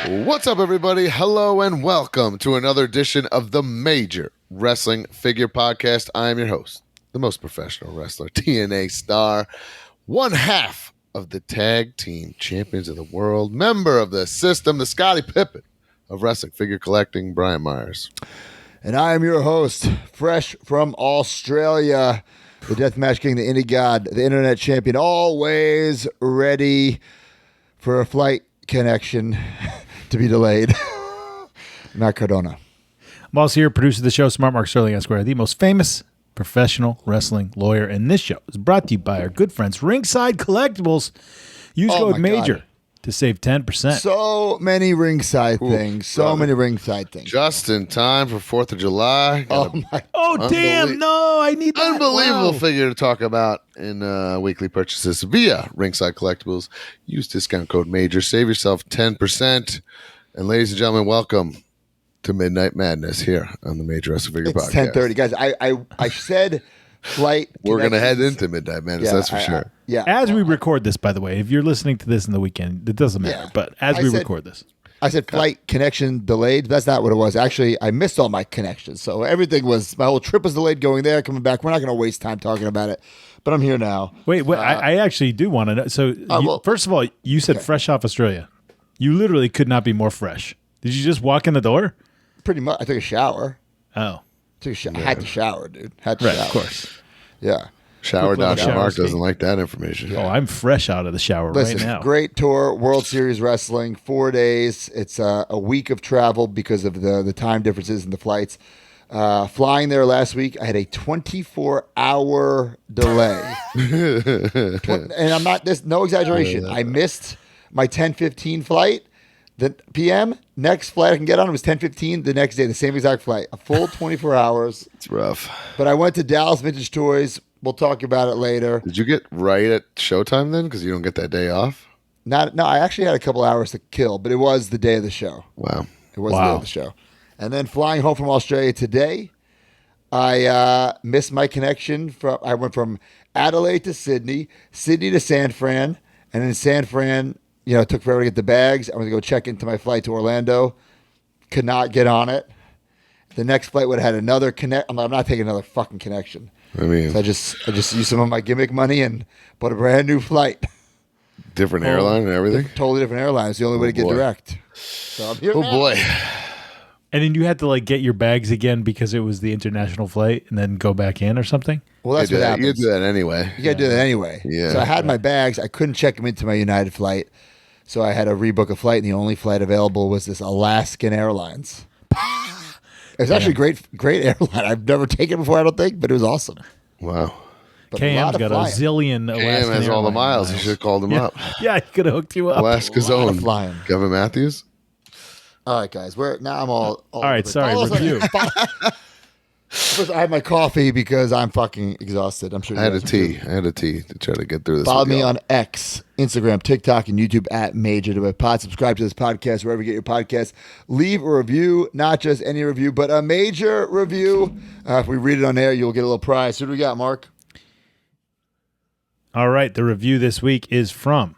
What's up, everybody? Hello and welcome to another edition of the Major Wrestling Figure Podcast. I am your host, the most professional wrestler, TNA star, one half of the Tag Team Champions of the World, member of the system, the Scottie Pippen of wrestling figure collecting, Brian Myers. And I am your host, fresh from Australia, the Deathmatch King, the Indie God, the Internet Champion, always ready for a flight connection to be delayed. Matt Cardona. I'm also here, producer of the show, Smart Mark Sterling Esquire, the most famous professional wrestling lawyer. And this show is brought to you by our good friends, Ringside Collectibles. Use code MAJOR to save 10%. So many Ringside things. So many Ringside things. Just in time for 4th of July. Oh, damn. No, I need that. Unbelievable Wow. figure to talk about in weekly purchases via Ringside Collectibles. Use discount code MAJOR. Save yourself 10%. And ladies and gentlemen, welcome to Midnight Madness here on the Major Wrestling Figure It's Podcast. 10:30. Guys, I said flight We're going to head connections. into Midnight Madness, that's for sure. Yeah. As we record this, by the way, if you're listening to this in the weekend, it doesn't matter. Yeah. But as I we said- record this. I said flight connection delayed. That's not what it was. Actually, I missed all my connections. So everything was, my whole trip was delayed going there, coming back. We're not going to waste time talking about it. But I'm here now. Wait, I actually do want to know. So, first of all, you said fresh off Australia. You literally could not be more fresh. Did you just walk in the door? Pretty much. I took a shower. Oh, I had to shower, dude. Had to right, shower. of course. Yeah. Shower little Dr. shower Mark ski. doesn't like that information. Oh, I'm fresh out of the shower Listen, right now. great tour, World Series Wrestling, 4 days. It's a week of travel because of the time differences in the flights. Flying there last week, I had a 24-hour delay. And I'm not, there's no exaggeration. I missed my 10:15 flight. The PM, next flight I can get on was 10:15 the next day, the same exact flight. A full 24 hours. It's rough. But I went to Dallas Vintage Toys. We'll talk about it later. Did you get right at showtime then? Because you don't get that day off? No, I actually had a couple hours to kill, but it was the day of the show. Wow. It was the day of the show. And then flying home from Australia today, I missed my connection. I went from Adelaide to Sydney, Sydney to San Fran, and in San Fran, it took forever to get the bags. I went to go check into my flight to Orlando. Could not get on it. The next flight would have had another connect. I'm not taking another fucking connection. I mean, So I just used some of my gimmick money and bought a brand new flight. different airline and everything? Totally different airline. It's the only way to get boy. direct. So I'm here Oh, now. boy. And then you had to get your bags again because it was the international flight and then go back in or something? Well, that's what You happens. do that anyway. You got to do that anyway. Yeah. So I had my bags. I couldn't check them into my United flight. So I had to rebook a flight, and the only flight available was this Alaskan Airlines. It was actually great airline. I've never taken it before, I don't think, but it was awesome. Wow. But KM's got flying. a zillion Cam Alaskan has all the Airlines miles. You should have called him up. Yeah, he could have hooked you up. Alaska's lot of own. flying. Kevin Matthews? All right, guys. Now I'm all right, sorry, review. First, I had my coffee because I'm fucking exhausted. I'm sure I you had a guys are too. tea. I had a tea to try to get through this. Follow with me y'all. on X, Instagram, TikTok, and YouTube at Major to Pod. Subscribe to this podcast wherever you get your podcasts. Leave a review, not just any review, but a major review. If we read it on air, you'll get a little prize. Who do we got, Mark? All right, the review this week is from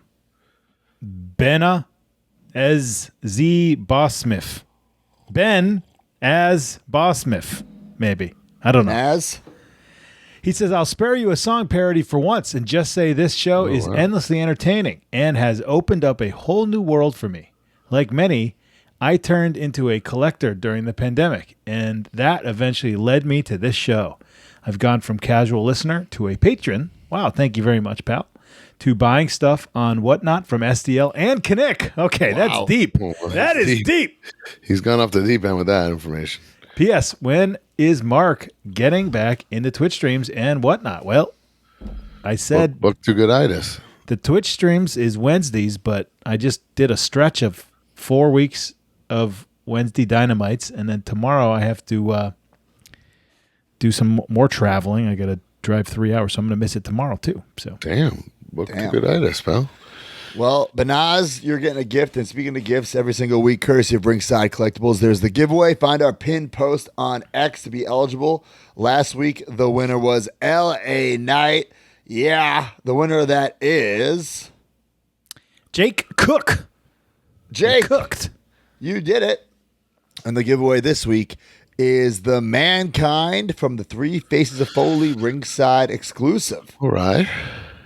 Bena as Z Bossmith. Ben as Bossmith, maybe. I don't know. Naz? He says, I'll spare you a song parody for once and just say this show is endlessly entertaining and has opened up a whole new world for me. Like many, I turned into a collector during the pandemic, and that eventually led me to this show. I've gone from casual listener to a patron. Wow, thank you very much, pal. To buying stuff on Whatnot from SDL and Kinnick. Okay, Wow. that's deep. Oh, that's That is deep. He's gone off the deep end with that information. P.S. When is Mark getting back into Twitch streams and whatnot? Well, I said Book to gooditis. the Twitch streams is Wednesdays, but I just did a stretch of 4 weeks of Wednesday Dynamites, and then tomorrow I have to do some more traveling. I got to drive 3 hours, so I'm going to miss it tomorrow too. So Damn. Book Damn. to gooditis, pal. Well, Banaz, you're getting a gift. And speaking of gifts, every single week, courtesy of Ringside Collectibles, there's the giveaway. Find our pinned post on X to be eligible. Last week, the winner was L.A. Knight. Yeah, the winner of that is Jake Cook. Jake. Cooked. You did it. And the giveaway this week is the Mankind from the Three Faces of Foley Ringside exclusive. All right.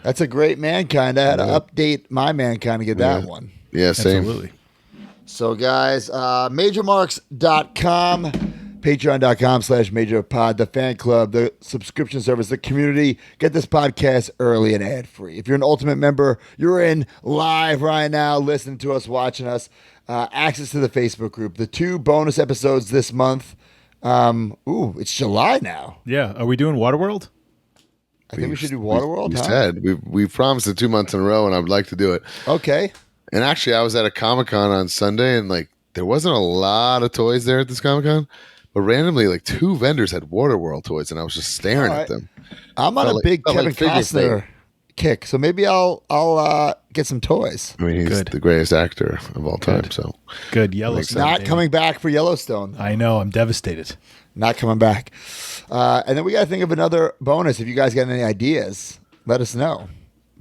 That's a great Mankind. I had to update my Mankind to get that one. Yeah, same. Absolutely. So, guys, MajorMarks.com, Patreon.com/MajorPod, the fan club, the subscription service, the community. Get this podcast early and ad-free. If you're an Ultimate member, you're in live right now, listening to us, watching us. Access to the Facebook group. The 2 bonus episodes this month. It's July now. Yeah. Are we doing Waterworld? I think we should do Waterworld, We huh? said we promised it 2 months in a row, and I would like to do it. Okay. And actually, I was at a Comic-Con on Sunday, and like there wasn't a lot of toys there at this Comic-Con, but randomly, like 2 vendors had Waterworld toys, and I was just staring at them. I'm on a big felt Kevin like figure Costner kick, so maybe I'll get some toys. I mean, he's Good. the greatest actor of all time. So Good. Yellowstone. Not baby. coming back for Yellowstone. I know. I'm devastated. Not coming back. And then we got to think of another bonus. If you guys got any ideas, let us know.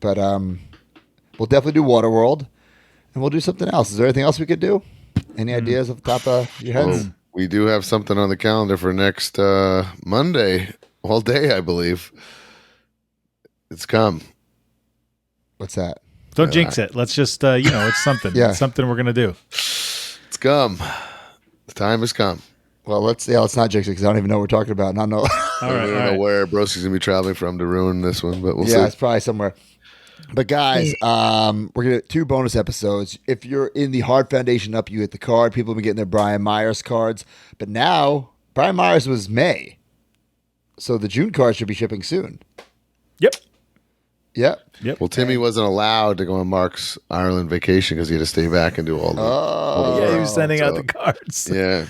But we'll definitely do Waterworld, and we'll do something else. Is there anything else we could do? Any ideas off the top of your heads? well, we do have something on the calendar for next Monday, all day, I believe. It's come. What's that? Don't jinx it. Let's just, it's something. Yeah. It's something we're going to do. It's come. The time has come. Well, let's not jinx it because I don't even know what we're talking about. And I don't know. All right. We All don't know right. where Broski's gonna be traveling from to ruin this one, but we'll Yeah, see. it's probably somewhere. But guys, we're gonna do 2 bonus episodes. If you're in the Hard Foundation up, you hit the card. People have been getting their Brian Myers cards, but now Brian Myers was May, so the June card should be shipping soon. Yep. Yep. Yep. Well, Timmy wasn't allowed to go on Mark's Ireland vacation because he had to stay back and do all the. Oh, Yeah, he was sending out so- the cards. Yeah,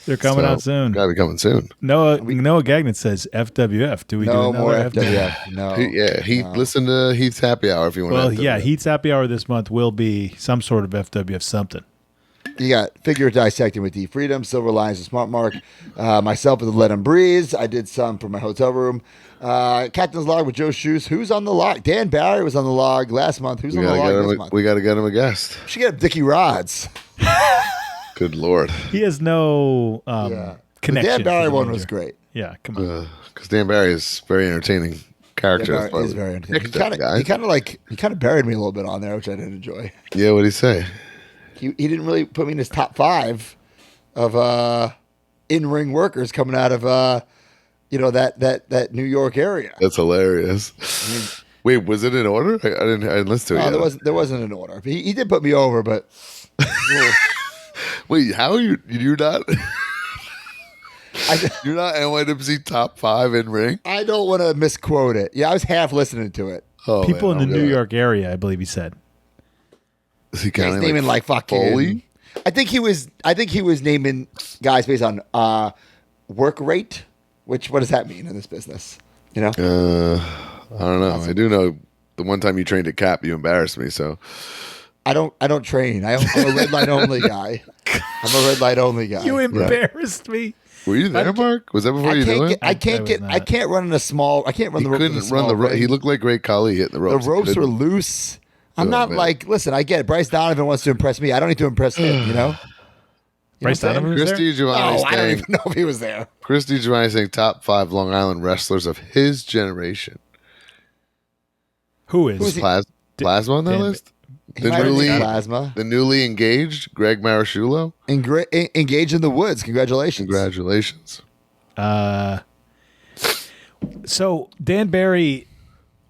They're coming So, out soon. Gotta be coming soon. Noah Gagnon says FWF. Do we do no another more FWF? FWF. No. Listen to Heath's Happy Hour if you want. Well, to yeah, Heat's Happy Hour this month will be some sort of FWF something. You got Figure Dissecting with D Freedom, Silver Lines with Smart Mark, myself with the Let 'em Breeze. I did some for my hotel room. Captain's Log with Joe Shoes. Who's on the log? Dan Barry was on the log last month. Who's on the log this month? We gotta get him a guest. We should get Dickie Rods. Good lord, He has no The connection. Dan to Barry the one Ranger. was great. Yeah, come on. because Dan Barry is very entertaining character. Dan as Barry part is of very the entertaining. Kickstarter, He guys. kind of buried me a little bit on there, which I didn't enjoy. Yeah, what'd he say? He didn't really put me in his top 5 of in-ring workers coming out of that New York area. That's hilarious. Wait, was it in order? I didn't listen to it. No, yet. there wasn't an order. He did put me over, but Wait, how are you're not? I, You're not NYWC top 5 in ring? I don't want to misquote it. Yeah, I was half listening to it. Oh, People man, in the I'm New gonna- York area, I believe he said. Is he He's counting naming like fucking Foley? I think he was naming guys based on work rate. Which what does that mean in this business? You know? I don't know. I do know the one time you trained at Cap, you embarrassed me. So I don't train. I'm a red light only guy. I'm a red light only guy. You embarrassed me. were you there, Mark? Was that before you knew it? I can't run in a small. I can't run He the ropes. in a couldn't run small the rope. ring. He looked like Great Khali hitting the The ropes. ropes He were couldn't. loose. I'm Oh, not man. like. Listen, I get it. Bryce Donovan wants to impress me. I don't need to impress him. You know. Bryce Donovan was there? Christy Giovanni No, I don't saying, even know if he was there. Christy Giovanni saying top 5 Long Island wrestlers of his generation. Who is? Who's he? Plasma on that Dan- list? He might have been Plasma. The newly engaged Greg Marashulo. Engage in the woods. Congratulations. Congratulations. So Dan Barry,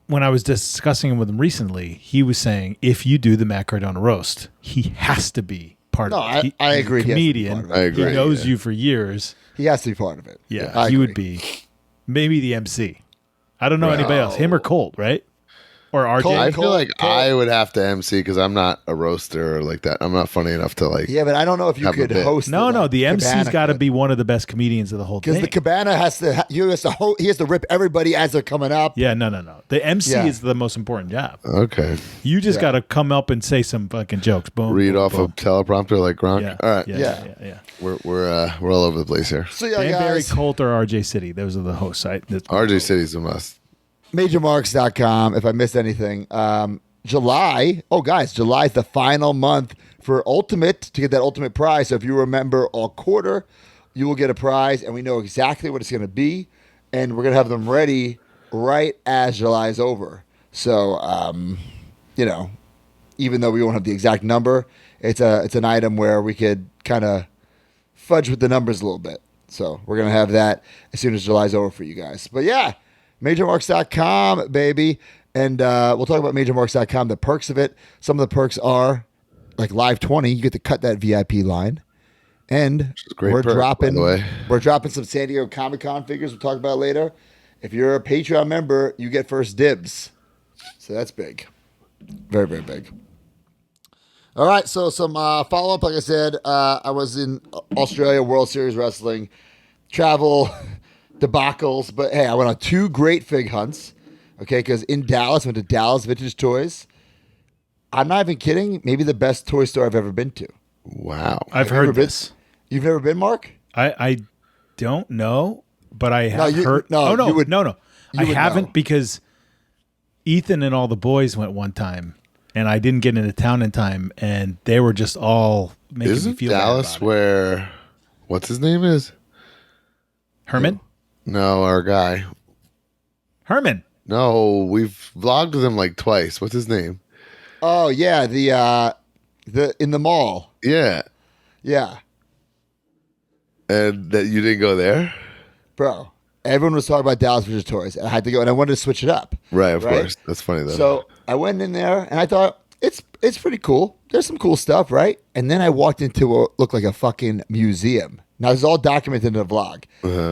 when I was discussing with him recently, he was saying if you do the Matt Cardona roast, he has to be part No, of it. I He's a agree. He has to be comedian. part of it. I agree. He knows yeah. you for years. He has to be part of it. Yeah, I he agree. would be maybe the MC. I don't know anybody else. Him or Colt, right? Or RJ. Colt. I feel like Cole. I would have to MC because I'm not a roaster or like that. I'm not funny enough to like. Yeah, but I don't know if you Have a could bit. host. No, it no. like The MC's Cabana got to could. be one of the best comedians of the whole Because thing. the Cabana has to. He has to rip everybody as they're coming up. Yeah, no. The MC Yeah. is the most important job. Okay. You just Yeah. got to come up and say some fucking jokes. Boom. Read boom, off boom. a teleprompter like Gronk. Yeah. All right. Yeah. We're all over the place here. So yeah, Dan Barry, guys. Colt, or RJ City. Those are the hosts. RJ City's a must. MajorMarks.com. If I missed anything, July. Oh, guys, July is the final month for Ultimate to get that Ultimate prize. So if you remember all quarter, you will get a prize, and we know exactly what it's going to be, and we're going to have them ready right as July is over. So, even though we won't have the exact number, it's an item where we could kind of fudge with the numbers a little bit. So we're going to have that as soon as July's over for you guys. But yeah, MajorMarks.com, baby. And we'll talk about MajorMarks.com, the perks of it. Some of the perks are like Live 20. You get to cut that VIP line. And we're dropping some San Diego Comic-Con figures we'll talk about later. If you're a Patreon member, you get first dibs. So that's big. Very, very big. All right, so some follow-up. Like I said, I was in Australia World Series Wrestling, travel debacles. But, hey, I went on 2 great fig hunts, okay, because in Dallas, I went to Dallas Vintage Toys. I'm not even kidding. Maybe the best toy store I've ever been to. Wow. I've heard this. You've never been, Mark? I don't know, but I have heard. No. I haven't because Ethan and all the boys went one time, and I didn't get into town in time, and they were just all making me feel Dallas bad about where, what's his name is? Herman? No, our guy. Herman. No, we've vlogged with him like twice. What's his name? Oh, yeah, the in the mall. Yeah. Yeah. And that you didn't go there? Bro, everyone was talking about Dallas Vintage Toys, and I had to go, and I wanted to switch it up. Right, of course. That's funny, though. So I went in there, and I thought, it's pretty cool. There's some cool stuff, right? And then I walked into what looked like a fucking museum. Now, this is all documented in the vlog.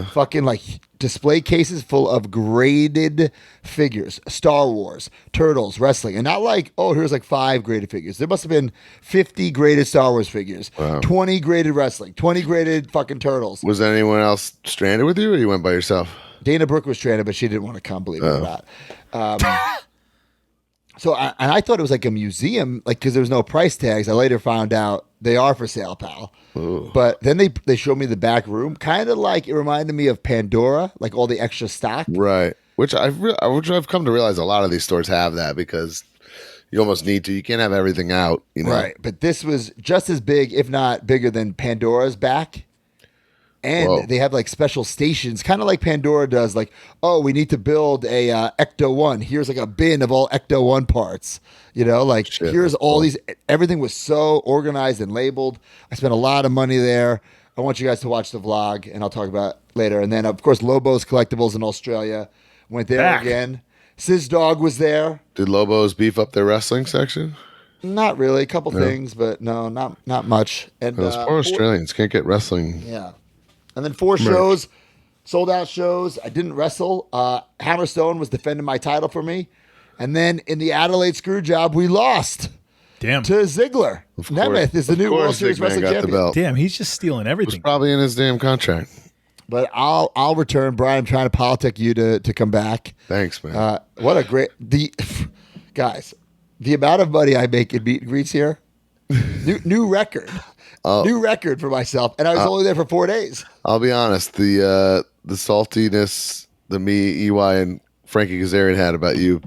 Fucking, like, display cases full of graded figures. Star Wars, Turtles, wrestling. And not like, oh, here's like 5 graded figures. There must have been 50 graded Star Wars figures. Wow. 20 graded wrestling. 20 graded fucking Turtles. Was anyone else stranded with you, or you went by yourself? Dana Brooke was stranded, but she didn't want to come, believe it or not. So I thought it was like a museum, like, because there was no price tags. I later found out they are for sale, pal. Ooh. But then they showed me the back room, kind of like it reminded me of Pandora, like all the extra stock. Right, which I've come to realize a lot of these stores have that because you almost need to. You can't have everything out, you know. Right, but this was just as big, if not bigger, than Pandora's back. And they have like special stations, kind of like Pandora does. Like, oh, we need to build a Ecto 1. Here's like a bin of all Ecto 1 parts. You know, like here's all these. Everything was so organized and labeled. I spent a lot of money there. I want you guys to watch the vlog, and I'll talk about it later. And then, of course, Lobo's Collectibles in Australia. Went there again. Sis Dog was there. Did Lobo's beef up their wrestling section? Not really. A couple things, but no, not much. And those poor Australians can't get wrestling. Yeah. And then 4 shows, sold out shows. I didn't wrestle. Hammerstone was defending my title for me. And then in the Adelaide Screwjob, we lost. Damn. To Ziggler. Nemeth is the new World Series Wrestling Champion. Damn, he's just stealing everything. It was probably in his damn contract. But I'll return. Brian, I'm trying to politic you to come back. Thanks, man. What a great... Guys, the amount of money I make in meet and greets here, new record. New record for myself, and I was only there for 4 days. I'll be honest, the saltiness that me, EY, and Frankie Kazarian had about you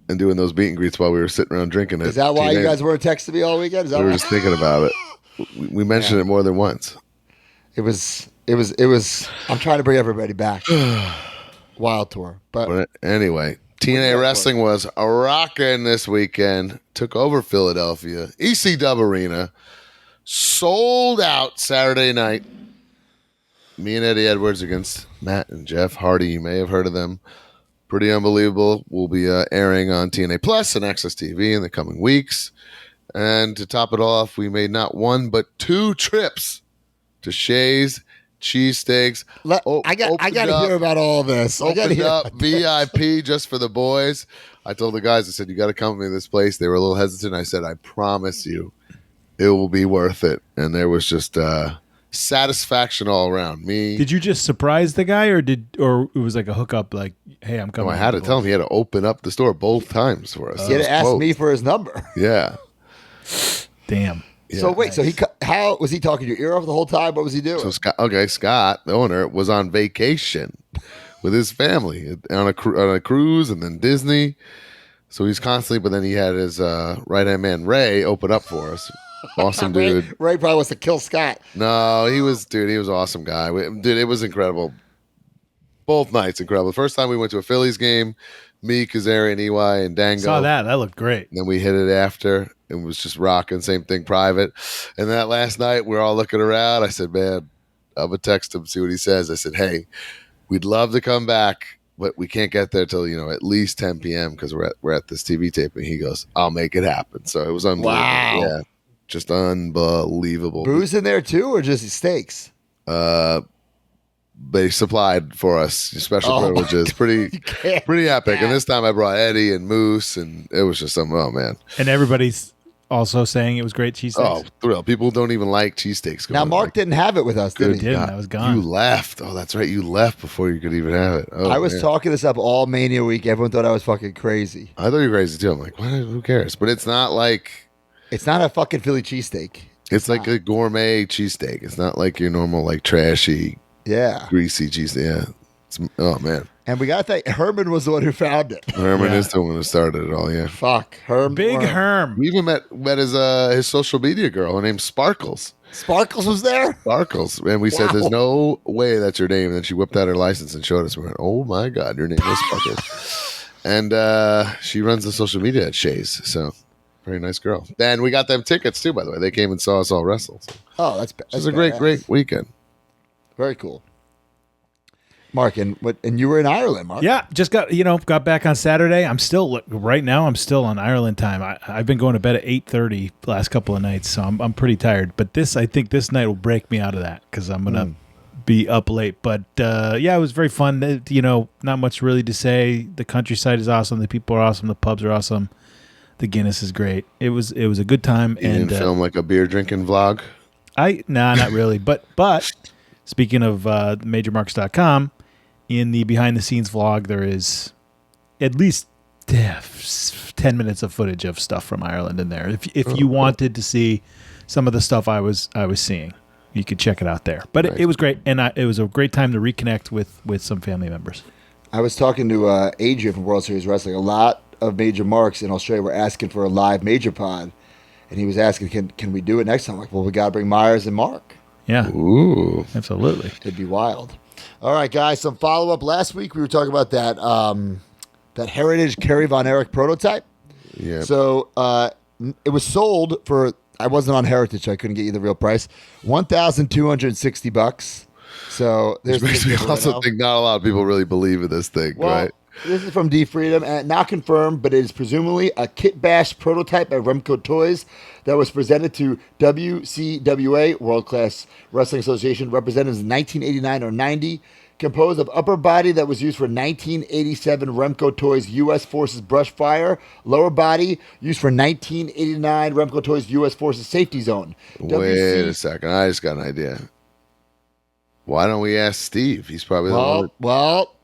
and doing those meet and greets while we were sitting around drinking it. Is that why you guys weren't texting me all weekend? We were just thinking about it. We mentioned it more than once. It was. I'm trying to bring everybody back. Wild tour, but anyway, TNA Wrestling was a rockin' this weekend. Took over Philadelphia, EC Dub Arena. Sold out Saturday night. Me and Eddie Edwards against Matt and Jeff Hardy. You may have heard of them. Pretty unbelievable. We'll be airing on TNA Plus and Access TV in the coming weeks. And to top it off, we made not 1 but 2 trips to Shea's Cheesesteaks. I got to hear about all this. Opened up VIP just for the boys. I told the guys, I said, you got to come with me to this place. They were a little hesitant. I said, I promise you, it will be worth it. And there was just satisfaction all around me. Did you just surprise the guy, or it was like a hookup? Like, hey, I'm coming. No, I had to tell him he had to open up the store both times for us. He had to ask me for his number. Yeah. Damn. Yeah. So wait, how was he talking your ear off the whole time? What was he doing? So Scott, the owner, was on vacation with his family on a cruise, and then Disney. So he's constantly, but then he had his right hand man Ray open up for us. Awesome dude. Ray probably wants to kill Scott. No, he was an awesome guy. Dude, it was incredible. Both nights incredible. The first time we went to a Phillies game, me, Kazarian, EY, and Dango. Saw that. That looked great. And then we hit it after and was just rocking. Same thing, private. And that last night, we're all looking around. I said, man, I'm going to text him, see what he says. I said, hey, we'd love to come back, but we can't get there till, at least 10 p.m. because we're at this TV taping. He goes, I'll make it happen. So it was unbelievable. Wow. Yeah, just unbelievable. Booze in there too, or just steaks? They supplied for us special privileges. Pretty epic. And this time I brought Eddie and Moose, and it was just something. Oh man! And everybody's also saying it was great cheesesteaks. Oh, thrill! People don't even like cheesesteaks. Now Mark didn't have it with us, did he? Didn't. I was gone. You left. Oh, that's right. You left before you could even have it. Oh, I was man. talking this up all Mania week. Everyone thought I was fucking crazy. I thought you were crazy too. I'm like, what? Who cares? But it's not like It's not a fucking Philly cheesesteak. it's like a gourmet cheesesteak. It's not like your normal like trashy, greasy cheesesteak. Yeah. Oh man. And we got to thank Herman was the one who found it. Herman is the one who started it all. Yeah. Fuck Herm. Big Herm. We even met his social media girl. Her name's Sparkles. Sparkles was there. Sparkles. And we said, there's no way that's your name. And then she whipped out her license and showed us. We went, oh my God, your name is Sparkles. And she runs the social media at Shays. So very nice girl. And we got them tickets too, by the way. They came and saw us all wrestle. So Oh, that's it was a great weekend. Very cool. Mark, and you were in Ireland, Mark. Yeah, just got back on Saturday. I'm still on Ireland time. I've been going to bed at 8:30 the last couple of nights, so I'm pretty tired. But I think this night will break me out of that because I'm gonna be up late. But it was very fun. Not much really to say. The countryside is awesome. The people are awesome. The pubs are awesome. The Guinness is great. It was a good time. You didn't film like a beer drinking vlog? Not really. But speaking of MajorMarks.com. In the behind-the-scenes vlog, there is at least 10 minutes of footage of stuff from Ireland in there. If you wanted to see some of the stuff I was seeing, you could check it out there. But it was great, and it was a great time to reconnect with some family members. I was talking to Adrian from World Series Wrestling. A lot of Major Marks in Australia were asking for a live Major Pod, and he was asking, can we do it next time? I'm like, well, we got to bring Myers and Mark. Yeah. Ooh. Absolutely. It'd be wild. All right, guys, some follow-up. Last week we were talking about that Heritage Kerry Von Erich prototype. Yeah. So it was sold for, I wasn't on Heritage, so I couldn't get you the real price, $1,260. So there's Which makes me also think not a lot of people really believe in this thing, right? This is from D Freedom, and not confirmed, but it is presumably a Kit Bash prototype at Remco Toys that was presented to WCWA, World Class Wrestling Association, representatives in 1989 or 90, composed of upper body that was used for 1987 Remco Toys U.S. Forces Brush Fire, lower body used for 1989 Remco Toys U.S. Forces Safety Zone. Wait a second. I just got an idea. Why don't we ask Steve? He's probably the one. Well,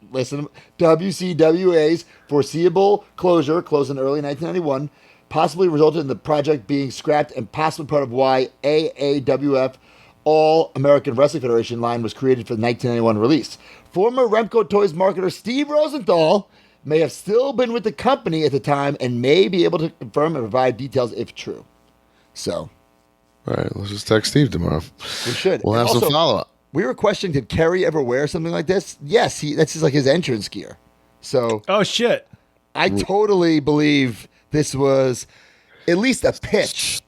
listen, WCWA's foreseeable closure, closed in early 1991, possibly resulted in the project being scrapped and possibly part of why AAWF, All American Wrestling Federation line was created for the 1991 release. Former Remco Toys marketer Steve Rosenthal may have still been with the company at the time and may be able to confirm and provide details if true. So. All right, let's just text Steve tomorrow. We should. We'll have some follow-up. We were questioning, did Kerry ever wear something like this? Yes, that's just like his entrance gear. So, oh shit! I totally believe this was at least a pitch.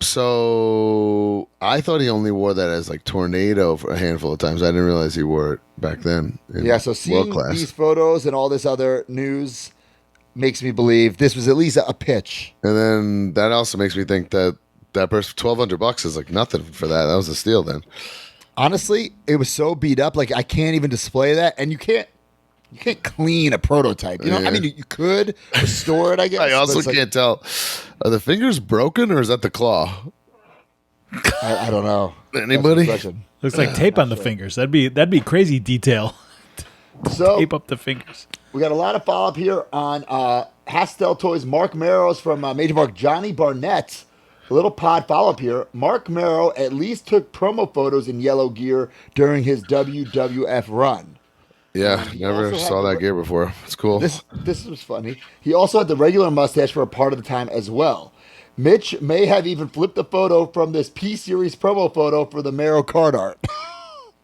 So I thought he only wore that as like Tornado for a handful of times. I didn't realize he wore it back then. Yeah, so seeing these photos and all this other news makes me believe this was at least a pitch. And then that also makes me think that person $1,200 is like nothing for that. That was a steal then. Honestly, it was so beat up, like I can't even display that, and you can't clean a prototype. You know, I mean, you could restore it, I guess. I also can't tell. Are the fingers broken or is that the claw? I don't know. Anybody? Looks like tape on the fingers. That'd be crazy detail. So tape up the fingers. We got a lot of follow up here on Hastel Toys. Mark Marrows from Major Mark. Johnny Barnett. A little pod follow-up here. Mark Marrow at least took promo photos in yellow gear during his WWF run. Yeah, never saw that gear before. It's cool. This was funny. He also had the regular mustache for a part of the time as well. Mitch may have even flipped a photo from this P-Series promo photo for the Mero card art.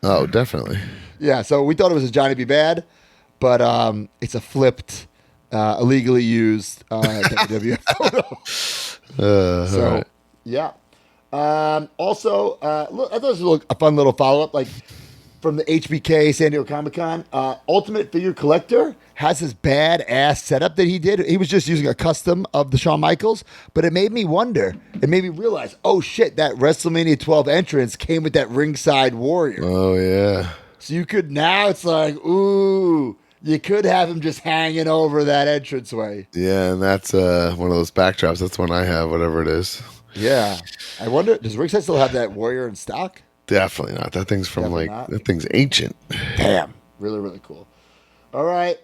Oh, definitely. Yeah, so we thought it was a Johnny B. Bad, but it's a flipped, illegally used WWF photo. So, All right. yeah. Also, look, I thought this was a fun little follow-up, like from the HBK San Diego Comic-Con. Ultimate Figure Collector has this badass setup that he did. He was just using a custom of the Shawn Michaels, but it made me wonder. It made me realize, oh shit, that WrestleMania 12 entrance came with that ringside warrior. Oh, yeah. So you could, now it's like, ooh, you could have him just hanging over that entranceway. Yeah, and that's one of those backdrops. That's one I have, whatever it is. Yeah. I wonder, does Ringside still have that warrior in stock? Definitely not. That thing's from Definitely not. that thing's ancient. Damn. Really, really cool. All right.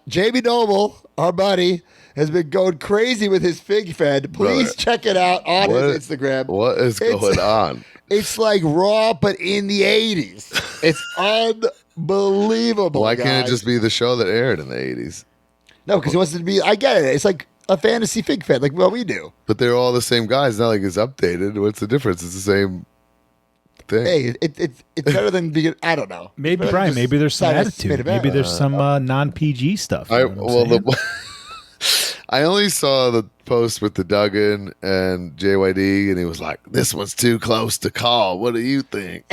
Jamie Noble, our buddy, has been going crazy with his Fig Fed. Please Brother, check it out on his Instagram. What is going on? It's like Raw, but in the 80s. It's unbelievable. Why can't it guys. just be the show that aired in the 80s? No, because he wants it to be, I get it. It's like a fantasy Fig Fed, like what we do. But they're all the same guys. Not like it's updated. What's the difference? It's the same thing. Hey, it's better than being, I don't know. Maybe, Better than Brian, just maybe there's some sign a attitude. Smith event. Maybe there's some non-PG stuff. You know what I'm saying? I only saw the post with the Duggan and JYD, and he was like, "This one's too close to call. What do you think?"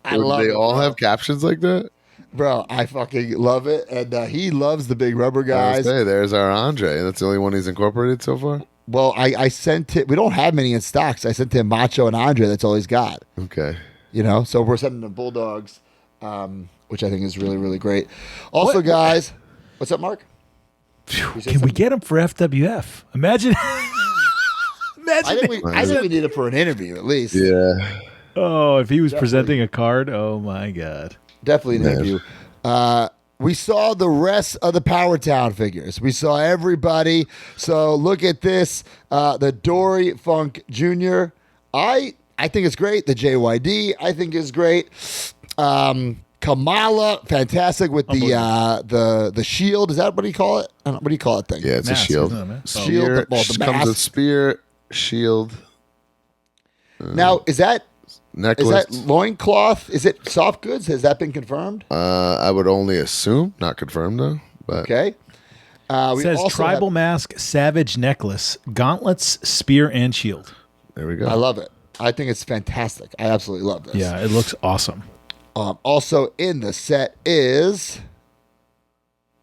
I love they it, all bro. have captions like that. Bro, I fucking love it. And he loves the big rubber guys. Hey, there's our Andre. That's the only one he's incorporated so far. Well, I sent it. We don't have many in stocks. I sent him Macho and Andre. That's all he's got. Okay. You know, so we're sending him Bulldogs, which I think is really, really great. Also, guys, what's up, Mark? Can we get him for FWF? Imagine. I think we need it for an interview at least. Yeah. Oh, if he was presenting a card, oh my God. Definitely an interview. We saw the rest of the Power Town figures. We saw everybody. So look at this. The Dory Funk Jr. I think it's great. The JYD I think is great. Kamala, fantastic with the shield. Is that what do you call it? I don't know, what do you call it thing? Yeah, it's Mask, a shield. isn't it, man? Shield. The Comes mask. with spear, shield, Now, is that necklace. loincloth? Is it soft goods? Has that been confirmed? I would only assume, not confirmed though. But Okay. It says also tribal have- mask, savage necklace, gauntlets, spear, and shield. there we go. I love it. I think it's fantastic. I absolutely love this. Yeah, it looks awesome. Also in the set is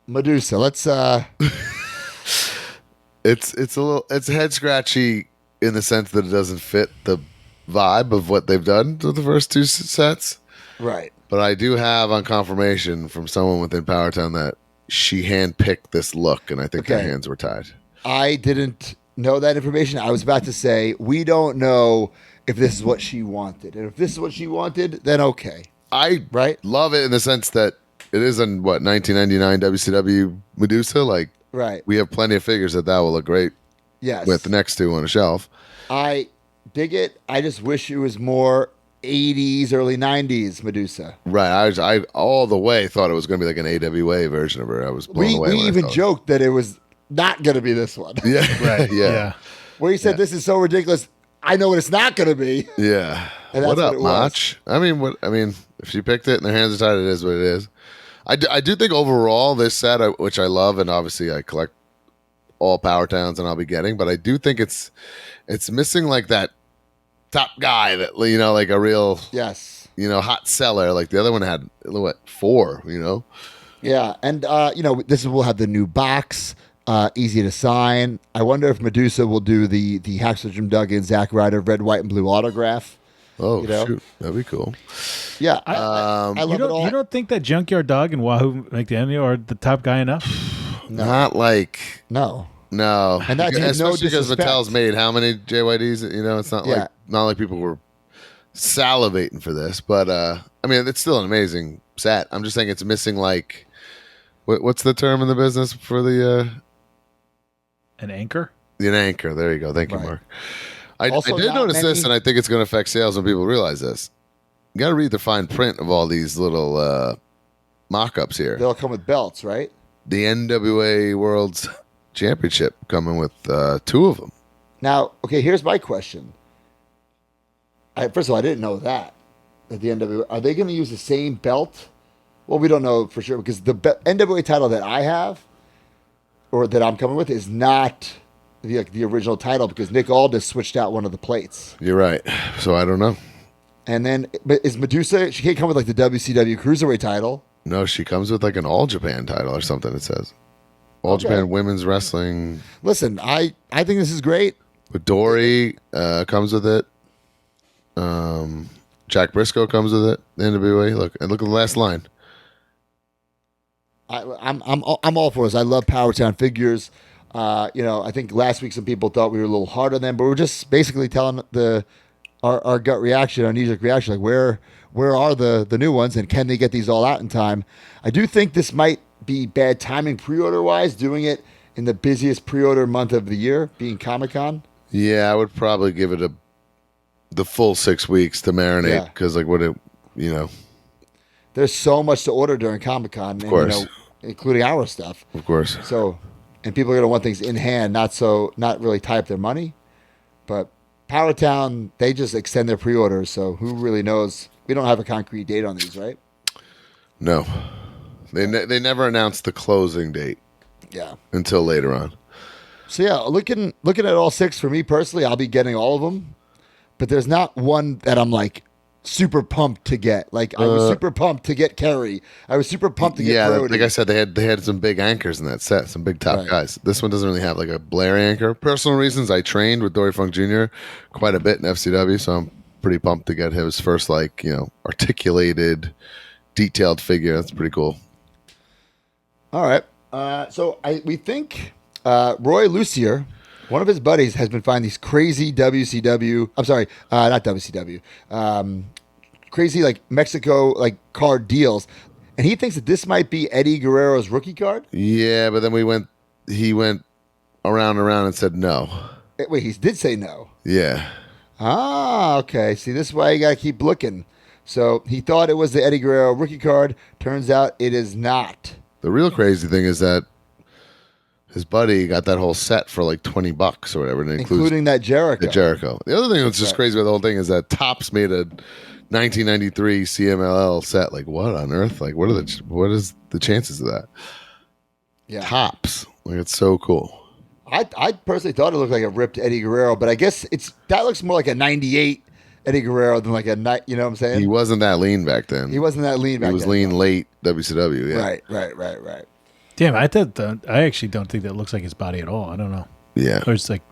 Medusa. Let's It's head scratchy in the sense that it doesn't fit the vibe of what they've done to the first two sets. right. But I do have on confirmation from someone within Powertown that she handpicked this look, and I think their Okay. hands were tied. I didn't know that information. I was about to say we don't know if this is what she wanted. And if this is what she wanted, then okay. I Right? love it in the sense that it is in 1999 WCW Medusa. Like Right. we have plenty of figures that will look great Yes. with the next two on a shelf. I dig it. I just wish it was more 80s, early 90s Medusa. Right. I all the way thought it was going to be like an AWA version of her. I was blown We away. when I even saw it. joked that it was not going to be this one. Yeah. Right. yeah. Where he said, this is so ridiculous. I know what it's not going to be. Yeah. And that's What what up, it was. Mach? I mean, if she picked it and their hands are tied, it is what it is. I do think overall this set, which I love, and obviously I collect all Power Towns and I'll be getting, but I do think it's missing like that top guy that, like a real, Yes. hot seller. Like the other one had, what, 4, Yeah. And, we'll have the new box. Easy to sign. I wonder if Medusa will do the Hacksaw Jim Duggan, Zack Ryder, red, white, and blue autograph. Oh, You know? shoot. That'd be cool. Yeah. I You love it all. don't think that Junkyard Dog and Wahoo McDaniel are the top guy enough? Not like, No. no. And that's no especially because disrespect. Mattel's made how many JYDs? It's not Yeah. not like people were salivating for this, but it's still an amazing set. I'm just saying it's missing like what's the term in the business for the An anchor? an anchor? There you go. Thank you, Right. Mark. I Also, did not notice this, many- and I think it's going to affect sales when people realize this. You got to read the fine print of all these little mock-ups here. They'll come with belts, right? The NWA World's Championship coming with 2 of them. Now, okay, here's my question. First of all, I didn't know that at the NWA. Are they going to use the same belt? Well, we don't know for sure because the NWA title that I have or that I'm coming with is not the original title because Nick Aldis switched out one of the plates. You're right. So I don't know. And then, but is Medusa? She can't come with like the WCW Cruiserweight title. No, she comes with like an All Japan title or something. It says All Japan Women's Wrestling. Listen, I think this is great. With Dory comes with it. Jack Briscoe comes with it. The NWA. Look at the last line. I'm all for this. I love Powertown figures. I think last week some people thought we were a little hard on them, but we're just basically telling our gut reaction, our knee-jerk reaction, like where are the new ones and can they get these all out in time? I do think this might be bad timing pre-order wise, doing it in the busiest pre-order month of the year, being Comic-Con. Yeah, I would probably give it the full 6 weeks to marinate because there's so much to order during Comic-Con, of course, including our stuff. Of course. So, and people are going to want things in hand, not really tie up their money. But Powertown, they just extend their pre-orders, so who really knows? We don't have a concrete date on these, right? No. They never announced the closing date. Yeah. Until later on. So yeah, looking at all 6 for me personally, I'll be getting all of them. But there's not one that I'm like super pumped to get. Like I was super pumped to get Kerry. I was super pumped to get Brody. Like I said, they had some big anchors in that set, some big top guys. This one doesn't really have like a Blair anchor. Personal reasons, I trained with Dory Funk Jr. quite a bit in FCW, so I'm pretty pumped to get his first articulated, detailed figure. That's pretty cool. All right. We think Roy Lucier, one of his buddies, has been finding these crazy WCW. I'm sorry, not WCW. Crazy like Mexico like card deals, and he thinks that this might be Eddie Guerrero's rookie card. Yeah, but then he went around and said no. Wait, he did say no. Yeah. Ah, okay. See, this is why you got to keep looking. So he thought it was the Eddie Guerrero rookie card. Turns out it is not. The real crazy thing is that his buddy got that whole set for like $20 or whatever, and it including that Jericho. The Jericho. The other thing that's just crazy about the whole thing is that Topps made a 1993 CMLL set. Like, what on earth? Like, what is the chances of that? Yeah, Topps. Like, it's so cool. I personally thought it looked like a ripped Eddie Guerrero, but I guess that looks more like a '98 Eddie Guerrero than like a night. You know what I'm saying? He wasn't that lean back then. He wasn't that lean back then. He was lean late WCW. Yeah. Right. Damn, I actually don't think that looks like his body at all. I don't know. Yeah. Or it's like,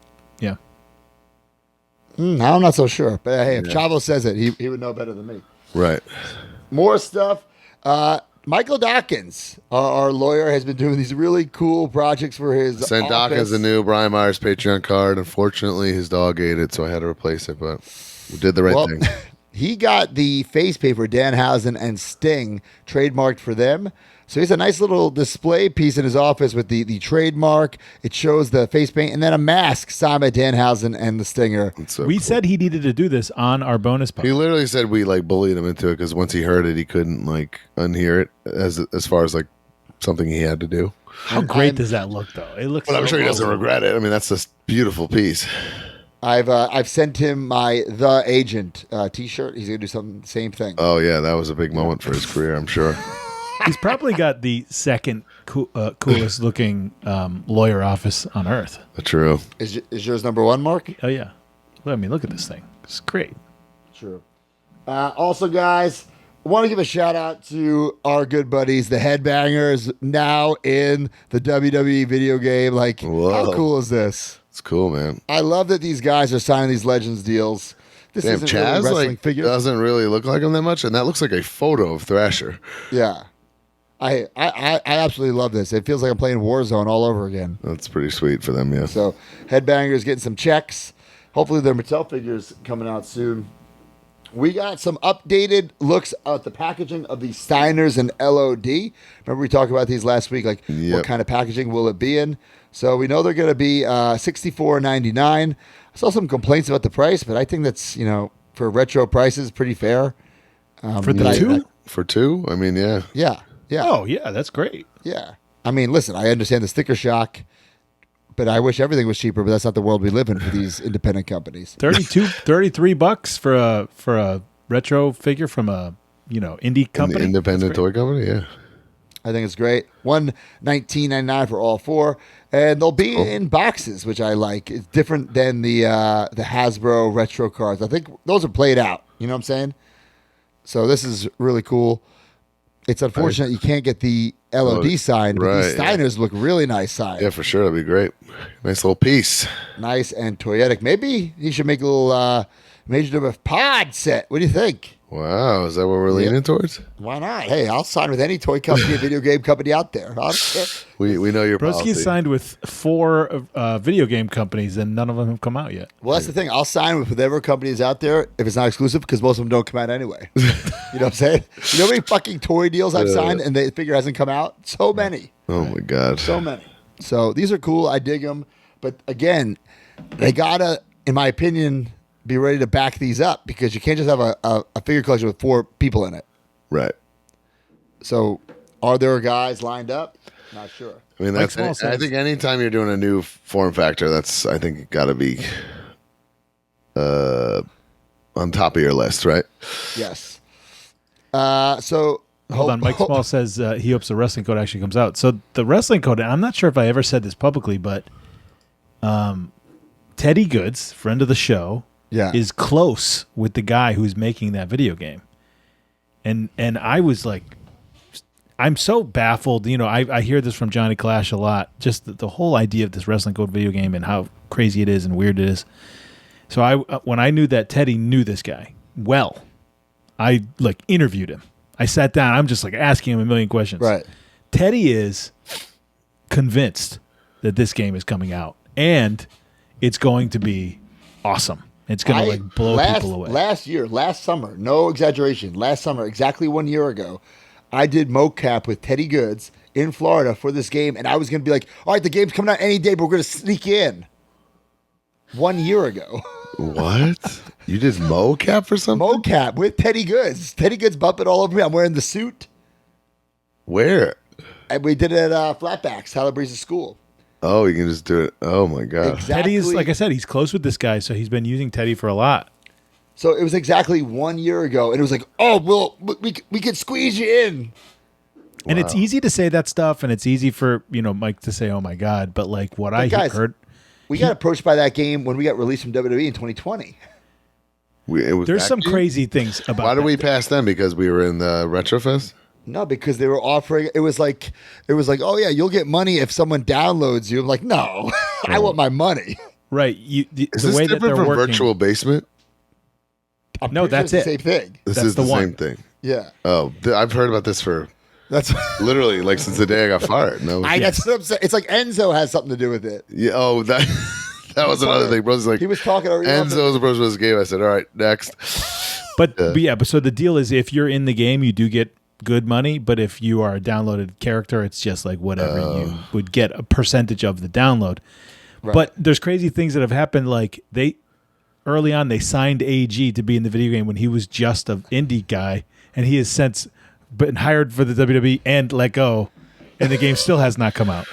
yeah. I'm not so sure. But hey, if Chavo says it, he would know better than me. Right. More stuff. Michael Dawkins, our lawyer, has been doing these really cool projects for his Sent Dawkins a new Brian Myers Patreon card. Unfortunately, his dog ate it, so I had to replace it, but we did the right thing. He got the face paper, Danhausen and Sting, trademarked for them. So he's a nice little display piece in his office with the trademark. It shows the face paint and then a mask signed by Danhausen and the Stinger. We said he needed to do this on our bonus podcast. He literally said we like bullied him into it because once he heard it, he couldn't like unhear it as far as like something he had to do. How great does that look, though? It looks. But I'm sure he doesn't regret it. I mean, that's this beautiful piece. I've sent him my The Agent T-shirt. He's gonna do something same thing. Oh yeah, that was a big moment for his career, I'm sure. He's probably got the second coolest looking lawyer office on earth. True. Is yours number one, Mark? Oh yeah. I mean, look at this thing. It's great. True. Also, guys, I want to give a shout out to our good buddies, the Headbangers, now in the WWE video game. Like, how cool is this? It's cool, man. I love that these guys are signing these Legends deals. This isn't Chaz really wrestling figure. Doesn't really look like him that much, and that looks like a photo of Thrasher. Yeah. I absolutely love this. It feels like I'm playing Warzone all over again. That's pretty sweet for them, yeah. So, Headbangers getting some checks. Hopefully their Mattel figures coming out soon. We got some updated looks at the packaging of the Steiners and LOD. Remember we talked about these last week, like what kind of packaging will it be in? So we know they're going to be $64.99. I saw some complaints about the price, but I think that's, for retro prices, pretty fair. For the two? For two? I mean, yeah. Yeah. Oh, yeah, that's great. Yeah. I mean, listen, I understand the sticker shock, But I wish everything was cheaper, but that's not the world we live in for these independent companies. $33 for a retro figure from a indie company. Independent toy company, yeah. I think it's great. $19.99 for all four, and they'll be in boxes, which I like. It's different than the Hasbro retro cards. I think those are played out. You know what I'm saying? So this is really cool. It's unfortunate you can't get the LOD signed, but these Steiners look really nice signed. Yeah, for sure. That'd be great. Nice little piece. Nice and toyetic. Maybe he should make a little Major Number pod set. What do you think? Wow, is that what we're leaning towards? Why not? Hey, I'll sign with any toy company, video game company out there. We know your Broski policy. signed with 4 video game companies, and none of them have come out yet. Well, that's the thing. I'll sign with whatever company is out there if it's not exclusive, because most of them don't come out anyway. You know what I'm saying? You know how many fucking toy deals I've signed and the figure hasn't come out? So many. Oh, my God. So many. So these are cool. I dig them. But again, they got to, in my opinion, be ready to back these up, because you can't just have a figure collection with 4 people in it. Right. So are there guys lined up? Not sure. I mean, I think anytime you're doing a new form factor, I think got to be on top of your list, right? Yes. So hold on. Mike Small says he hopes the wrestling code actually comes out. So the wrestling code, and I'm not sure if I ever said this publicly, but Teddy Goods, friend of the show, is close with the guy who's making that video game. And I was like, I'm so baffled. I hear this from Johnny Clash a lot, just the whole idea of this wrestling code video game and how crazy it is and weird it is. So when I knew that Teddy knew this guy well, I interviewed him. I sat down. I'm just asking him a million questions. Right. Teddy is convinced that this game is coming out and it's going to be awesome. It's going to blow people away. Last summer, no exaggeration, exactly 1 year ago, I did mocap with Teddy Goods in Florida for this game, and I was going to be like, all right, the game's coming out any day, but we're going to sneak in. 1 year ago. What? You did mocap for something? Mocap with Teddy Goods. Teddy Goods bumping all over me. I'm wearing the suit. Where? And we did it at Flatbacks, Tyler Breeze's school. Oh, you can just do it. Oh, my God. Exactly. Teddy is, like I said, he's close with this guy, so he's been using Teddy for a lot. So it was exactly 1 year ago, and it was like, oh, well, we could squeeze you in. And it's easy to say that stuff, and it's easy for Mike to say, oh, my God. But what I heard. We got approached by that game when we got released from WWE in 2020. There's some crazy things about Why did we pass them? Because we were in the Retrofest? No, because they were offering. It was like, oh yeah, you'll get money if someone downloads you. I'm like, no, I want my money. Right. Is this different from Virtual Basement? No, that's it. The same thing. This is the same thing. Yeah. Oh, I've heard about this for that's literally since the day I got fired. No, that's what I'm saying. It's like Enzo has something to do with it. Yeah. Oh, that was another thing. Bro's like, he was talking. Enzo's approach was game. I said, all right, next. But so the deal is, if you're in the game, you do get good money, but if you are a downloaded character, it's just whatever you would get a percentage of the download. Right. But there's crazy things that have happened. Early on, they signed AG to be in the video game when he was just an indie guy, and he has since been hired for the WWE and let go, and the game still has not come out.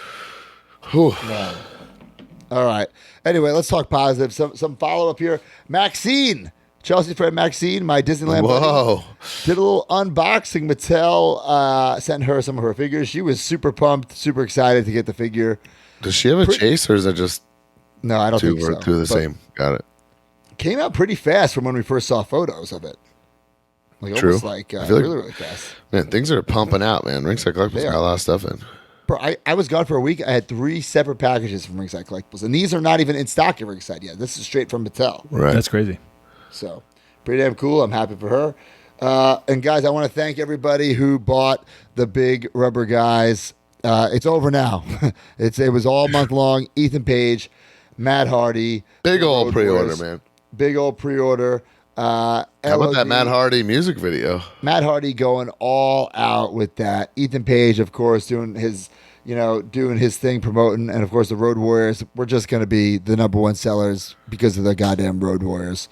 Wow. All right. Anyway, let's talk positive. Some follow up here. Maxine. Chelsea friend Maxine, my Disneyland buddy, did a little unboxing. Mattel sent her some of her figures. She was super pumped, super excited to get the figure. Does she have a chase, or is it just no? I don't think so. Two of the same. Got it. Came out pretty fast from when we first saw photos of it. True. Almost I feel really, really fast. Man, things are pumping out, man. Ringside Collectibles got a lot of stuff in. Bro, I was gone for a week. I had 3 separate packages from Ringside Collectibles, and these are not even in stock at Ringside yet. This is straight from Mattel. Right. That's crazy. So, pretty damn cool. I'm happy for her. And guys, I want to thank everybody who bought the big rubber guys. It's over now. It was all month long. Ethan Page, Matt Hardy. Big old pre-order, man. Big old pre-order. How about that Matt Hardy music video? Matt Hardy going all out with that. Ethan Page, of course, doing his thing, promoting, and of course the Road Warriors. We're just going to be the number 1 sellers because of the goddamn Road Warriors.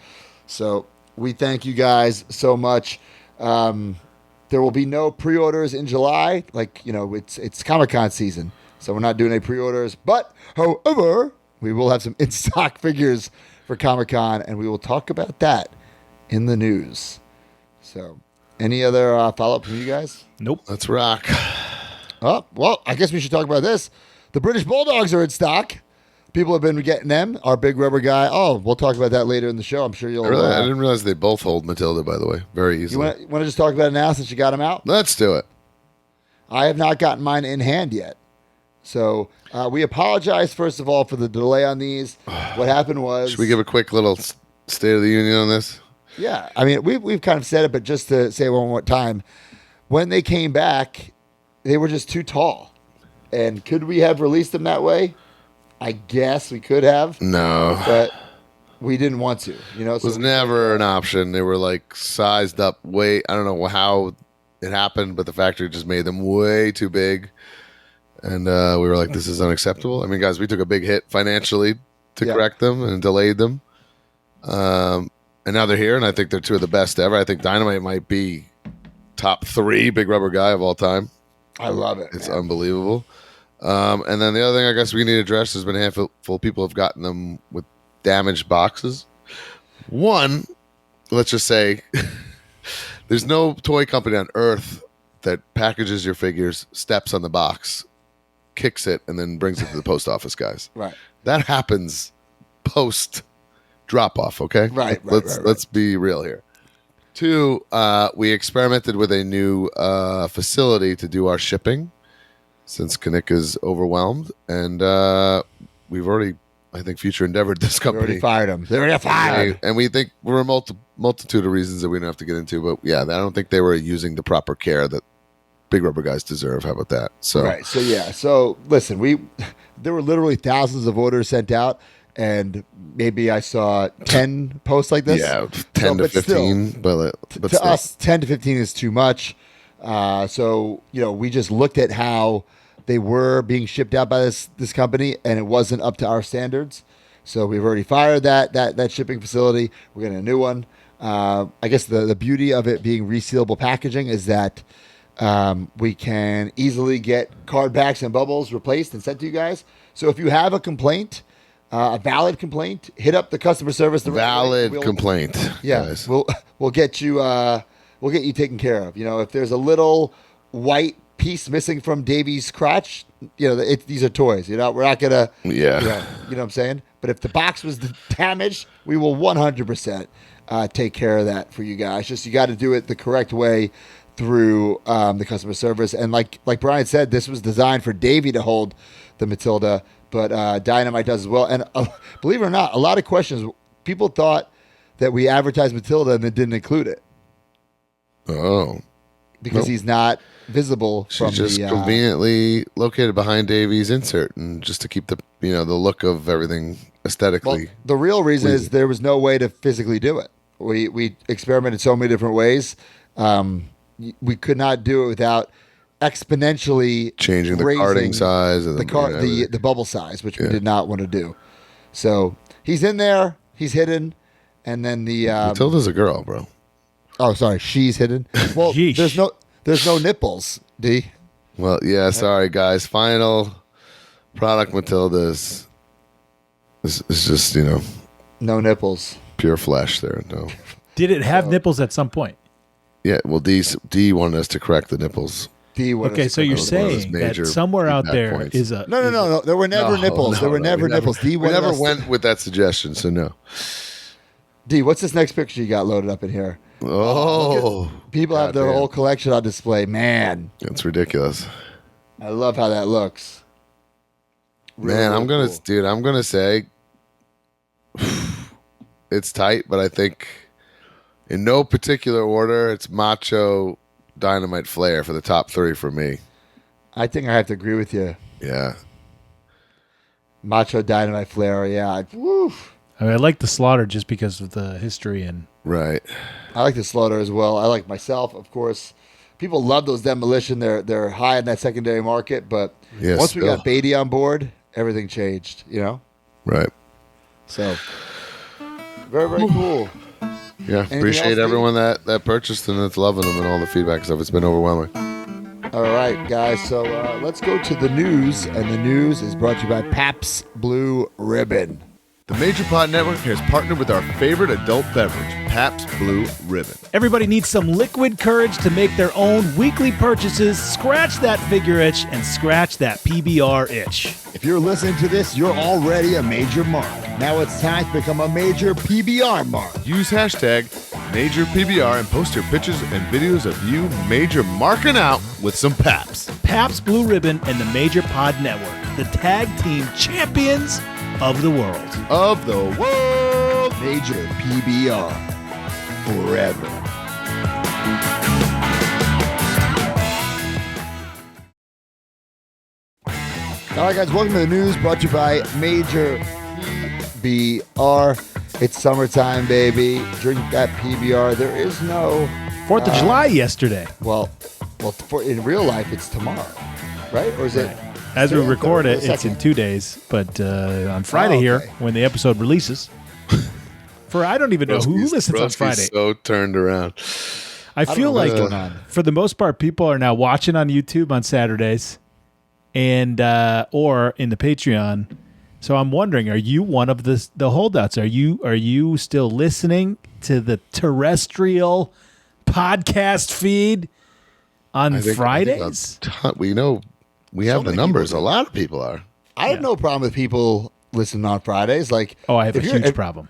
So we thank you guys so much. There will be no pre-orders in July. It's Comic-Con season. So we're not doing any pre-orders. But, however, we will have some in-stock figures for Comic-Con, and we will talk about that in the news. So, any other follow-up from you guys? Nope. Let's rock. Oh, well, I guess we should talk about this. The British Bulldogs are in stock. People have been getting them. Our big rubber guy. Oh, we'll talk about that later in the show. I'm sure you'll. I didn't realize they both hold Matilda, by the way. Very easily. You want to just talk about it now since you got them out? Let's do it. I have not gotten mine in hand yet. So we apologize, first of all, for the delay on these. What happened was... Should we give a quick little State of the Union on this? Yeah. I mean, we've kind of said it, but just to say one more time, when they came back, they were just too tall. And could we have released them that way? I guess we could have. No. But we didn't want to. It was never an option. They were like sized up way... I don't know how it happened, but the factory just made them way too big. And we were like, this is unacceptable. I mean, guys, we took a big hit financially to correct them and delayed them. And now they're here, and I think they're two of the best ever. I think Dynamite might be top 3 big rubber guy of all time. I love it. It's unbelievable. And then the other thing I guess we need to address has been a handful of people have gotten them with damaged boxes. One, let's just say, there's no toy company on earth that packages your figures, steps on the box, kicks it, and then brings it to the post office, guys. Right. That happens post drop off, okay? Right. Let's be real here. 2, we experimented with a new facility to do our shipping since Kanik is overwhelmed, and we've already, I think, future endeavored this company. We already fired them. They already fired. And we think we're a multitude of reasons that we don't have to get into, but yeah, I don't think they were using the proper care that big rubber guys deserve. How about that? So right. So yeah. So listen, there were literally thousands of orders sent out, and maybe I saw 10 posts like this. Yeah, 10 to 15. But to us, 10 to 15 is too much. So we just looked at how they were being shipped out by this company, and it wasn't up to our standards. So we've already fired that shipping facility. We're getting a new one. I guess the beauty of it being resealable packaging is that we can easily get card backs and bubbles replaced and sent to you guys. So if you have a complaint, a valid complaint, hit up the customer service. Complaint. Yeah, guys. we'll get you taken care of. If there's a little white piece missing from Davy's crotch, these are toys. We're not gonna. Yeah. You know what I'm saying? But if the box was damaged, we will 100% take care of that for you guys. Just you got to do it the correct way through the customer service. And like Brian said, this was designed for Davy to hold the Matilda, but Dynamite does as well. And believe it or not, a lot of questions. People thought that we advertised Matilda and then didn't include it. Oh. Because he's not visible from the... She's just conveniently located behind Davy's insert, and just to keep the the look of everything aesthetically. Well, the real reason is there was no way to physically do it. We experimented so many different ways. We could not do it without exponentially changing the carding size and the bubble size, which we did not want to do. So he's in there, he's hidden, and then the Matilda's a girl, bro. Oh, sorry, she's hidden. Well, Yeesh. there's no nipples, D. Well, yeah, sorry guys. Final product Matilda's is just no nipples, pure flesh there. No. Did it have nipples at some point? Yeah, well, D wanted us to correct the nipples. Okay, so you're saying that somewhere out there points. is a... No. There were never nipples. There were never nipples. D we never went with that suggestion, so no. D, what's this next picture you got loaded up in here? Oh. People have their whole collection on display. Man. It's ridiculous. I love how that looks. Man, I'm going to say it's tight, but I think in no particular order, it's Macho, Dynamite, Flair for the top 3 for me. I think I have to agree with you. Yeah. Macho, Dynamite, Flair, yeah. Woo. I like the Slaughter just because of the history and... Right. I like the Slaughter as well. I like myself, of course. People love those Demolition. They're high in that secondary market, but once we got Beatty on board, everything changed, Right. So, very, very cool. Yeah, appreciate everyone that purchased and that's loving them and all the feedback stuff. It's been overwhelming. All right, guys. So let's go to the news, and the news is brought to you by Pabst Blue Ribbon. The Major Pod Network has partnered with our favorite adult beverage, Pabst Blue Ribbon. Everybody needs some liquid courage to make their own weekly purchases. Scratch that figure itch and scratch that PBR itch. If you're listening to this, you're already a major mark. Now it's time to become a major PBR mark. Use hashtag MajorPBR and post your pictures and videos of you major marking out with some Pabst. Pabst Blue Ribbon and the Major Pod Network, the tag team champions of the world. Of the world. Major PBR. Forever. All right, guys, welcome to the news brought to you by Major PBR. It's summertime, baby. Drink that PBR. There is no 4th of July yesterday. Well, in real life, it's tomorrow, right? Or is it? As we record it, the it's in second? 2 days. But on Friday here, when the episode releases, I don't even know who listens on Broski's Friday. So turned around. I feel know like, what's going on. for the most part, people are now watching on YouTube on Saturdays, and or in the Patreon. So I'm wondering, are you one of the holdouts? Are you still listening to the terrestrial podcast feed on Fridays? We have the many numbers. people A lot of people are. I have no problem with people listening on Fridays. Like, Oh, I have a if you're- huge if- problem.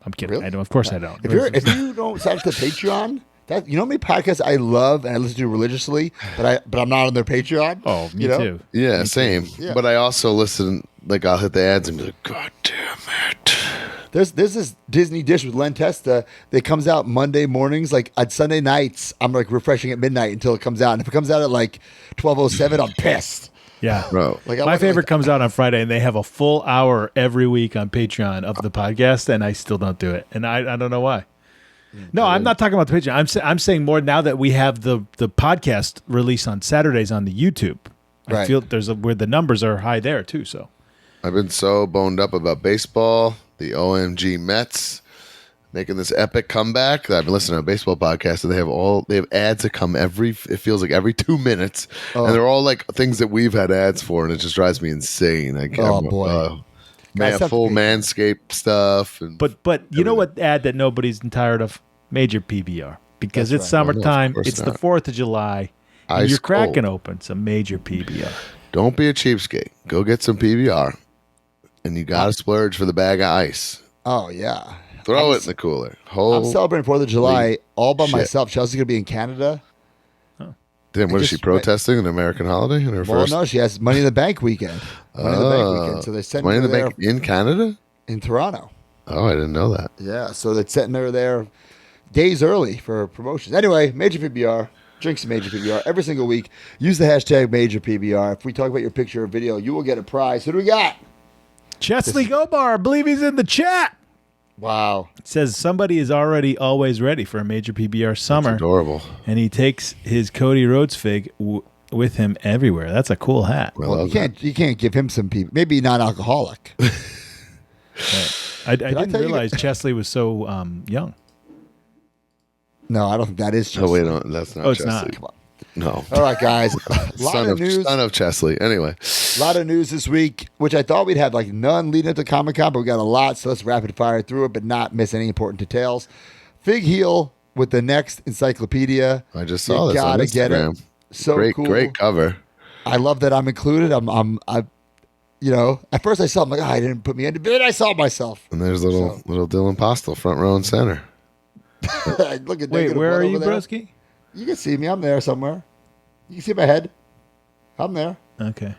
I'm kidding. Really? I don't. Of course I don't. If you don't sign up to the Patreon, you know how many podcasts I love and I listen to religiously, but I'm not on their Patreon. Oh, me you know? too. Yeah, same. Yeah. But I also listen, like I'll hit the ads and be like, God damn it. There's this Disney dish with Len Testa that comes out Monday mornings. Like on Sunday nights, I'm like refreshing at midnight until it comes out. And if it comes out at like 12:07, I'm pissed. Yeah. Bro. Like My favorite comes out on Friday, and they have a full hour every week on Patreon of the podcast, and I still don't do it, and I don't know why. No, I'm not talking about the Patreon. I'm saying more now that we have the podcast release on Saturdays on the YouTube. I Right. feel where the numbers are high there too. So I've been so boned up about baseball, the OMG Mets making this epic comeback. I've been listening to a baseball podcast, and they have ads that come it feels like every 2 minutes, and they're all like things that we've had ads for, and it just drives me insane. Boy. Man, Guys have full to be- Manscaped stuff, and but you know what ad that nobody's tired of? Major PBR, because That's it's right. summertime. course It's the not. 4th of July. And Ice you're cracking cold. open some major PBR. Don't be a cheapskate. Go get some PBR, and you gotta splurge for the bag of ice. Oh yeah. Throw it in the cooler. I'm celebrating 4th of July all by shit. myself. Chelsea's gonna be in Canada. Damn, what is she just- protesting? An American holiday in her Well, first? no, she has Money in the Bank weekend. Money in the Bank weekend. So they're sending Money in her the there Bank in Canada? in Toronto. Oh, I didn't know that. Yeah, so they're setting her there days early for promotions. Anyway, Major PBR. Drink some Major PBR every single week. Use the hashtag Major PBR. If we talk about your picture or video, you will get a prize. Who do we got? Chesley Gobar, I believe he's in the chat. Wow. It says somebody is already always ready for a major PBR summer, Adorable. and he takes his Cody Rhodes fig with him everywhere. That's a cool hat. I Well, love you can't give him some people. Maybe non-alcoholic. I didn't tell you- realize Chesley was so young. No, I don't think that is that. true. Oh, wait, no, that's not Oh, it's Chesley. not. Come on. No. All right, guys. A lot Son of news. Son of Chesley. Anyway. A lot of news this week, which I thought we'd have like none leading up to Comic Con, but we got a lot, so let's rapid fire through it, but not miss any important details. Fig Heel with the next encyclopedia. I just You saw this on gotta get it. Instagram. So great, cool. great cover. I love that I'm included. You know, at first I saw, I'm like, I didn't put me in, but then I saw myself. And there's little Dylan Postel, front row and center. Look at Wait, negative where one are over you, there. Broski? You can see me. I'm there somewhere. You can see my head. I'm there. Okay.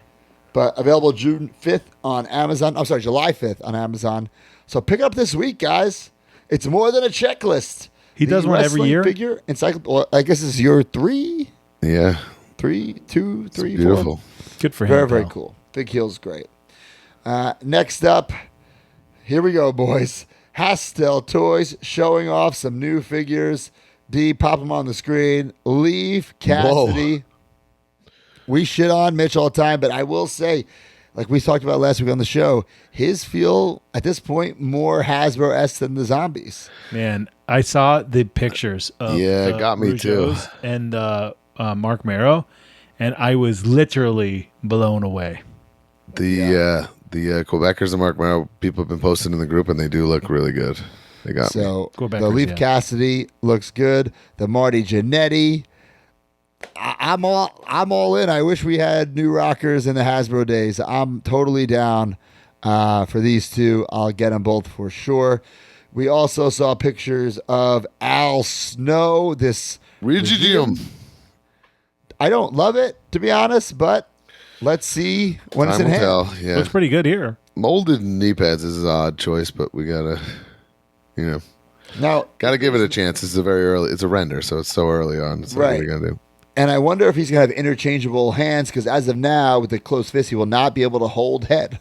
But available June 5th on Amazon. I'm sorry, July 5th on Amazon. So pick it up this week, guys. It's more than a checklist. He does one every wrestling year? Figure well, I guess this is your three, Yeah. two, It's three, beautiful. four. Good for him. Very, very pal. cool. Big Heel's great. Next up, here we go, boys. Hastel Toys showing off some new figures. D, pop them on the screen. Leave Cassidy. We shit on Mitch all the time, but I will say, like we talked about last week on the show, his feel at this point more Hasbro-esque than the zombies. Man, I saw the pictures of Yeah, it the got me too. Rougeaus and the Mark Marrow, and I was literally blown away. The Quebecers and Mark Marrow people have been posting in the group, and they do look really good. They got me. So Quebecers, the Leaf yeah. Cassidy looks good. The Marty Jannetty. I'm all in. I wish we had new rockers in the Hasbro days. I'm totally down for these two. I'll get them both for sure. We also saw pictures of Al Snow. This Regidium. I don't love it, to be honest, but let's see when it's Time in will hand. tell. Yeah. Looks pretty good here. Molded knee pads is an odd choice, but we gotta, Now, gotta give it a chance. It's a render, so it's so early on. So Right. what are we gonna do? and I wonder if he's going to have interchangeable hands because as of now, with the closed fist, he will not be able to hold head.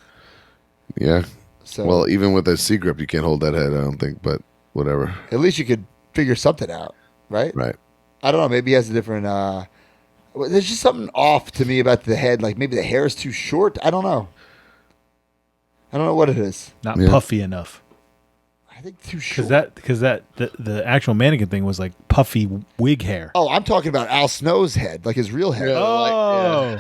Yeah. So Well, even with a C grip, you can't hold that head. I don't think, but whatever. at least you could figure something out, right? Right. I don't know. Maybe he has a different. There's just something off to me about the head. Like maybe the hair is too short. I don't know. I don't know what it is. Not Yeah. puffy enough. I think too short. Because the actual mannequin thing was like puffy wig hair. Oh, I'm talking about Al Snow's head, like his real head. Yeah. Oh,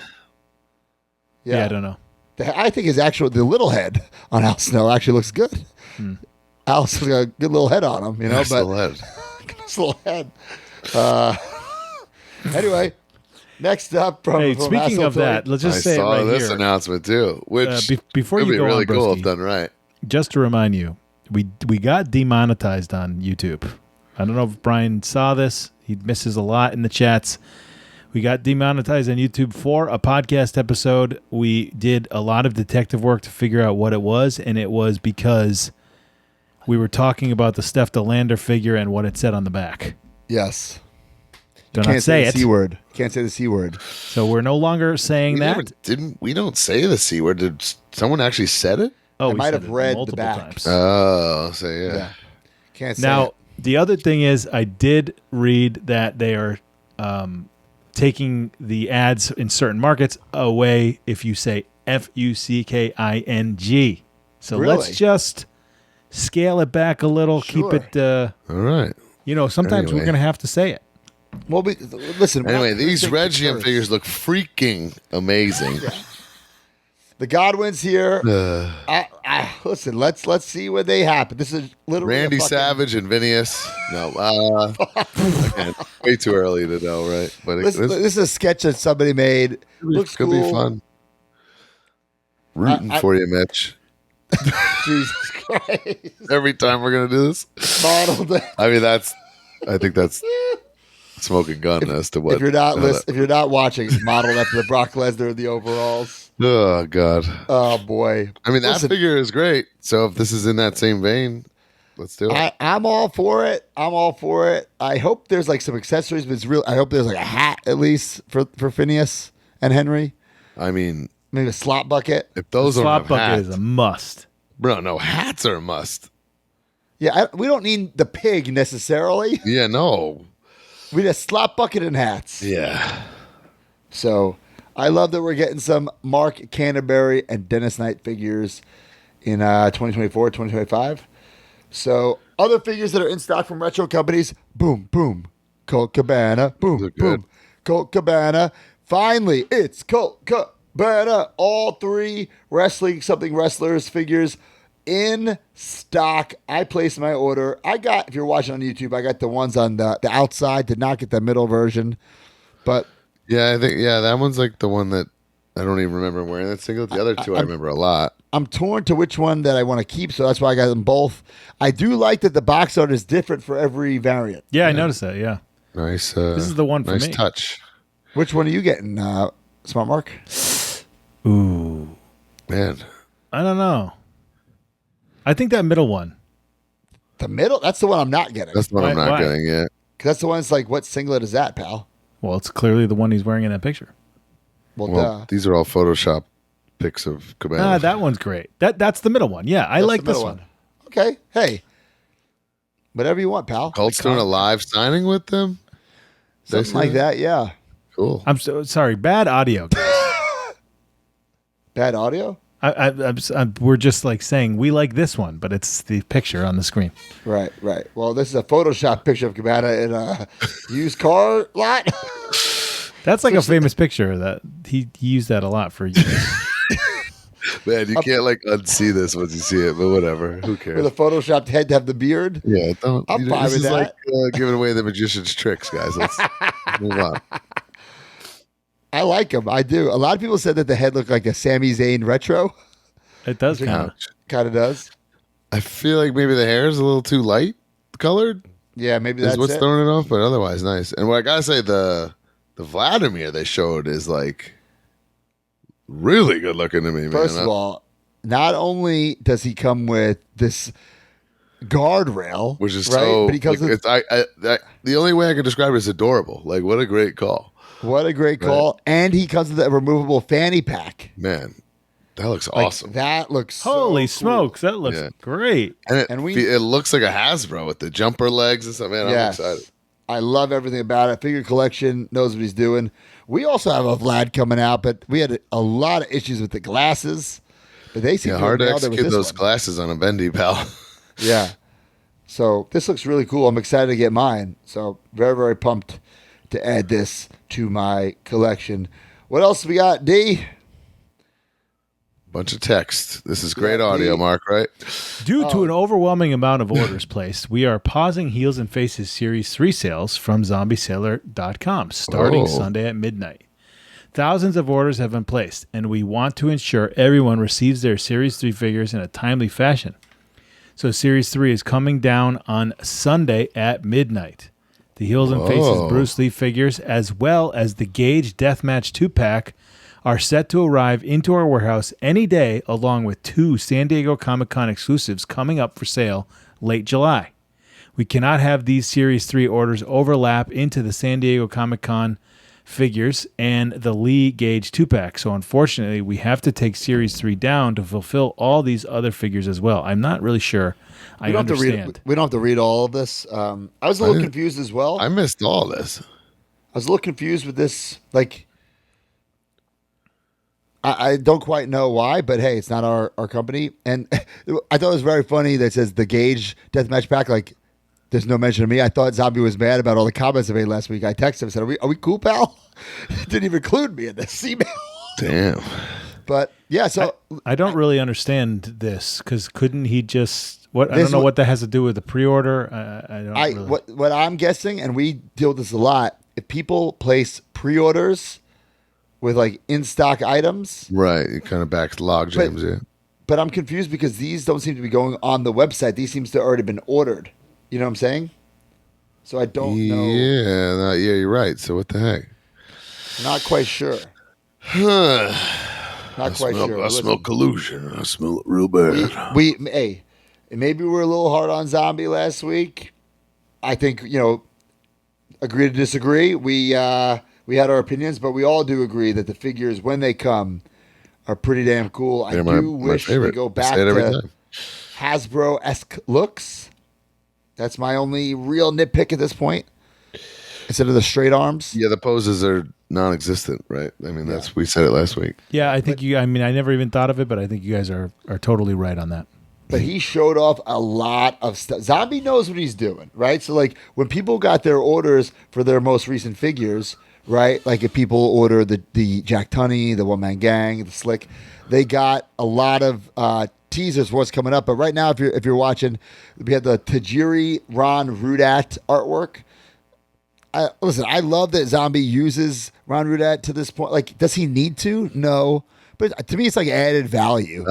yeah. I don't know. I think the little head on Al Snow actually looks good. Al's got a good little head on him, Nice but little head. nice little head. Anyway, next up from Hey, from speaking Asshole of that, Toy- let's just I say it saw right this here. announcement too, which Before would you be go really on, cool Broski, if done right. just to remind you, we got demonetized on YouTube. I don't know if Brian saw this. He misses a lot in the chats. We got demonetized on YouTube for a podcast episode. We did a lot of detective work to figure out what it was, and it was because we were talking about the Steph DeLander figure and what it said on the back. Yes. Do not Can't say the it. C word. Can't say the C word. So we're no longer saying We that. never didn't. We don't say the C word. Did someone actually said it? Oh, I we might said have it read the multiple back. times. Oh, so yeah. Yeah. Can't say Now, it. the other thing is, I did read that they are taking the ads in certain markets away if you say Fucking. So Really? let's just scale it back a little. Sure. Keep it, All right. sometimes we're Anyway. going to have to say it. Well, listen. we're Anyway, not gonna these take the Regium curse. figures look freaking amazing. The Godwins here. Uh, Listen. Let's see when they happen. This is literally a Randy fucking- Savage and Phineas. No, again, way too early to know, right? But This is a sketch that somebody made. Looks could cool. be fun. Rooting for you, Mitch. Jesus Christ! Every time we're gonna do this. Modeled. I mean, I think that's smoking gun as to what. If you're not how that- if you're not watching, it's modeled after the Brock Lesnar in the overalls. Oh God. Oh boy! I mean, that Listen, figure is great. So if this is in that same vein, let's do it. I'm all for it. I'm all for it. I hope there's like some accessories, but it's real. I hope there's like a hat at least for Phineas and Henry. I mean, Maybe a slot bucket. if those don't Slot have bucket hats, is a must. bro, no hats are a must. Yeah, we don't need the pig necessarily. Yeah, no. We need a slot bucket and hats. Yeah. So I love that we're getting some Mark Canterbury and Dennis Knight figures in 2024, 2025. So other figures that are in stock from retro companies, boom, boom. Colt Cabana, boom, Look good. boom. Colt Cabana. Finally, it's Colt Cabana. All three Wrestling Something Wrestlers figures in stock. I placed my order. If you're watching on YouTube, I got the ones on the outside, did not get the middle version. But Yeah, I think that one's like the one that I don't even remember wearing that single. The other two I remember a lot. I'm torn to which one that I want to keep, so that's why I got them both. I do like that the box art is different for every variant. Yeah, I noticed that. Yeah. Nice. This is the one for nice me. touch. Which one are you getting, Smart Mark? Ooh. Man. I don't know. I think that middle one. The middle? That's the one I'm not getting. That's what I'm not Why? getting yet. 'Cause that's the one that's like, what singlet is that, pal? Well, it's clearly the one he's wearing in that picture. Well, Well, these are all Photoshop pics of Cabana. Ah, that one's great. That's the middle one. Yeah, I That's like the this middle one. Okay. Hey. Whatever you want, pal. Colt's doing a live signing with them? They Something like say? that, yeah. Cool. I'm so sorry. Bad audio. Bad audio? We're just like saying we like this one, but it's the picture on the screen. Right. Well, this is a Photoshop picture of Cabana in a used car lot. That's like a famous picture that he used that a lot for years. Man, you can't like unsee this once you see it, but whatever. Who With cares? a photoshopped head to have the beard. Yeah, don't. I'm fine this with is that. like giving away the magician's tricks, guys. Let's move on. I like him. I do. A lot of people said that the head looked like a Sami Zayn retro. It does kind of. Kind of does. I feel like maybe the hair is a little too light colored. Yeah, maybe That's that's what's it. throwing it off, but otherwise nice. And what I gotta say, the Vladimir they showed is like really good looking to me, man. First of all, not only does he come with this guardrail, which is right, so. but he comes Like, with the only way I can describe it is adorable. Like, what a great call, what a great call, and he comes with a removable fanny pack. man. That looks Like, awesome. That looks Holy so cool. smokes, that looks great. And And it looks like a Hasbro with the jumper legs and stuff. Man, Yes. I'm excited. I love everything about it. Figure Collection knows what he's doing. We also have a Vlad coming out, but we had a lot of issues with the glasses. But they seem Yeah, to hard have to nailed it with execute this those one. glasses on a bendy, pal. Yeah. So this looks really cool. I'm excited to get mine. So very, very pumped to add this to my collection. What else we got, D? Bunch of text. This is great Yeah, audio, the- Mark, right? Due to an overwhelming amount of orders placed, we are pausing Heels and Faces Series 3 sales from zombiesailor.com starting Sunday at midnight. Thousands of orders have been placed, and we want to ensure everyone receives their Series 3 figures in a timely fashion. So Series 3 is coming down on Sunday at midnight. The Heels and Faces Bruce Lee figures, as well as the Gage Deathmatch 2-pack, are set to arrive into our warehouse any day, along with 2 San Diego Comic-Con exclusives coming up for sale late July. We cannot have these Series 3 orders overlap into the San Diego Comic-Con figures and the Lee Gage 2-pack, so unfortunately we have to take Series 3 down to fulfill all these other figures as well. I'm not really sure I understand. We don't have to read all of this. I was a little confused as well. I missed all this. I was a little confused with this. Like, I don't quite know why, but hey, it's not our company. And I thought it was very funny that it says the Gage Deathmatch pack. Like, there's no mention of me. I thought Zombie was mad about all the comments I made last week. I texted him and said, are we cool, pal? Didn't even include me in this email. Damn. But yeah, so I don't really understand this because couldn't he just what? I This don't know wa- what that has to do with the pre-order. I don't. I really. what I'm guessing, and we deal with this a lot. If people place pre-orders with like in-stock items, Right. It kind of backs log jams, yeah. but I'm confused because these don't seem to be going on the website. These seems to already been ordered. You know what I'm saying? So I don't know. Yeah, you're right. So what the heck? Not quite sure. Not quite sure. I smell Listen, collusion. I smell it real bad. hey, maybe we're a little hard on Zombie last week. I think, agree to disagree. We had our opinions, but we all do agree that the figures, when they come, are pretty damn cool. I They're do my wish favorite. we go I back say it every to time. Hasbro-esque looks. That's my only real nitpick at this point. Instead of the straight arms. Yeah, the poses are non-existent, right? I mean, we said it last week. Yeah, I think I never even thought of it, but I think you guys are totally right on that. But he showed off a lot of stuff. Zombie knows what he's doing, right? So, like, when people got their orders for their most recent figures, right? Like, if people order the Jack Tunney, the One Man Gang, the Slick, they got a lot of teasers for what's coming up. But right now, if you're watching, we had the Tajiri Ron Rudat artwork. Listen, I love that Zombie uses Ron Rudat to this point. Like, does he need to? No. But to me, it's like added value.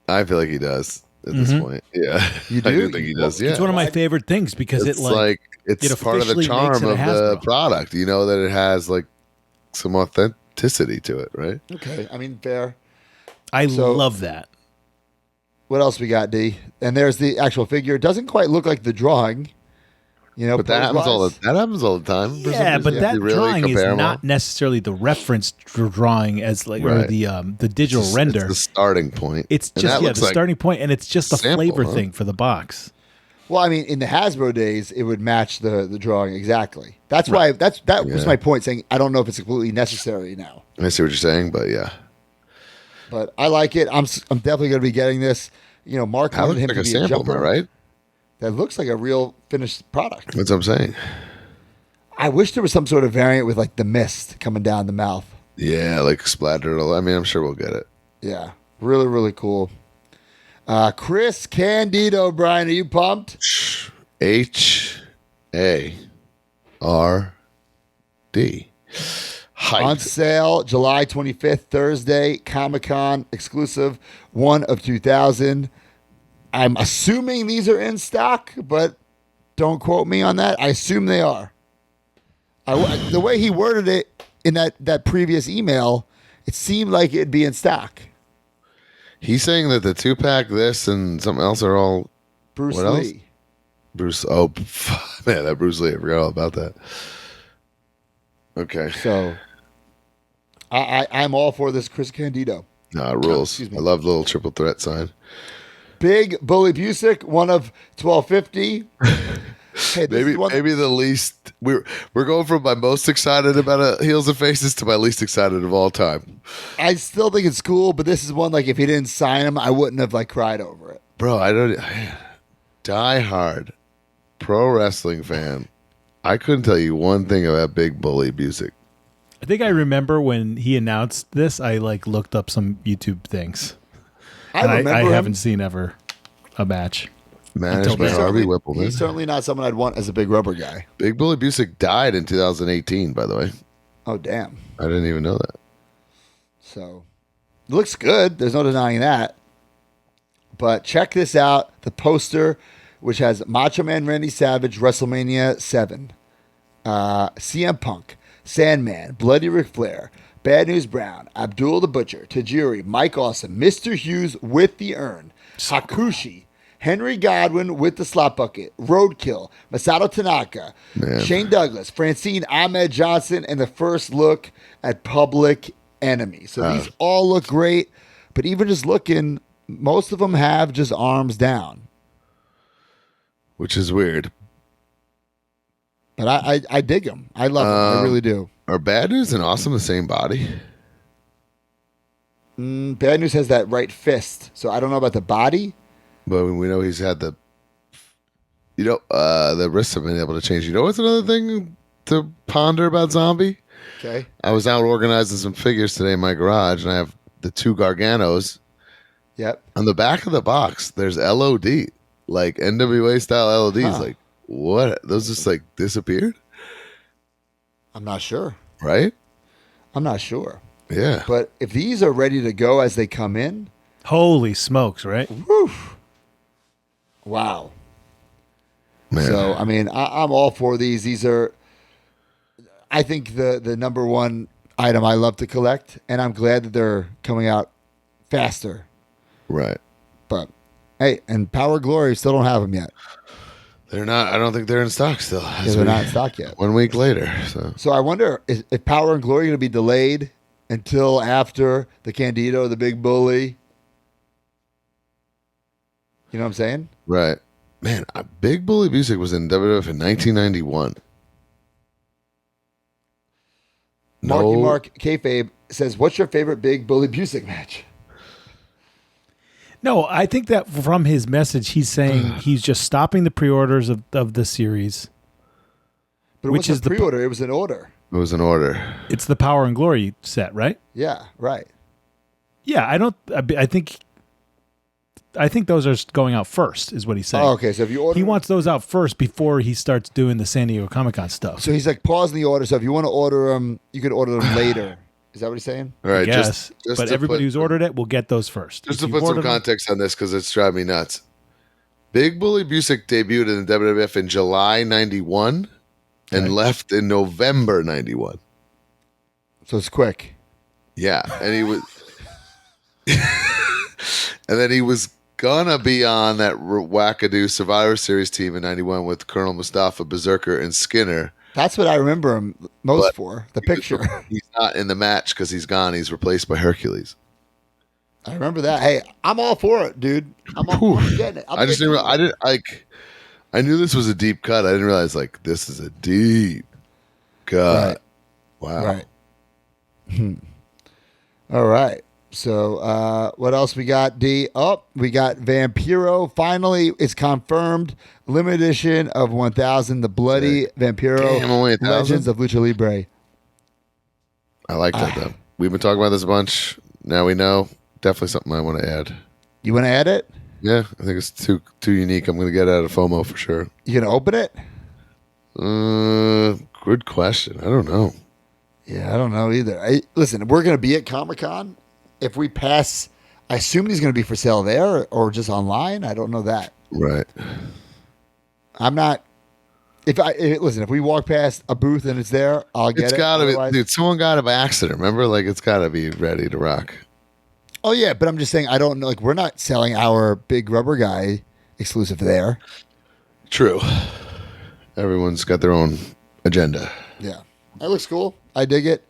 I feel like he does at this point. Yeah, You I do? do think he does. Yeah, It's one of my favorite things because it's like it's it part of the officially charm makes of it a the Hasbro. product. You know that it has like some authenticity to it, right? Okay, I mean, fair. I So- love that. What else we got, D? And there's the actual figure. It doesn't quite look like the drawing. But that happens pose-wise. all the time. for some Yeah, reason. but You that really drawing is compare 'em all. not necessarily the reference drawing as like or Right. the digital It's render. the starting point. It's And just that the looks like starting point, and it's just a sample, flavor huh? thing for the box. Well, I mean, in the Hasbro days, it would match the drawing exactly. That's why that was Yeah. my point. Saying I don't know if it's completely necessary now, I see what you're saying, but yeah, but I like it. I'm definitely going to be getting this. Mark that wanted looks him like to a be a sample, am I jumper. right? That looks like a real finished product. That's what I'm saying. I wish there was some sort of variant with like the mist coming down the mouth. Yeah, like splattered. I mean, I'm sure we'll get it. Yeah, really, really cool. Chris Candido, Brian, are you pumped? HARD. On Hype. sale July 25th, Thursday, Comic-Con exclusive, one of 2,000. I'm assuming these are in stock, but don't quote me on that. I assume they are. The way he worded it in that previous email, it seemed like it'd be in stock. He's saying that the 2-pack, this, and something else are all Bruce what else? Lee. Bruce. Oh, man, that Bruce Lee. I forgot all about that. Okay. So I'm all for this Chris Candido. Nah, rules. Excuse me. I love the little triple threat sign. Big Bully Busick, one of 1,250. Hey, Maybe the least. We're going from my most excited about Heels and Faces to my least excited of all time. I still think it's cool, but this is one like if he didn't sign him, I wouldn't have like cried over it. Bro, I don't. Die hard pro wrestling fan. I couldn't tell you one thing about Big Bully Busick. I think I remember when he announced this, I like looked up some YouTube things. I haven't seen ever a match. Managed by Harvey Whippleman. He's certainly not someone I'd want as a big rubber guy. Big Bully Busick died in 2018, by the way. Oh, damn. I didn't even know that. So, it looks good. There's no denying that. But check this out. The poster, which has Macho Man Randy Savage, WrestleMania 7. CM Punk, Sandman, Bloody Ric Flair, Bad News Brown, Abdul the Butcher, Tajiri, Mike Awesome, Mr. Hughes with the urn, Hakushi, Henry Godwin with the slot bucket, Roadkill, Masato Tanaka, Shane Douglas, Francine Ahmed Johnson, and the first look at Public Enemy. So these all look great, but even just looking, most of them have just arms down. Which is weird. But I dig them. I love them. I really do. Are Bad News and Awesome the same body? Bad News has that right fist, so I don't know about the body. But we know he's had the wrists have been able to change. You know what's another thing to ponder about Zombie? Okay. I was out organizing some figures today in my garage, and I have the 2 Garganos. Yep. On the back of the box, there's LOD, like NWA style LODs. Huh. Like, what? Those just like disappeared? I'm not sure. Right? I'm not sure. Yeah. But if these are ready to go as they come in, Holy smokes, right? whew, wow. Man. So, I mean, I'm all for these. These are, I think, the number one item I love to collect, and I'm glad that they're coming out faster. Right. But, hey, and Power Glory still don't have them yet. They're not. I don't think they're in stock still. Yeah, they're not in stock yet. 1 week later. So I wonder if Power and Glory are going to be delayed until after the Candido, the Big Bully. You know what I'm saying? right, man. Big Bully Busick was in WWF in 1991. Marky Mark Kayfabe says, "What's your favorite Big Bully Busick match?" No, I think that from his message, he's saying he's just stopping the pre-orders of the series. But it Which is wasn't a pre-order; it was an order. It was an order. It's the Power and Glory set, right? Yeah, right. Yeah, I think those are going out first, is what he's saying. Oh, okay, so if you order, He wants those out first before he starts doing the San Diego Comic-Con stuff. so he's like pausing the order. So if you want to order them, you can order them later. Is that what he's saying? All right, Yes, just but to everybody put- who's ordered it will get those first. Just If to you put some ordered them- context on this, because it's driving me nuts. Big Bully Busick debuted in the WWF in July 91 and left in November 91. So it's quick. Yeah, and he was, and then he was gonna be on that wackadoo Survivor Series team in 91 with Colonel Mustafa, Berserker, and Skinner. That's what I remember him most But for, the picture. He's not in the match because he's gone. He's replaced by Hercules. I remember that. Hey, I'm all for it, dude. I'm getting it. I just didn't. I didn't like. I knew this was a deep cut. I didn't realize like this is a deep cut. Right. Wow. Right. All right. So what else we got, D? Oh, we got Vampiro. Finally, it's confirmed. Limited edition of 1000, the Bloody Vampiro Damn, only 1,000? Legends of Lucha Libre. I like that, though. We've been talking about this a bunch. Now we know. Definitely something I want to add. You want to add it? Yeah, I think it's too unique. I'm going to get out of FOMO for sure. You going to open it? Good question. I don't know. Yeah, I don't know either. Listen, we're going to be at Comic-Con. If we pass, I assume he's going to be for sale there or just online. I don't know that. Right. I'm not. If we walk past a booth and it's there, I'll get it. It's got to Otherwise- be, dude. Someone got it by accident. Remember, like it's got to be ready to rock. Oh yeah, but I'm just saying I don't know. Like we're not selling our big rubber guy exclusive there. True. Everyone's got their own agenda. Yeah, that looks cool. I dig it.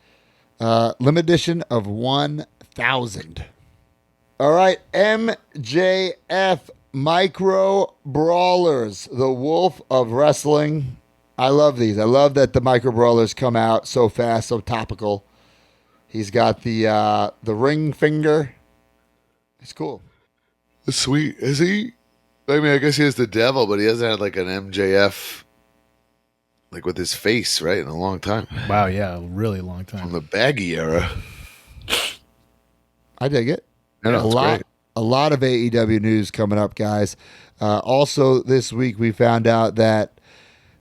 Limited edition of 1000. All right, MJF Micro Brawlers, the Wolf of Wrestling. I love these. I love that the Micro Brawlers come out so fast, so topical. He's got the ring finger. It's cool. Sweet. Is he? I mean, I guess he has the devil, but he hasn't had like an MJF, like with his face, right, in a long time. Wow, yeah, a really long From time. the baggy era. I dig it. I know, a it's lot, great. a lot of AEW news coming up, guys. Also, this week we found out that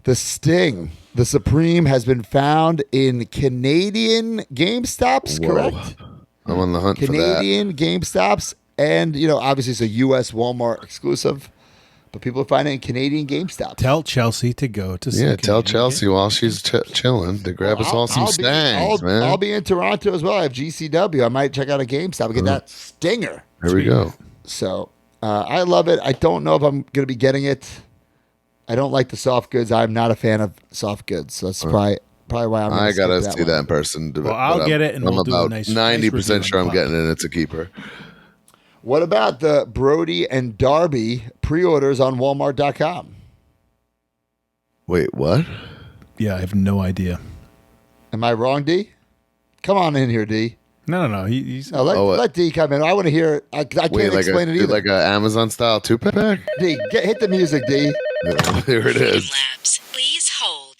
the Sting, the Supreme, has been found in Canadian GameStops. Whoa. Correct? I'm on the hunt for that. Canadian GameStops, and obviously it's a U.S. Walmart exclusive, but people are finding it in Canadian GameStops. Tell Chelsea to go to Yeah, tell Canadian Chelsea while she's chilling to grab us all some Stangs, man. I'll be in Toronto as well. I have GCW. I might check out a GameStop and get that stinger. Here we go. So I love it. I don't know if I'm going to be getting it. I don't like the soft goods. I'm not a fan of soft goods. So that's probably why I'm. I gotta skip see one. that in person. Well, I'll get it, and I'm we'll do a about nice 90% nice sure I'm review on getting it. And it's a keeper. What about the Brody and Darby pre-orders on Walmart.com? Wait, what? Yeah, I have no idea. Am I wrong, D? Come on in here, D. No. He's Let D come in. I want to hear it. I can't Wait, like explain it either. like a Amazon style 2-pack? D, hit the music, D. Yeah, here it is. Labs, please hold.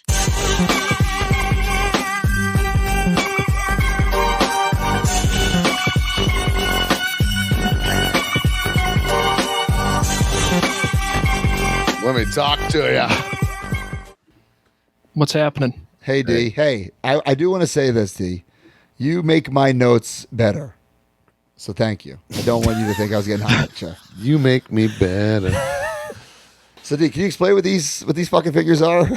Let me talk to ya. What's happening? Hey, D. Hey, I do want to say this, D. You make my notes better. So thank you. I don't want you to think I was getting hot at you. You make me better. So, D, can you explain what these fucking figures are?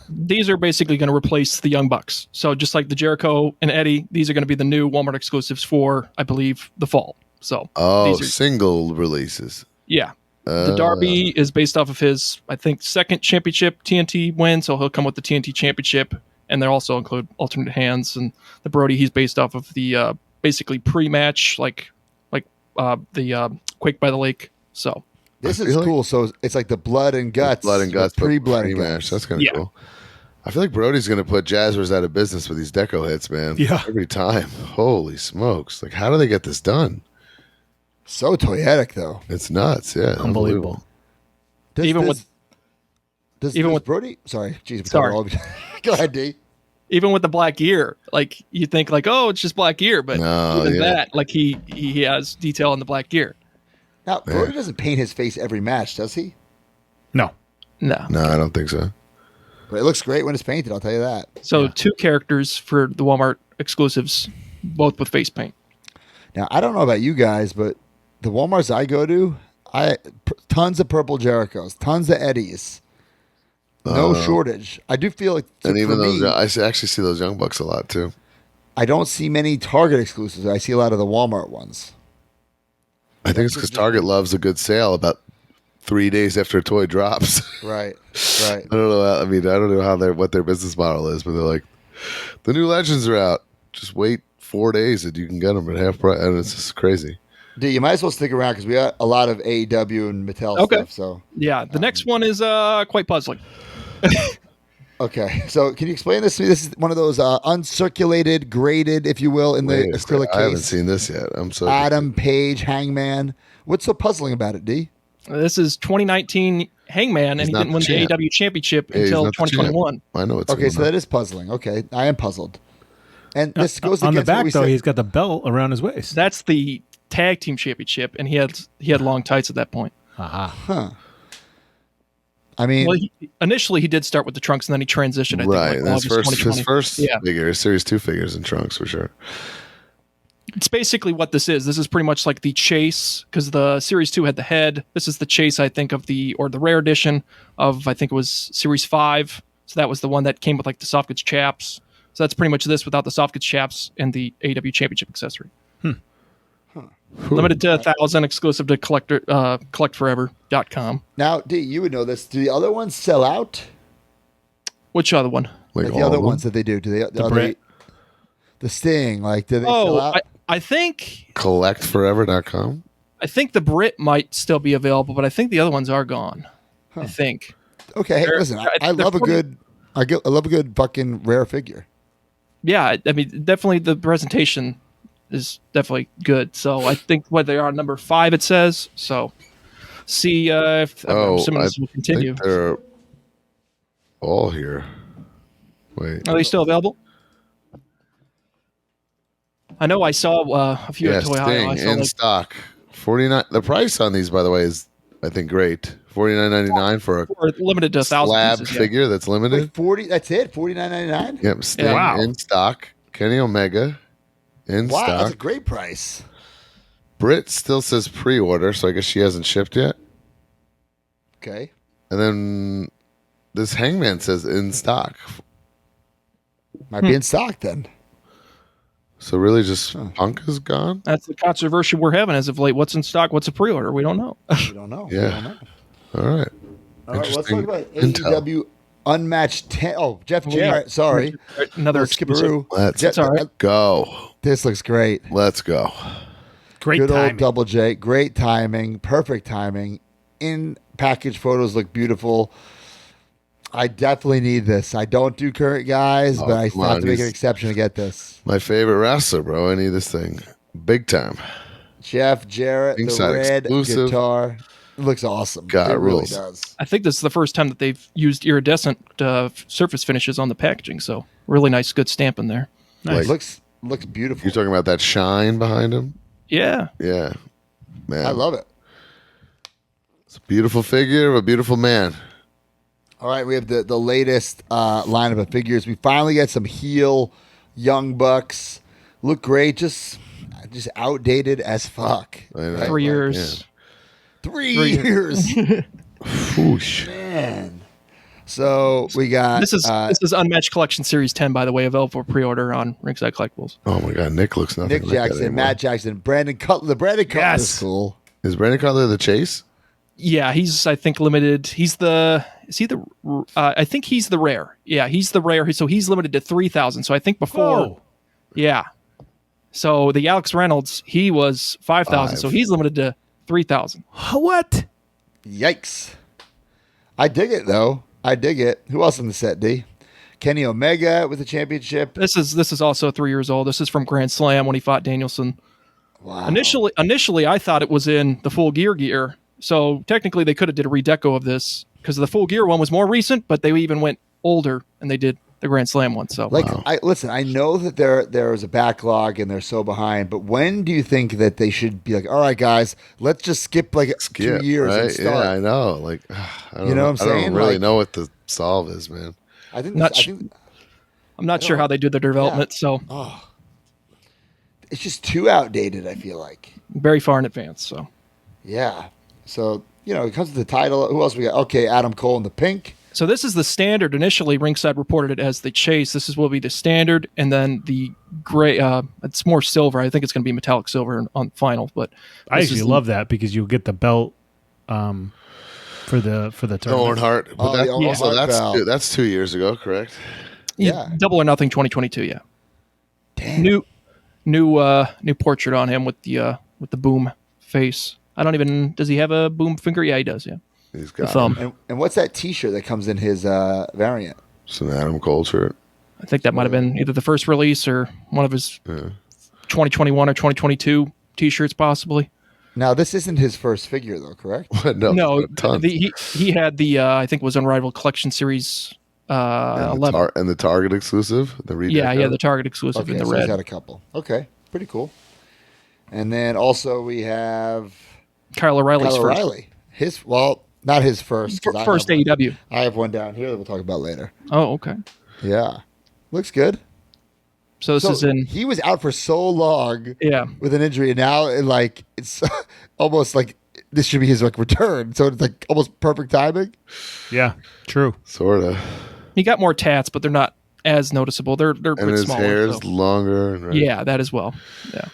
These are basically going to replace the Young Bucks. So just like the Jericho and Eddie, these are going to be the new Walmart exclusives for, I believe, the fall. So Oh, these are, single releases. yeah. The Darby is based off of his, I think, second championship TNT win. So he'll come with the TNT championship. And they also include alternate hands. And the Brody, he's based off of the basically pre-match, like the Quake by the Lake. So This I is feel cool. So it's like the blood and guts. Blood and guts, with pre-blood and pre-match. guts. That's kind of Yeah. cool. I feel like Brody's going to put Jazzwares out of business with these deco hits, man. Yeah. Every time. Holy smokes. Like, how do they get this done? So toyetic, though. It's nuts. Yeah. unbelievable. Does, Even does, with- does Brody? Sorry, jeez. Sorry. Go ahead, D. even with the black gear, like you think like, oh, it's just black gear. But No, even yeah. that, like he has detail on the black gear. Now, Brody doesn't paint his face every match, does he? No. No. No, I don't think so. But it looks great when it's painted. I'll tell you that. So 2 characters for the Walmart exclusives, both with face paint. Now, I don't know about you guys, but the Walmarts I go to, tons of purple Jerichos, tons of Eddies, no shortage. I do feel like, And even for those, me, I actually see those Young Bucks a lot too. I don't see many Target exclusives. I see a lot of the Walmart ones. I think it's because Target loves a good sale about 3 days after a toy drops. Right, I right. don't know. I don't know how what their business model is, but they're like, the new Legends are out. Just wait 4 days and you can get them at half price. And it's just crazy. D, you might as well stick around because we got a lot of AEW and Mattel Okay. stuff. So Yeah, the next one is quite puzzling. Okay, so can you explain this to me? This is one of those uncirculated, graded, if you will, in the Wait a second, acrylic case. I haven't seen this yet. I'm so Adam Page Hangman. What's so puzzling about it, D? This is 2019 Hangman, and he not didn't the win champ. the AEW Championship Yeah, he's until not the champ. 2021. I know it's Okay, so that is puzzling. Okay, I am puzzled. And this goes on the against what back we though. said. He's got the belt around his waist. That's the tag team championship, and he had long tights at that point. Aha. I mean, Well, initially he did start with the trunks, and then he transitioned. I think, right. like That's August his 2020. first Yeah. figure, his Series 2 figures in trunks for sure. It's basically what this is. This is pretty much like the chase, because the Series 2 had the head. This is the chase, I think, of the rare edition of, I think it was Series 5. So that was the one that came with like the softgoods chaps. So that's pretty much this without the softgoods chaps and the AEW Championship accessory. Limited to 1,000, exclusive to collectforever.com. now, D, you would know this. Do the other ones sell out? Which other one? Like Like all the other of them? ones that they do? Do they? Are Brit. the Sting? Like, do they sell out? I think Collectforever.com. the Brit might still be available, but I think the other ones are gone. I think. Okay, hey, listen, I love a good. I love a good fucking rare figure. Yeah, I mean, definitely the presentation is definitely good. So I think what they are, number 5, it says. So see if I'm assuming this will continue. Think they're all here. Wait. Are they still available? I know I saw a few at Toy High. Sting in stock. 49. The price on these, by the way, is I think great. $49.99 for a Or limited to 1,000 slab pieces. figure that's limited. Wait, 40. That's it. $49.99. Yep, Sting Wow. in stock. Kenny Omega in Wow, that's a stock. great price. Britt still says pre-order, so I guess she hasn't shipped yet. Okay. And then this Hangman says in stock. Might be in stock then. So really just Punk is gone? That's the controversy we're having as of late. What's in stock? What's a pre-order? We don't know. We don't know. Yeah. We don't know. All right. All right, let's Interesting talk about intel. AEW Unmatched 10. Oh, Jeff Jarrett. Sorry. Another Skipperoo. Let's all right. go. This looks great. Let's go. Great Good timing. old Double J. Great timing. Perfect timing. In package photos look beautiful. I definitely need this. I don't do current guys, but I come have on, to make an he's- exception to get this. My favorite wrestler, bro. I need this thing. Big time. Jeff Jarrett, the Ringside red exclusive. guitar. It looks awesome. God, it really rules. does. I think this is the first time that they've used iridescent surface finishes on the packaging. So really nice, good stamp in there. Like, Looks beautiful. you're talking about that shine behind him? Yeah. Yeah. Man. I love it. It's a beautiful figure of a beautiful man. All right, we have the latest lineup of figures. We finally get some heel Young Bucks. Look great, just outdated as fuck. I know. 3 years. 3 years, Whoosh. man. So we got This is Unmatched Collection Series 10, by the way, available for pre-order on Ringside Collectibles. Oh my God, Nick looks nothing Nick like that Jackson, anymore. Matt Jackson, Brandon Cutler. The Brandon Cutler Yes. is cool. Is Brandon Cutler the chase? Yeah, he's I think limited. I think he's the rare. Yeah, he's the rare. So he's limited to 3,000. So I think before. Whoa. Yeah. So the Alex Reynolds, he was 5,000. So 5. he's limited to 3,000. What? Yikes! I dig it though. I dig it. Who else in the set? D. Kenny Omega with the championship. This is also 3 years old. This is from Grand Slam when he fought Danielson. Wow. Initially, I thought it was in the Full Gear. So technically, they could have did a redeco of this because the Full Gear one was more recent, but they even went older and they did the Grand Slam one. So Like, I know that there is a backlog and they're so behind, but when do you think that they should be like, all right, guys, let's just skip like 2 years right? and start? Yeah, I know. Like, I don't You know what I'm I saying? don't really Like- know what the solve is, man. I think, Not I sh- think I'm not sure how they do their development. So it's just too outdated. I feel like, very far in advance. So yeah. So it comes to the title. Who else we got? Okay, Adam Cole in the pink. So this is the standard. Initially, Ringside reported it as the Chase. This will be the standard, and then the gray. It's more silver. I think it's going to be metallic silver on final. But I this actually is love that because you'll get the belt for the Owen tournament. Hart. But Oh, the Owen Hart belt. that's 2 years ago, correct? Yeah. Double or Nothing 2022. Yeah, Damn. new portrait on him with the boom face. I don't even. Does he have a boom finger? Yeah, he does. Yeah, He's the got thumb. And what's that T-shirt that comes in his variant? It's an Adam Cole shirt. I think that might have been either the first release or one of his 2021 or 2022 T-shirts, possibly. Now, this isn't his first figure, though, correct? No, tons. he had the I think it was Unrivaled Collection Series 11. And the Target exclusive, the the Target exclusive Okay, in the so red. he's had a couple. Okay, pretty cool. And then also we have Kyle O'Reilly's Kyle first. O'Reilly. Not his first. 'cause I First have one. AEW. I have one down here that we'll talk about later. Oh, okay. Yeah, looks good. So this is in. He was out for so long, Yeah. with an injury, and now it's almost like this should be his return. So it's like almost perfect timing. Yeah, true. Sort of. He got more tats, but they're not as noticeable. They're a And bit his smaller. hair's so. longer. And Yeah, that as well. Yeah.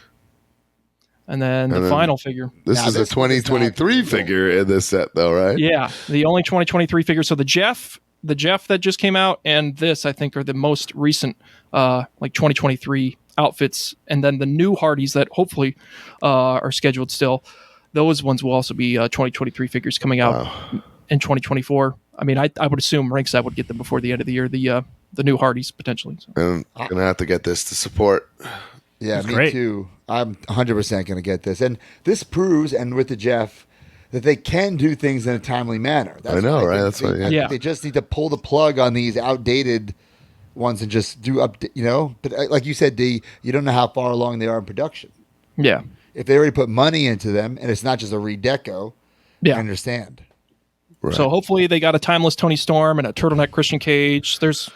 And then the final figure. This Now, is a this one is 2023 not- figure in this set, though, right? Yeah, the only 2023 figure. So the Jeff that just came out, and this I think are the most recent, 2023 outfits. And then the new Hardys that hopefully are scheduled still. Those ones will also be 2023 figures coming out in 2024. I mean, I would assume Ringside would get them before the end of the year. The new Hardys potentially. So. And I'm gonna have to get this to support. Yeah, That's me great. too. I'm 100% going to get this. And this proves, and with the Jeff, that they can do things in a timely manner. I know, what right? think. That's what- I yeah. think they just need to pull the plug on these outdated ones and just do But like you said, D, you don't know how far along they are in production. Yeah. If they already put money into them and it's not just a redeco, Yeah. I understand. Right. So hopefully they got a timeless Tony Storm and a turtleneck Christian Cage. There's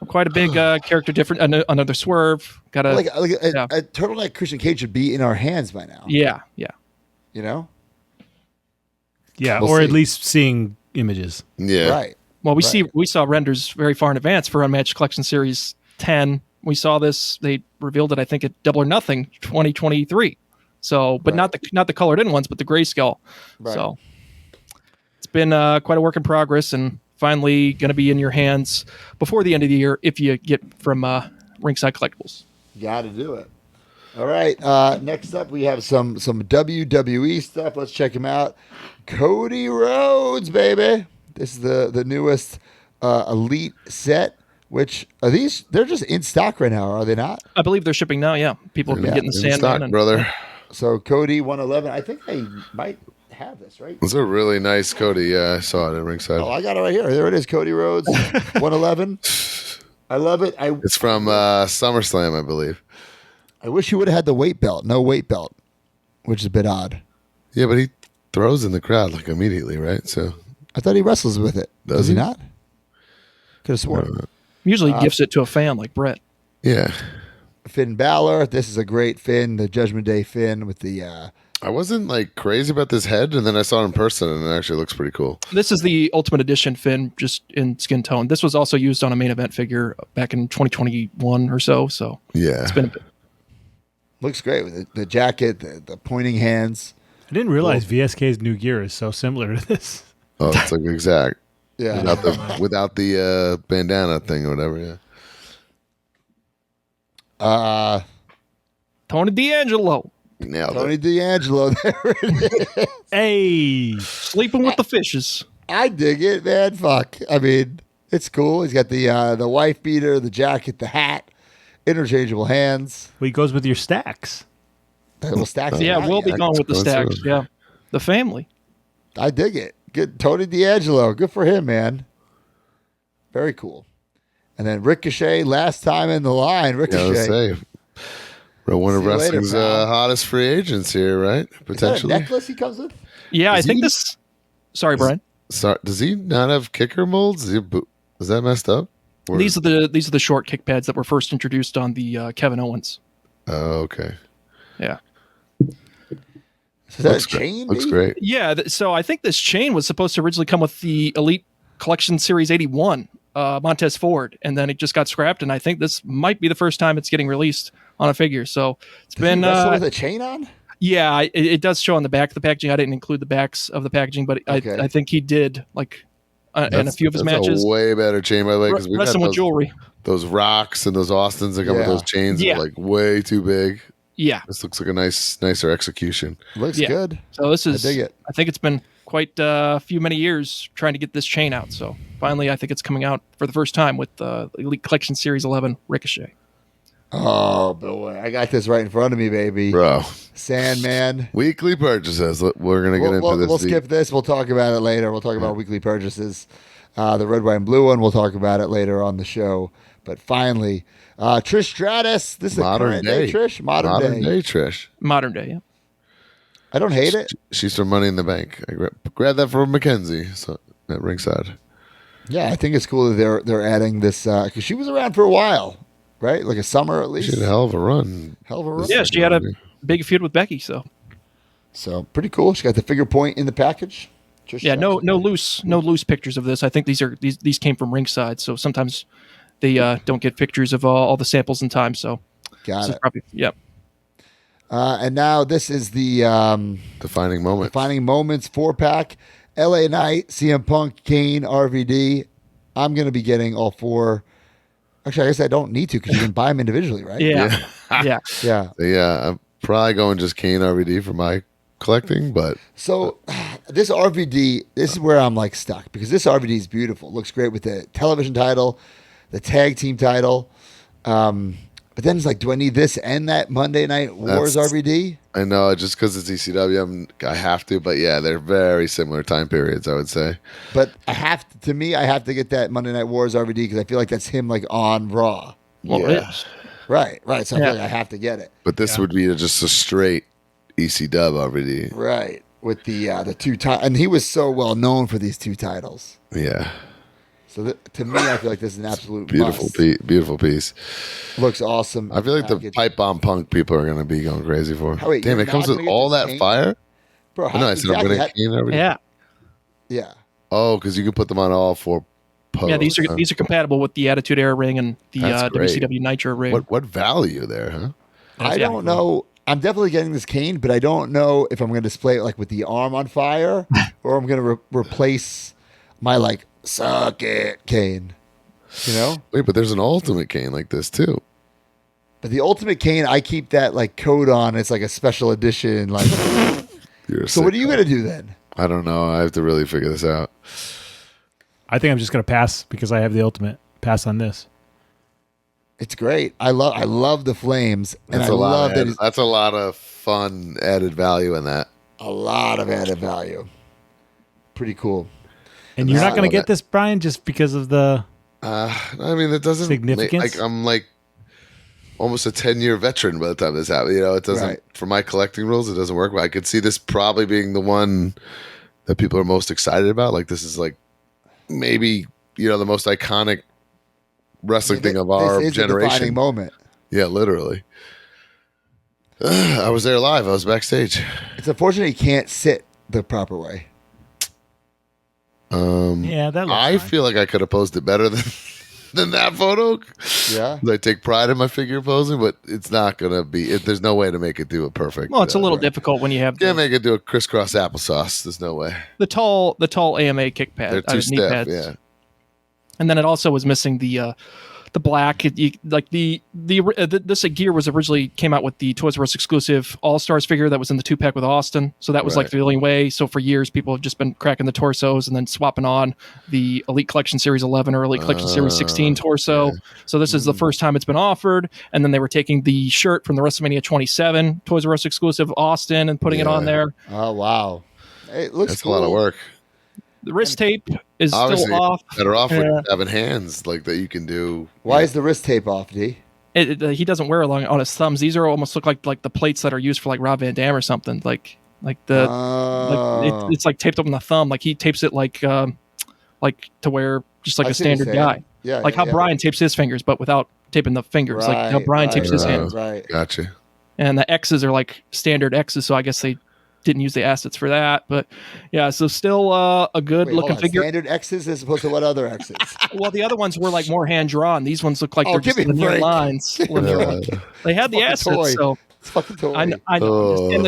quite a big character different. Another Swerve. Got a Like yeah. a turtleneck Christian Cage should be in our hands by now. Yeah. You know? Yeah, We'll or at see. least seeing images. yeah. Right. Well, Right. we saw renders very far in advance for Unmatched Collection Series 10. We saw this. They revealed it, I think, at Double or Nothing 2023. So, but Right. not the colored in ones, but the grayscale. Right. So it's been quite a work in progress, and finally going to be in your hands before the end of the year if you get from Ringside Collectibles. Got to do it. All right. Next up, we have some WWE stuff. Let's check him out. Cody Rhodes, baby. This is the newest Elite set. Which are these? They're just in stock right now, are they not? I believe they're shipping now. Yeah, people have been getting the In Sandman. stock, and, brother. So Cody 111. I think they might have this, right? It's a really nice Cody. Yeah, I saw it at ringside. Oh, I got it right here. There it is. Cody Rhodes 111. I love it. It's from SummerSlam, I believe. I wish he would have had the weight belt. No weight belt, which is a bit odd. Yeah, but he throws in the crowd like immediately, right? So I thought he wrestles with it. Does he he? not? Could have sworn. Usually gifts it to a fan like Brett. yeah, Finn Balor. This is a great Finn, the Judgment Day Finn with the. I wasn't like crazy about this head, and then I saw it in person, and it actually looks pretty cool. This is the Ultimate Edition Finn, just in skin tone. This was also used on a main event figure back in 2021 or so. So Yeah, it's been a bit. Looks great with the jacket, the pointing hands. I didn't realize VSK's new gear is so similar to this. oh, it's like exact Yeah. without the bandana thing or whatever. Yeah, Tony D'Angelo nailed Tony it. D'Angelo. There it is. Hey, sleeping with the fishes. I dig it, man. Fuck. I mean, it's cool. He's got the wife beater, the jacket, the hat, interchangeable hands. well, he goes with your stacks. The little stacks. of Yeah, money. we'll be going with the stacks. expensive. Yeah, the family. I dig it. Good Tony D'Angelo. Good for him, man. Very cool. And then Ricochet, last time in the line. Yeah, I Ricochet. was saying. Bro, one of See you later, wrestling's pal. hottest free agents here, right? Is that a Potentially. necklace he comes with? Yeah, I Is think he- this. Sorry, Brian. So, does he not have kicker molds? Is that messed up? Or- These are the short kick pads that were first introduced on the Kevin Owens. Oh, okay. Yeah. Is that Looks a great. chain? Looks dude? great. Yeah, so I think this chain was supposed to originally come with the Elite Collection Series 81, Montez Ford, and then it just got scrapped, and I think this might be the first time it's getting released on a figure. So it's Does he been, wrestle with a chain on? yeah, it does show on the back of the packaging. I didn't include the backs of the packaging, but Okay. I think he did, like, in a few of his That's matches. a way better chain, by the way, because we've had Wrestling with jewelry. those rocks and those Austins that come with Yeah. those chains Yeah. are like way too big. Yeah. This looks like a nicer execution. Looks Yeah. good. So this is, dig it. I think it's been quite a few many years trying to get this chain out. So finally, I think it's coming out for the first time with Elite Collection Series 11 Ricochet. Oh, boy. I got this right in front of me, baby. Bro. Sandman. Weekly purchases. We're going to get into this. We'll skip this. We'll talk about it later. We'll talk about weekly purchases. The red, white, and blue one, we'll talk about it later on the show. But finally, Trish Stratus. This is Modern a current day Trish. Modern day Trish. Modern day, yeah. I don't hate it. She's from Money in the Bank. I grabbed that from Mackenzie at Ringside. Yeah, I think it's cool that they're adding this because she was around for a while, right? Like a summer at least. She had a hell of a run. Yeah, she had a big feud with Becky, so pretty cool. She got the figure point in the package. Trish Stratus. no loose pictures of this. I think these came from Ringside, so sometimes they don't get pictures of all the samples in time. So Got it. Probably, yeah. And now this is the Defining moment. Defining Moments 4-pack. LA Knight, CM Punk, Kane, RVD. I'm going to be getting all 4. Actually, I guess I don't need to because you can buy them individually, right? Yeah. Yeah. Yeah. I'm probably going just Kane RVD for my collecting, but So this RVD, this is where I'm like stuck because this RVD is beautiful. Looks great with the television title, the tag team title. But then it's like, do I need this and that Monday Night Wars RVD? I know just because it's ECW, I have to. But yeah, they're very similar time periods, I would say. But I have to get that Monday Night Wars RVD because I feel like that's him like on Raw. Well, Yeah. it is. Right. So I feel like I have to get it. But this would be just a straight ECW RVD. Right. With the 2 titles. And he was so well known for these 2 titles. Yeah. So to me, I feel like this is an absolute Beautiful must. beautiful piece. Looks awesome. I feel like the pipe bomb Punk people are going to be going crazy for. Oh, wait, Damn, you're it comes not with gonna get all this that Kane? fire? Bro, I know, I said I'm going to Kane RVD. Yeah. Yeah. Oh, because you can put them on all 4 posts. Yeah, these are compatible with the Attitude Era ring and the That's great. WCW Nitro ring. What value there, huh? I don't know. I'm definitely getting this Kane, but I don't know if I'm going to display it like with the arm on fire or I'm going to replace my like suck it Kane. You know? Wait, but there's an ultimate Kane like this too. But the Ultimate Kane, I keep that like code on. It's like a special edition. Like, so what are you going to do then? I don't know. I have to really figure this out. I think I'm just going to pass because I have the ultimate. Pass on this. It's great. I love the flames, and That's I a lot love of that. that's a lot of fun added value in that. A lot of added value. Pretty cool. And you're not going to love get that. this, Brian, just because of the I mean, it doesn't significance. I'm like almost a 10-year veteran by the time this happened. You know, it doesn't Right. for my collecting rules. It doesn't work. But I could see this probably being the one that people are most excited about. Like this is like maybe the most iconic wrestling thing of our this is a defining generation. moment. Yeah, literally. I was there live. I was backstage. It's unfortunate you can't sit the proper way. Yeah, that looks I fine. feel like I could have posed it better than that photo. Yeah. I take pride in my figure posing, but it's not gonna be. There's no way to make it do it perfect. Well, it's a little right. difficult when you have Can't make it do a crisscross applesauce. There's no way. the tall AMA kick pad. They're too knee stiff. pads. Yeah. And then it also was missing the black. This gear was originally came out with the Toys R Us exclusive All Stars figure that was in the 2-pack with Austin. So that was like Right. the only way. So for years, people have just been cracking the torsos and then swapping on the Elite Collection Series 11 or Elite Collection Series 16 torso. okay. So this is the first time it's been offered. And then they were taking the shirt from the WrestleMania 27 Toys R Us exclusive Austin and putting it on Yeah. there. Oh wow. It looks That's cool. a lot of work. The wrist tape is Obviously, still off. better off Yeah. with having hands like that. You can do. Why is the wrist tape off, D? He doesn't wear it on his thumbs. These are almost look like the plates that are used for like Rob Van Dam or something. Like Oh. it's like taped up on the thumb. Like he tapes it like to wear just like I a see what you're standard saying. guy. Yeah. Like how Brian tapes his fingers, but without taping the fingers. Like how Brian tapes his right. hands. Right. Gotcha. And the X's are like standard X's, so I guess they didn't use the assets for that. But yeah, so still a good Wait, looking hold on. figure. Standard X's as opposed to what other X's? Well, the other ones were like more hand drawn. These ones look like Oh, they're give just me a linear break. lines. They had the Fucking assets, toy. so It's fucking toy. I know. Oh. And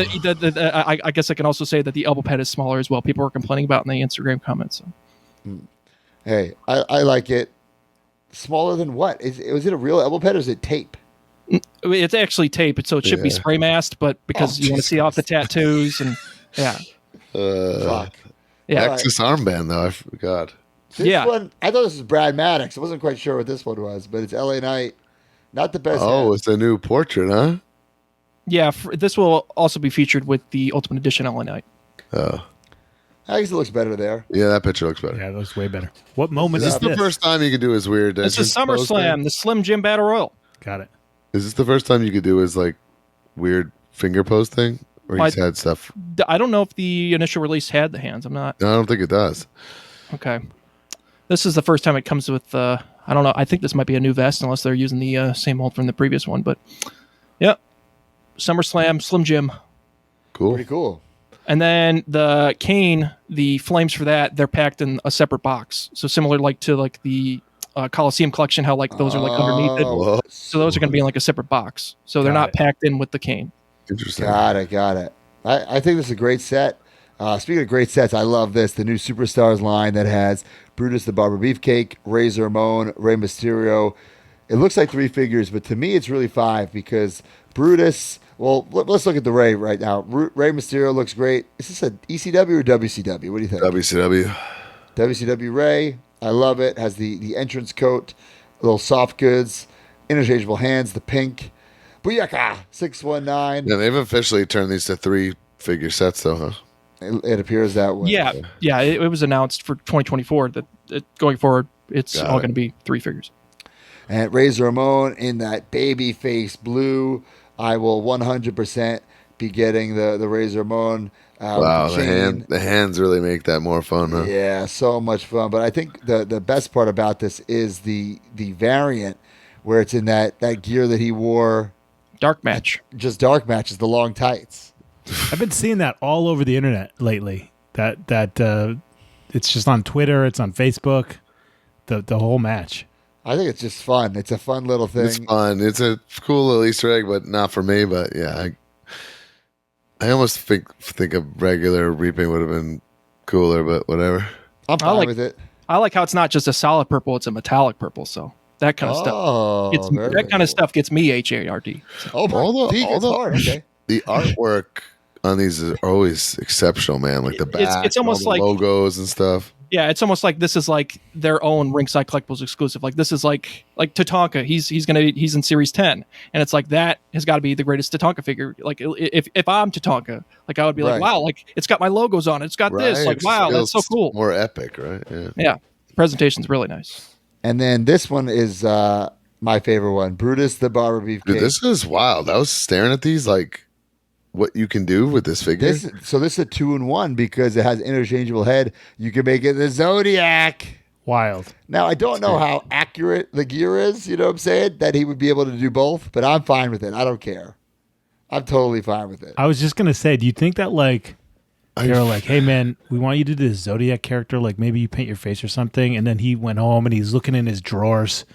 I guess I can also say that the elbow pad is smaller as well. People were complaining about in the Instagram comments. So. Hey, I like it. Smaller than what? Was it a real elbow pad or is it tape? It's actually tape, so it should be Yeah. spray masked, but because Oh, you want to Jesus see off the Christ. tattoos and yeah, Fuck. yeah. Right. Nexus armband though. I forgot. This one, I thought this was Brad Maddox. I wasn't quite sure what this one was, but it's LA Knight. Not the best. Oh, it's a new portrait, huh? Yeah, this will also be featured with the Ultimate Edition LA Knight. Oh. I guess it looks better there. Yeah, that picture looks better. Yeah, that looks way better. What moment Is is this the first time you could do his weird This is SummerSlam, the Slim Jim Battle Royal. Got it. Is this the first time you could do his like weird finger pose thing? Or he's had stuff? I don't know if the initial release had the hands. I'm not. No, I don't think it does. Okay. This is the first time it comes with, I don't know. I think this might be a new vest unless they're using the same mold from the previous one. But, yeah. SummerSlam, Slim Jim. Cool. Pretty cool. And then the cane, the flames for that, they're packed in a separate box. So similar to the Coliseum collection, how like those are like underneath it. Whoa. So those are going to be in like a separate box. So they're not packed in with the cane. Interesting. Got it. I think this is a great set. Speaking of great sets, I love this. The new Superstars line that has Brutus the Barber Beefcake, Razor Ramon, Rey Mysterio. It looks like 3 figures, but to me it's really 5 because Brutus... Well, let's look at the Rey right now. Rey Mysterio looks great. Is this a ECW or WCW? What do you think? WCW. WCW Rey. I love it. Has the entrance coat, little soft goods, interchangeable hands, the pink. Booyaka! 619. Yeah, they've officially turned these to 3-figure sets, though, huh? It appears that way. Yeah. It was announced for 2024 that going forward, it's all going to be 3 figures. And Razor Ramon in that baby face blue. I will 100% be getting the Razor Ramon. Wow, the hands really make that more fun, huh? Yeah, so much fun. But I think the best part about this is the variant where it's in that gear that he wore. Dark match. Just dark matches, the long tights. I've been seeing that all over the internet lately. That it's just on Twitter, it's on Facebook, the whole match. I think it's just fun. It's a fun little thing. It's fun. It's a cool little Easter egg, but not for me. But yeah, I almost think a regular reaping would have been cooler, but whatever. I'm fine with it. I like how it's not just a solid purple; it's a metallic purple. So that kind of stuff gets me HARD. Oh, hard. Okay. The artwork on these is always exceptional, man. Like the back, it's almost all the like logos and stuff. Yeah, it's almost like this is like their own Ringside Collectibles exclusive. Like this is like Tatanka. He's in Series 10, and it's like that has got to be the greatest Tatanka figure. Like if I'm Tatanka, like I would be like, wow, like it's got my logos on it. It's got this. Like wow, that's so cool. More epic, right? Yeah. Yeah, the presentation's really nice. And then this one is my favorite one, Brutus the Barber Beefcake. Dude, this is wild. I was staring at these like. What you can do with this figure? This is a 2-in-1 because it has interchangeable head. You can make it the Zodiac. Wild. Now, I don't know how accurate the gear is, you know what I'm saying? That he would be able to do both, but I'm fine with it. I don't care. I'm totally fine with it. I was just going to say, do you think that like they're like, hey man, we want you to do this Zodiac character, like maybe you paint your face or something, and then he went home and he's looking in his drawers.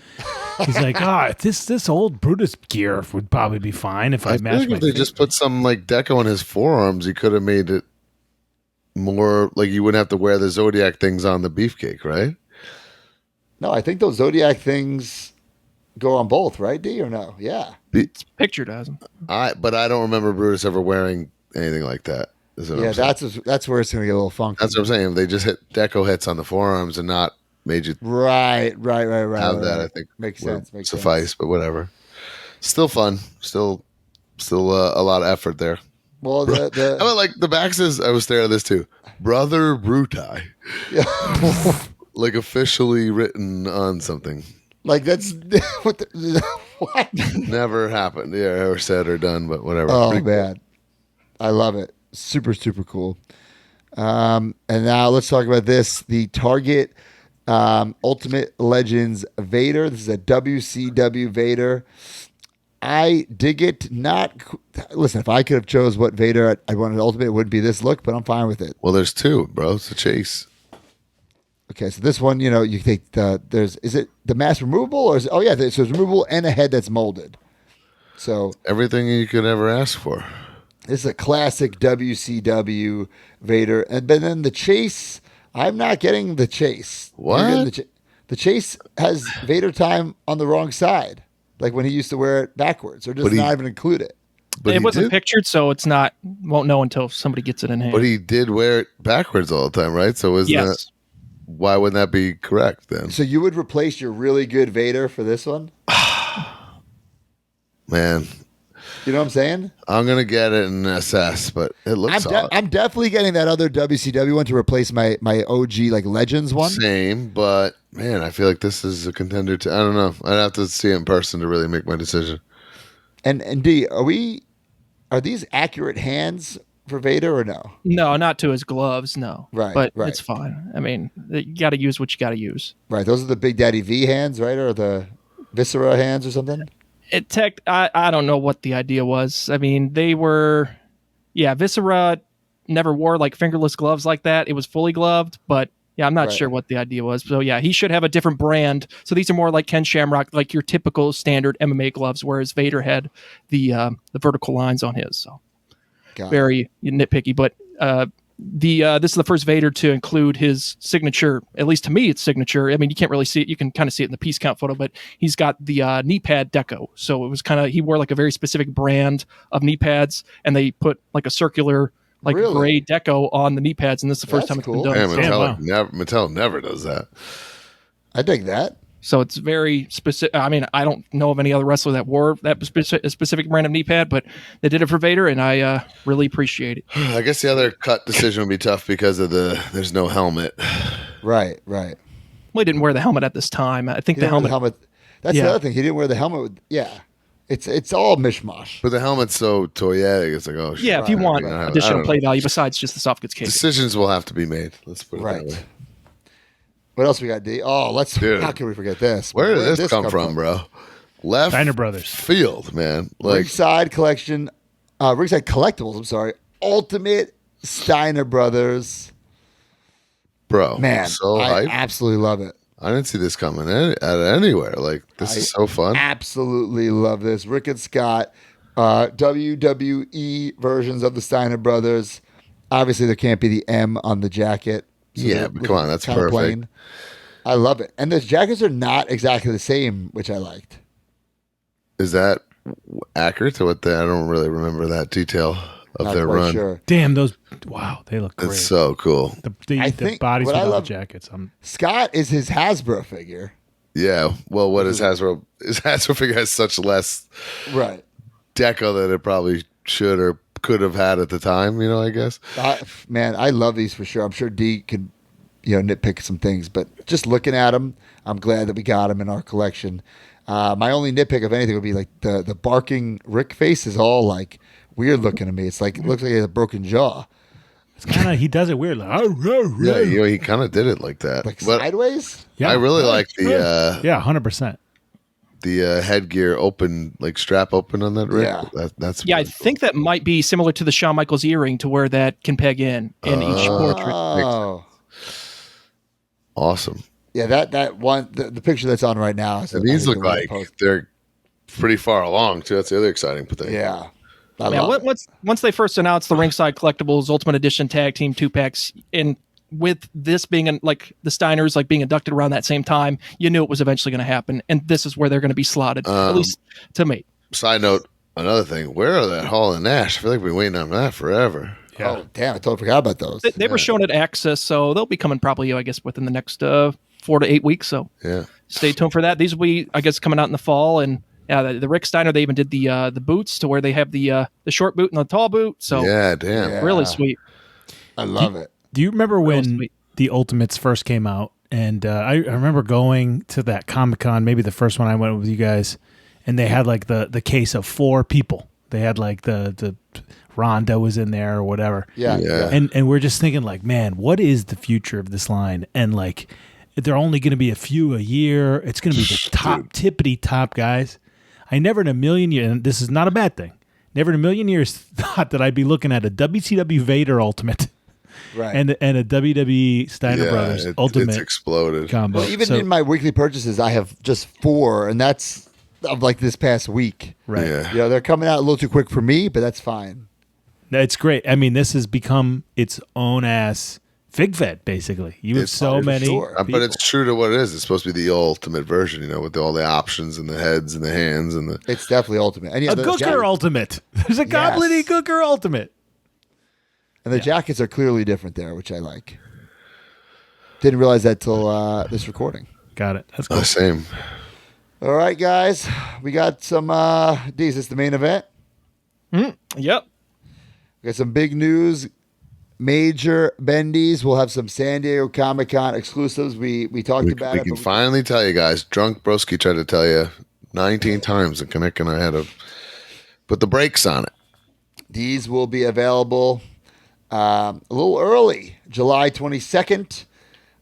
He's like, this old Brutus gear would probably be fine if I matched my if they just put some like deco on his forearms, he could have made it more like you wouldn't have to wear the Zodiac things on the beefcake, right? No, I think those Zodiac things go on both, right, D, or no? Yeah. It's pictured as him. But I don't remember Brutus ever wearing anything like that. Yeah, that's where it's going to get a little funky. That's what I'm saying. They just hit deco hits on the forearms and not made you right. have that. I think makes sense. Suffice, but whatever. Still fun. Still a lot of effort there. Well, I mean, like the back says. I was staring at this too. Brother Brutai, like officially written on something. Like that's what? Never happened. Yeah, or said or done, but whatever. Oh Pretty man, cool. I love it. Super cool. And now let's talk about this. The Target Ultimate Legends Vader. This is a WCW Vader. I dig it. Listen, if I could have chose what Vader I wanted Ultimate, it wouldn't be this look, but I'm fine with it. Well, there's 2, bro. It's a chase. Okay, so this one, you think is it the mask removable or so it's removable and a head that's molded. So everything you could ever ask for. This is a classic WCW Vader. But then the chase, I'm not getting the chase. What? The chase has Vader time on the wrong side. Like when he used to wear it backwards or just not even include it. But it wasn't pictured, so it's won't know until somebody gets it in hand. But he did wear it backwards all the time, right? So yes. why wouldn't that be correct then? So you would replace your really good Vader for this one? Man, You know what I'm saying? I'm gonna get it and assess, but it looks odd. I'm definitely getting that other WCW one to replace my OG like Legends one. Same, but man, I feel like this is a contender to. I don't know. I'd have to see it in person to really make my decision. And D, are these accurate hands for Vader or no? No, not to his gloves. No, Right, but right. it's fine. I mean, you got to use what you got to use. Right, those are the Big Daddy V hands, right, or the Viscera hands or something. I don't know what the idea was. I mean, they were, Viscera never wore like fingerless gloves like that. It was fully gloved, but yeah, I'm not sure what the idea was. So yeah, he should have a different brand. So these are more like Ken Shamrock, like your typical standard MMA gloves, whereas Vader had the vertical lines on his. So very nitpicky, but this is the first Vader to include his signature. At least to me, it's signature. I mean, you can't really see it. You can kind of see it in the piece count photo, but he's got the knee pad deco. So it was he wore like a very specific brand of knee pads, and they put like a circular gray deco on the knee pads, and this is the first time it's been done. Damn, Mattel never does that. I dig that. So it's very specific. I mean, I don't know of any other wrestler that wore that specific brand of knee pad, but they did it for Vader, and I really appreciate it. I guess the other cut decision would be tough because of there's no helmet. Right. Well, he didn't wear the helmet at this time. I think the helmet. That's the other thing. He didn't wear the helmet. It's all mishmash. But the helmet's so toyetic. It's like, oh, shit. Yeah, if you want additional play value besides just the soft goods case. Decisions will have to be made. Let's put it that way. What else we got, D? Oh, how can we forget this? Where did this come from, bro? Left Steiner Brothers field, man. Ringside Collection, Ringside Collectibles, I'm sorry. Ultimate Steiner Brothers. Bro, man, so I hyped. Absolutely love it. I didn't see this coming out anywhere. This is so fun. Absolutely love this. Rick and Scott, WWE versions of the Steiner Brothers. Obviously, there can't be the M on the jacket. So but come on, that's perfect. Plain. I love it. And the jackets are not exactly the same, which I liked. Is that accurate to what I don't really remember that detail of their run. Sure. Damn, they look great. It's so cool. The bodies without jackets. Scott is his Hasbro figure. Yeah. Well, what is Hasbro? His Hasbro figure has such less deco that it probably should or could have had at the time, I guess. Man, I love these for sure. I'm sure D could, nitpick some things, but just looking at them, I'm glad that we got them in our collection. My only nitpick of anything would be like the barking Rick face is all like weird looking to me. It's like, it looks like he has a broken jaw. It's kind of, he does it weird. Like, yeah, he kind of did it like that. Like sideways? Yeah. I really like the... 100%. The headgear open, like strap open on that rig. Yeah, that's I think that might be similar to the Shawn Michaels earring, to where that can peg in each portrait. Oh, awesome. Yeah, that one, the picture that's on right now. And these look like they're pretty far along too. That's the other exciting thing. Yeah. Once they first announced the Ringside Collectibles Ultimate Edition Tag Team 2-packs, and with this being the Steiners being inducted around that same time, you knew it was eventually going to happen, and this is where they're going to be slotted, at least to me. Side note, another thing, where are that Hall and Nash? I feel like we've been waiting on that forever. Yeah. Oh, damn, I totally forgot about those. They were shown at Access, so they'll be coming probably, I guess, within the next 4 to 8 weeks, so stay tuned for that. These will be, I guess, coming out in the fall, and the Rick Steiner, they even did the boots to where they have the short boot and the tall boot, so really sweet. I love it. Do you remember when the Ultimates first came out? And I remember going to that Comic-Con, maybe the first one I went with you guys, and they had like the case of 4 people. They had like the Ronda was in there or whatever. Yeah. And we're just thinking like, man, what is the future of this line? And like, they're only going to be a few a year. It's going to be the top tippity top guys. I never in a million years, and this is not a bad thing, never in a million years thought that I'd be looking at a WCW Vader Ultimate. Right. And a WWE Steiner Brothers Ultimate. It's exploded. Combo. Well, even in my weekly purchases, I have just 4, and that's of like this past week. Right. Yeah. They're coming out a little too quick for me, but that's fine. It's great. I mean, this has become its own ass Fig Fed, basically. You have so many. But it's true to what it is. It's supposed to be the ultimate version, with all the options and the heads and the hands and the. It's definitely ultimate. And a Gooker Ultimate. There's a Goblin Gooker Ultimate. And the jackets are clearly different there, which I like. Didn't realize that till this recording. Got it. That's cool. Same. All right, guys. We got some, D, is this the main event? Yep. We got some big news. Major bendies. We'll have some San Diego Comic-Con exclusives. We talked about We it. can finally tell you guys. Drunk Broski tried to tell you 19 times, and Connect and I had to put the brakes on it. These will be available a little early, July 22nd,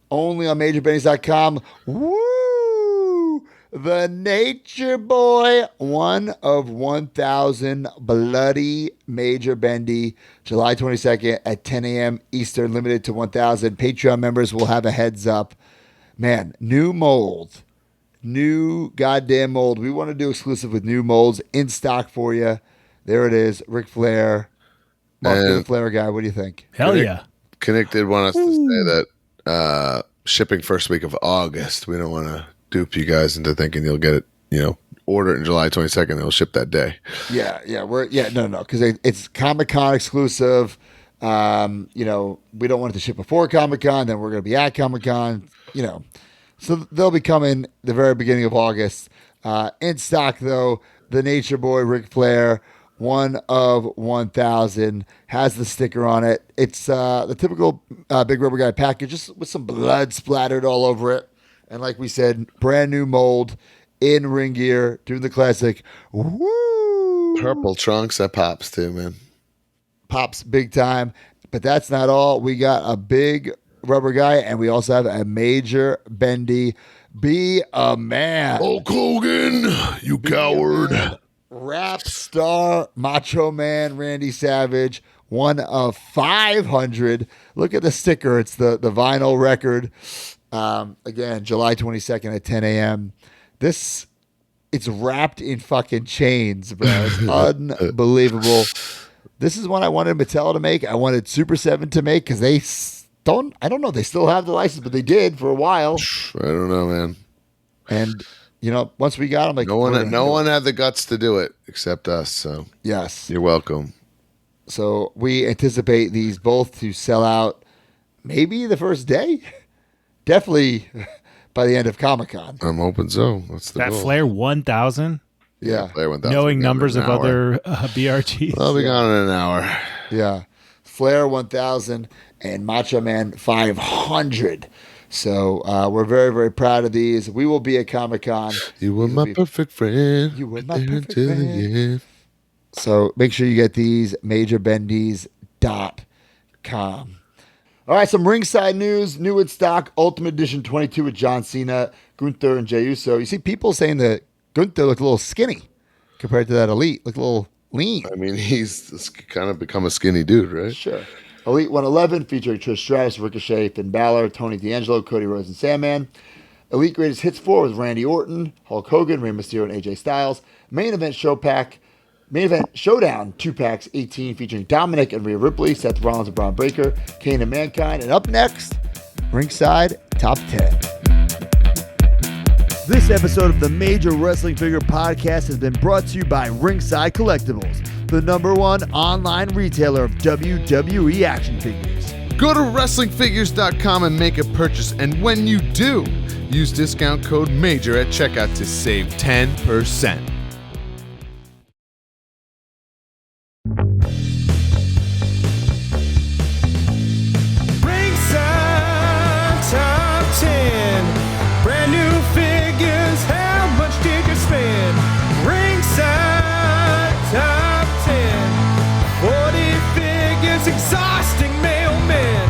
only on MajorBendies.com. Woo! The Nature Boy, one of 1,000 bloody Major Bendy, July 22nd at 10 a.m. Eastern, limited to 1,000. Patreon members will have a heads up. Man, new mold. New goddamn mold. We want to do exclusive with new molds in stock for you. There it is. Ric Flair. Mark, you're the Flair guy. What do you think? Hell yeah. Connect did want us to say that shipping first week of August. We don't want to dupe you guys into thinking you'll get it, order it in July 22nd. It'll ship that day. Yeah. No, because it's Comic-Con exclusive. We don't want it to ship before Comic-Con. Then we're going to be at Comic-Con. So they'll be coming the very beginning of August. In stock, though, the Nature Boy, Ric Flair, one of 1,000, has the sticker on it. It's the typical Big Rubber Guy package, just with some blood splattered all over it. And like we said, brand new mold in ring gear, doing the classic. Woo! Purple trunks, that pops too, man. Pops big time. But that's not all. We got a Big Rubber Guy, and we also have a Major Bendy. Be a man. Hulk Hogan, you coward. Rap star, Macho Man, Randy Savage, one of 500. Look at the sticker. It's the vinyl record. Again, July 22nd at 10 a.m. It's wrapped in fucking chains, bro. It's unbelievable. This is one I wanted Mattel to make. I wanted Super 7 to make because I don't know. They still have the license, but they did for a while. I don't know, man. And once we got them, like No one had the guts to do it except us. So yes, you're welcome. So we anticipate these both to sell out maybe the first day, definitely by the end of Comic-Con. I'm hoping so. That's the That goal. Flair 1,000? Yeah. Flair 1000. Knowing Gone numbers in of an hour. other BRGs. I'll be gone in an hour. Yeah. Flair 1,000 and Macho Man 500. So we're very, very proud of these. We will be at Comic-Con. You were my perfect friend. You were my There perfect until the friend. end. So make sure you get these, MajorBendies.com. All right, some ringside news. New in stock, Ultimate Edition 22 with John Cena, Gunther, and Jey Uso. You see people saying that Gunther looked a little skinny compared to that Elite. Looked a little lean. I mean, he's kind of become a skinny dude, right? Sure. Elite 111 featuring Trish Stratus, Ricochet, Finn Balor, Tony D'Angelo, Cody Rhodes, and Sandman. Elite Greatest Hits 4 with Randy Orton, Hulk Hogan, Rey Mysterio, and AJ Styles. Main Event Showdown 2-packs 18 featuring Dominic and Rhea Ripley, Seth Rollins and Braun Breaker, Kane and Mankind. And up next, Ringside Top 10. This episode of the Major Wrestling Figure Podcast has been brought to you by Ringside Collectibles, the #1 online retailer of WWE action figures. Go to WrestlingFigures.com and make a purchase. And when you do, use discount code MAJOR at checkout to save 10%. Ringside Top 10. Brand new figures, how much did you spend? Ringside Top 10. 40 figures, exhausting mailmen.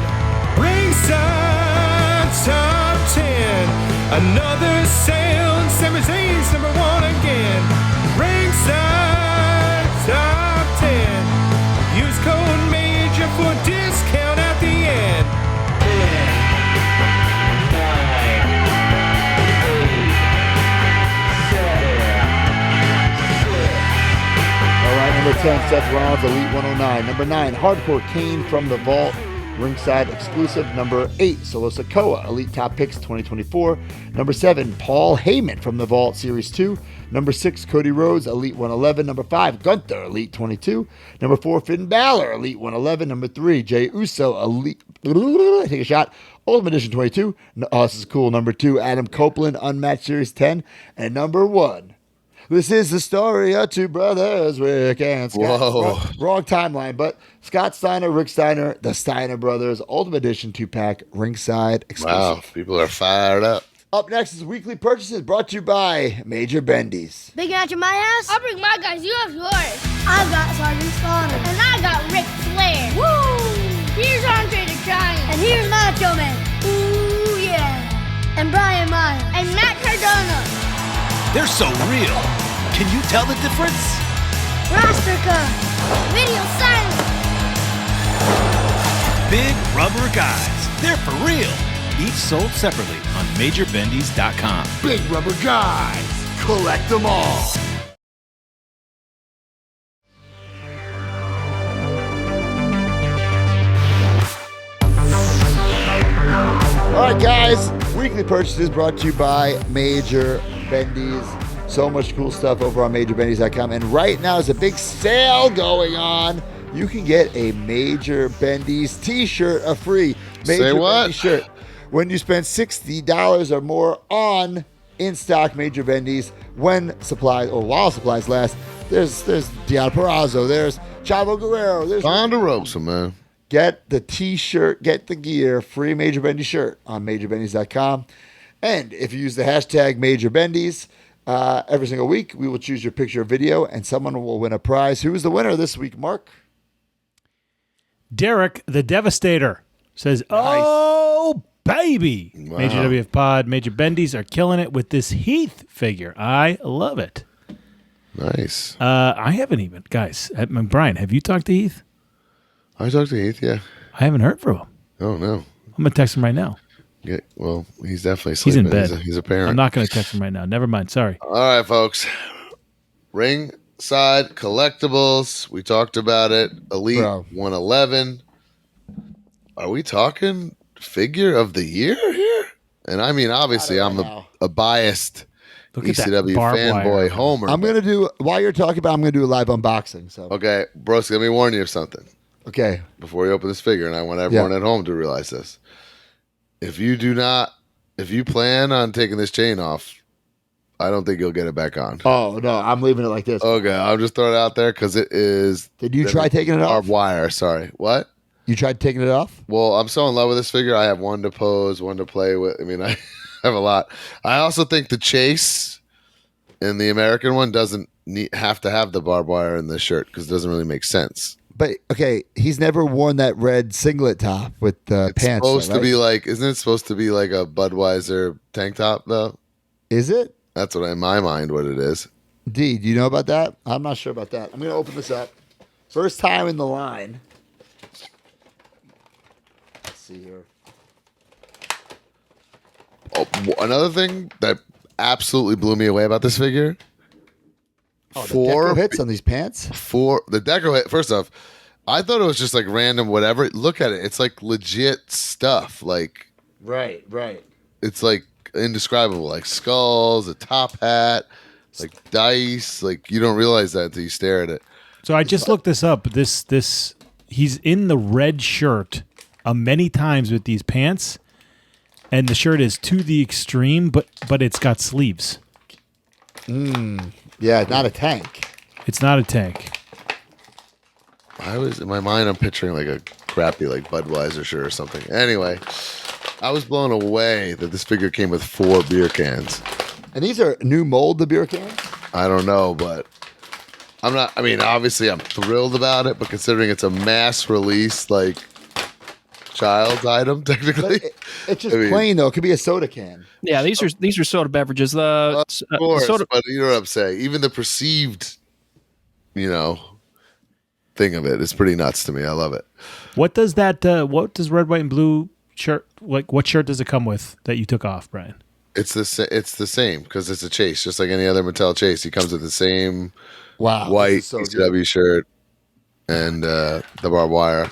Ringside Top 10. Another sale, Sami Zayn's #1 again. Ringside Top 10. Use code MAJOR for discount at the end. 10, 9, 8, 7. All right, number 10, Seth Rollins, Elite 109. Number 9, Hardcore Kane from the Vault, ringside exclusive. Number 8, Solo Sikoa, Elite Top Picks 2024. Number 7, Paul Heyman from the Vault Series 2. Number 6, Cody Rhodes, Elite 111. Number 5, Gunther, Elite 22. Number 4, Finn Balor, Elite 111. Number 3, Jey Uso, Elite, take a shot, Ultimate Edition 22. This is cool. Number 2, Adam Copeland, Unmatched Series 10. And number 1, this is the story of two brothers, Rick and Scott. Whoa. Wrong timeline, but Scott Steiner, Rick Steiner, the Steiner Brothers, Ultimate Edition 2-pack, Ringside exclusive. Wow, people are fired up. Up next is Weekly Purchases, brought to you by Major Bendy's. Big match at my house? I'll bring my guys. You have yours. I've got Sergeant Slaughter. And I got Ric Flair. Woo! Here's Andre the Giant. And here's Macho Man. Ooh, yeah. And Brian Myers. And Matt Cardona. They're so real. Can you tell the difference? Roster cut. Video silence. Big rubber guys. They're for real. Each sold separately on MajorBendies.com. Big rubber guys. Collect them all. All right, guys. Weekly Purchases brought to you by Major Bendy's. So much cool stuff over on MajorBendies.com. And right now is a big sale going on. You can get a Major Bendy's t-shirt, a free Major Say what? Bendy's shirt. When you spend $60 or more on in-stock Major Bendy's, when supplies or while supplies last, there's Deanna Purrazzo, there's Chavo Guerrero, there's Ponderosa, man. Get the t-shirt, get the gear, free Major Bendy's shirt on MajorBendies.com. And if you use the hashtag MajorBendies, every single week, we will choose your picture or video, and someone will win a prize. Who is the winner this week, Mark? Derek the Devastator says, "Oh, baby." Wow. Major WF Pod, Major Bendy's are killing it with this Heath figure. I love it. Nice. I haven't even, guys. Brian, have you talked to Heath? I talked to Heath, yeah. I haven't heard from him. Oh, no. I'm going to text him right now. Yeah, well, he's definitely He's sleeping. in bed. He's a parent. I'm not going to text him right now. Never mind. Sorry. All right, folks. Ringside Collectibles. We talked about it. Elite Bro. 111. Are we talking figure of the year here? And I mean, obviously, I I'm don't know. a biased Look at that ECW barbed fanboy wire. homer. I'm going to do, while you're talking about it, I'm going to do a live unboxing. So Okay, Broski, let me warn you of something okay. before you open this figure, and I want everyone at home to realize this. If you plan on taking this chain off, I don't think you'll get it back on. Oh, no, I'm leaving it like this. Okay, I'll just throw it out there because it is. Did you try taking it off? Barbed wire, sorry. What? You tried taking it off? Well, I'm so in love with this figure. I have one to pose, one to play with. I mean, I have a lot. I also think the chase in the American one doesn't have to have the barbed wire in the shirt because it doesn't really make sense. But, okay, he's never worn that red singlet top with the It's pants. supposed though, to be right? like, isn't it supposed to be like a Budweiser tank top though? Is it? That's what in my mind what it is. D, do you know about that? I'm not sure about that. I'm going to open this up. First time in the line. Let's see here. Oh, another thing that absolutely blew me away about this figure. Oh, the deco hits on these pants? For the deco hit, first off, I thought it was just like random whatever. Look at it. It's like legit stuff. Like Right. it's like indescribable. Like skulls, a top hat, like dice. Like you don't realize that until you stare at it. So I just looked this up. This he's in the red shirt many times with these pants, and the shirt is to the extreme, but it's got sleeves. Yeah, not a tank. It's not a tank. I was in my mind. I'm picturing like a crappy like Budweiser shirt or something. Anyway, I was blown away that this figure came with 4 beer cans. And these are new mold, the beer cans? I don't know, but I'm not. I mean, obviously, I'm thrilled about it, but considering it's a mass release, like child's item, technically, But it's just I mean, plain, though. It could be a soda can. Yeah, these are soda beverages. of course, Soda, but you know what I'm saying. Even the perceived, thing of it is pretty nuts to me. I love it. What does that? What does red, white, and blue shirt like? What shirt does it come with that you took off, Brian? It's the same because it's a chase, just like any other Mattel chase. He comes with the same Wow. white this is so ECW good. shirt and the barbed wire.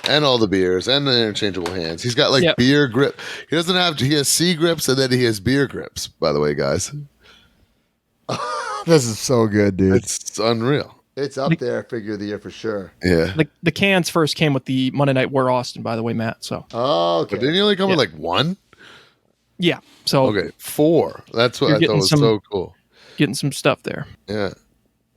And all the beers and the interchangeable hands. He's got like Yep. beer grip. He doesn't have. He has C grips and then he has beer grips. By the way, guys, This is so good, dude. it's unreal. It's up there, figure of the year for sure. Yeah. The cans first came with the Monday Night War Austin, by the way, Matt. So Okay. But didn't you only come with like one? yeah, so Okay, 4. That's what You're I thought getting was some- so cool. getting some stuff there. Yeah.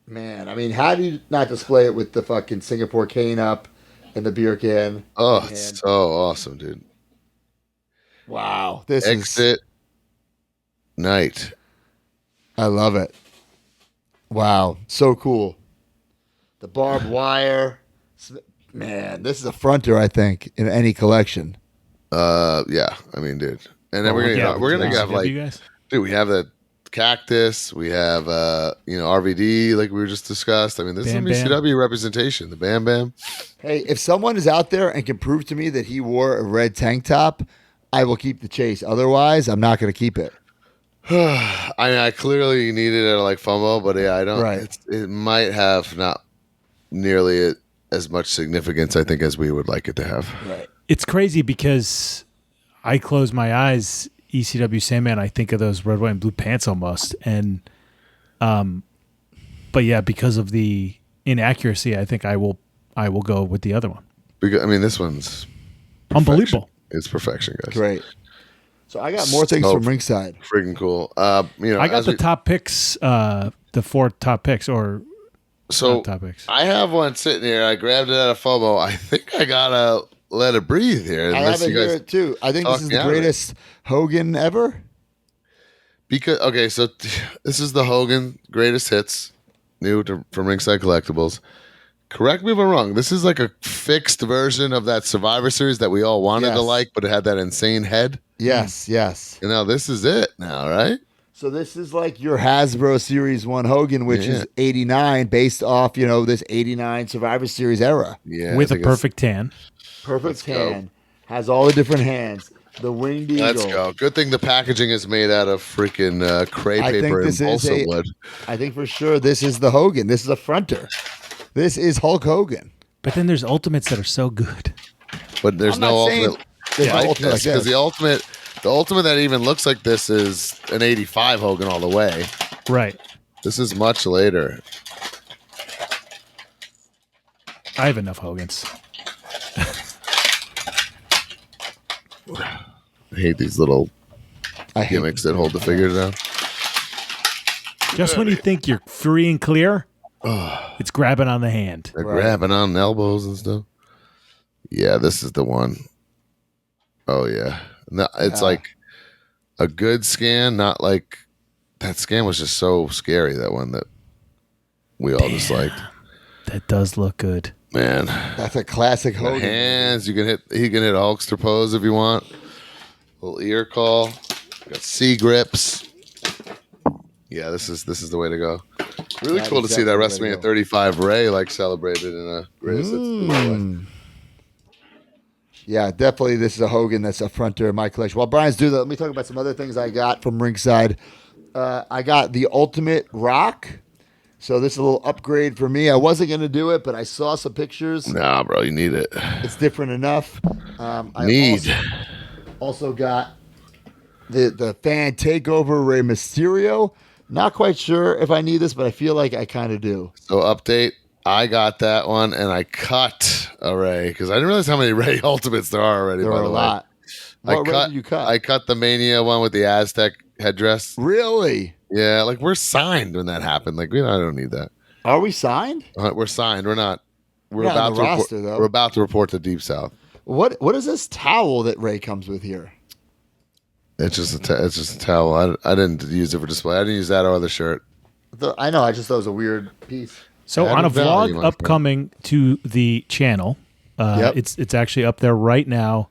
Man, I mean, how do you not display it with the fucking Singapore cane up and the beer can? Oh, in hand? it's so awesome, dude. Wow. This Exit night. I love it. Wow. So cool. The barbed wire. Man, this is a fronter, I think, in any collection. Yeah. I mean, dude. And then we're gonna have like, you guys. dude, we have the cactus. We have RVD, like we were just discussed. I mean, this Bam is some Bam. ECW representation. The Bam Bam. Hey, if someone is out there and can prove to me that he wore a red tank top, I will keep the chase. Otherwise, I'm not going to keep it. I mean, I clearly needed it like FOMO, but yeah, I don't. Right. It might have not nearly as much significance, I think, as we would like it to have. Right. It's crazy because I close my eyes, ECW Sandman, I think of those red, white, and blue pants almost. And, but yeah, because of the inaccuracy, I think I will go with the other one. Because I mean, this one's Unbelievable. It's perfection, guys. Great. So I got more things So from ringside. Freaking cool. You know, I got as the we- top picks, the 4 top picks, or So not top picks. I have one sitting here. I grabbed it out of FOMO. I think I gotta let it breathe here. I Unless have it you guys here too. I think talk this is me the out of it. greatest Hogan ever. Because okay, so this is the Hogan greatest hits, from Ringside Collectibles. Correct me if I'm wrong. This is like a fixed version of that Survivor Series that we all wanted to Yes. like, but it had that insane head. Yes, yes. And now this is it. Now, right? So this is like your Hasbro Series 1 Hogan, which Yeah. is 89, based off, this 89 Survivor Series era. Yeah. with I a think it's- perfect tan. Perfect go. hand. Has all the different hands. The winged eagle. Let's go. Good thing the packaging is made out of freaking cray I think paper and this is balsa a- wood. I think for sure this is the Hogan. This is a fronter. This is Hulk Hogan. But then there's ultimates that are so good. But there's I'm no not saying ultimate there's no like ultimate like this because this. the ultimate that even looks like this is an 85 Hogan all the way. Right. This is much later. I have enough Hogans. I hate these little I hate gimmicks that hold the figures down. Just when you think you're free and clear, it's grabbing on the hand. They're Right. grabbing on elbows and stuff. Yeah, this is the one. Oh yeah, no, it's like a good scan, not like that scan was just so scary. That one that we all just liked. That does look good. Man, That's a classic the Hogan. hands. You can hit. He can hit a Hulkster pose if you want. Little ear call. Got C grips. Yeah, this is the way to go. Really That cool to is see that definitely the way to WrestleMania go. 35 Ray like celebrated in a greatest hits. Yeah, definitely. This is a Hogan that's a fronter in my collection. While Brian's doing that, let me talk about some other things I got from ringside. I got the Ultimate Rock. So this is a little upgrade for me. I wasn't going to do it, but I saw some pictures. Nah, bro, you need it. It's different enough. Need. Also got the fan takeover Rey Mysterio. Not quite sure if I need this, but I feel like I kind of do. So update. I got that one, and I cut a Ray because I didn't realize how many Ray Ultimates there are already. There by are the a way. lot. What Ray did you cut? I cut the Mania one with the Aztec headdress. Really? Yeah, like we're signed when that happened. Like I don't need that. Are we signed? We're signed. We're not. We're Not on about the to roster, report, though. We're about to report to Deep South. What is this towel that Ray comes with here? It's just a towel. I didn't use it for display. I didn't use that or the shirt. I know. I just thought it was a weird piece. So Added on a value, my vlog friend. upcoming to the channel, Yep. it's actually up there right now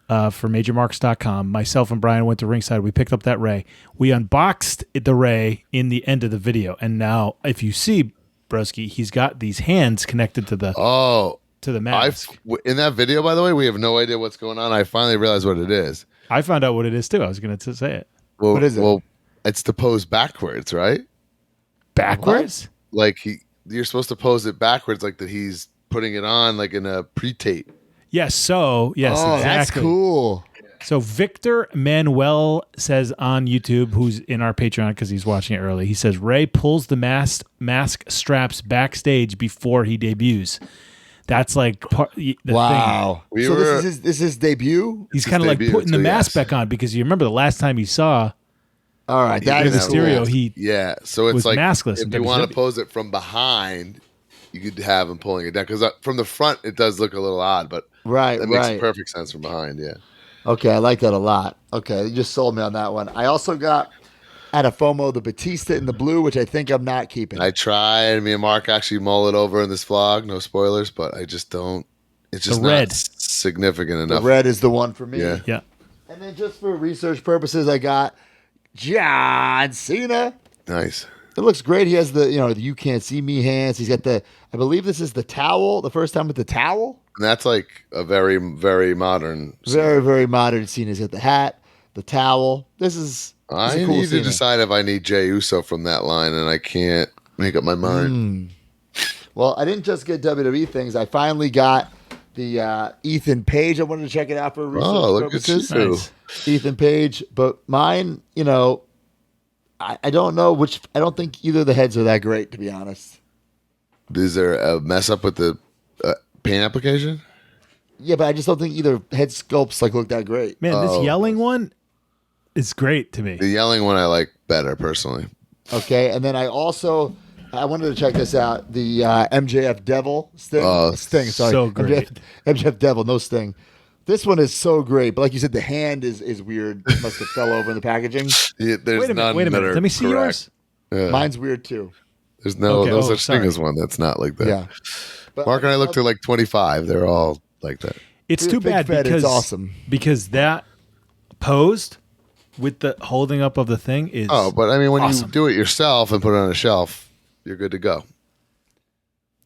for MajorMarks.com. Myself and Brian went to ringside. We picked up that Ray. We unboxed the Ray in the end of the video. And now, if you see Broski, he's got these hands connected to the Oh, mask. in that video, by the way, we have no idea what's going on. I finally realized what it is. I found out what it is too. I was going to say it. Well, What is it? Well, it's to pose backwards, right? Backwards? Like you're supposed to pose it backwards, like that he's putting it on, like in a pre-tape. Yes. So yes, Oh, exactly. that's cool. So Victor Manuel says on YouTube, who's in our Patreon because he's watching it early, he says Ray pulls the mask straps backstage before he debuts. That's like the thing. Wow. So this is his debut? He's kind of like putting the mask back on because you remember the last time you saw all right, that is Mysterio, cool. So it's was like maskless. If you want to pose it from behind, you could have him pulling it down because from the front it does look a little odd, but that makes perfect sense from behind. Yeah. Okay, I like that a lot. Okay, you just sold me on that one. I also got out of FOMO the Batista in the blue, which I think I'm not keeping. I tried. Me and Mark actually mull it over in this vlog. No spoilers, but I just don't. It's just red. not significant enough. The red is the one for me. Yeah. And then just for research purposes, I got John Cena. Nice. It looks great. He has the you can't see me hands. He's got I believe this is the towel. The first time with the towel. And that's like a very, very modern. Very, very modern Cena. He's got the hat, the towel. This is. I a cool need Cena. to decide if I need Jey Uso from that line, and I can't make up my mind. Well, I didn't just get WWE things. I finally got the Ethan Page. I wanted to check it out for research purposes. At you. Nice. Ethan Page, but mine, I don't know which. I don't think either of the heads are that great, to be honest. Is there a mess up with the paint application? Yeah, but I just don't think either head sculpts look that great. Man, this yelling one is great to me. The yelling one I like better personally. Okay, and then I wanted to check this out. The MJF Devil Sting. Sting, sorry. So great. MJF Devil, no Sting. This one is so great, but like you said, the hand is weird. It must have fell over in the packaging. Yeah, Wait a minute. Let me see yours. Yeah. Mine's weird too. There's no such thing as one that's not like that. Yeah. But Mark and I looked at like 25. They're all like that. It's too bad because it's awesome. Because that posed with the holding up of the thing is But I mean, when awesome. you do it yourself and put it on a shelf, you're good to go.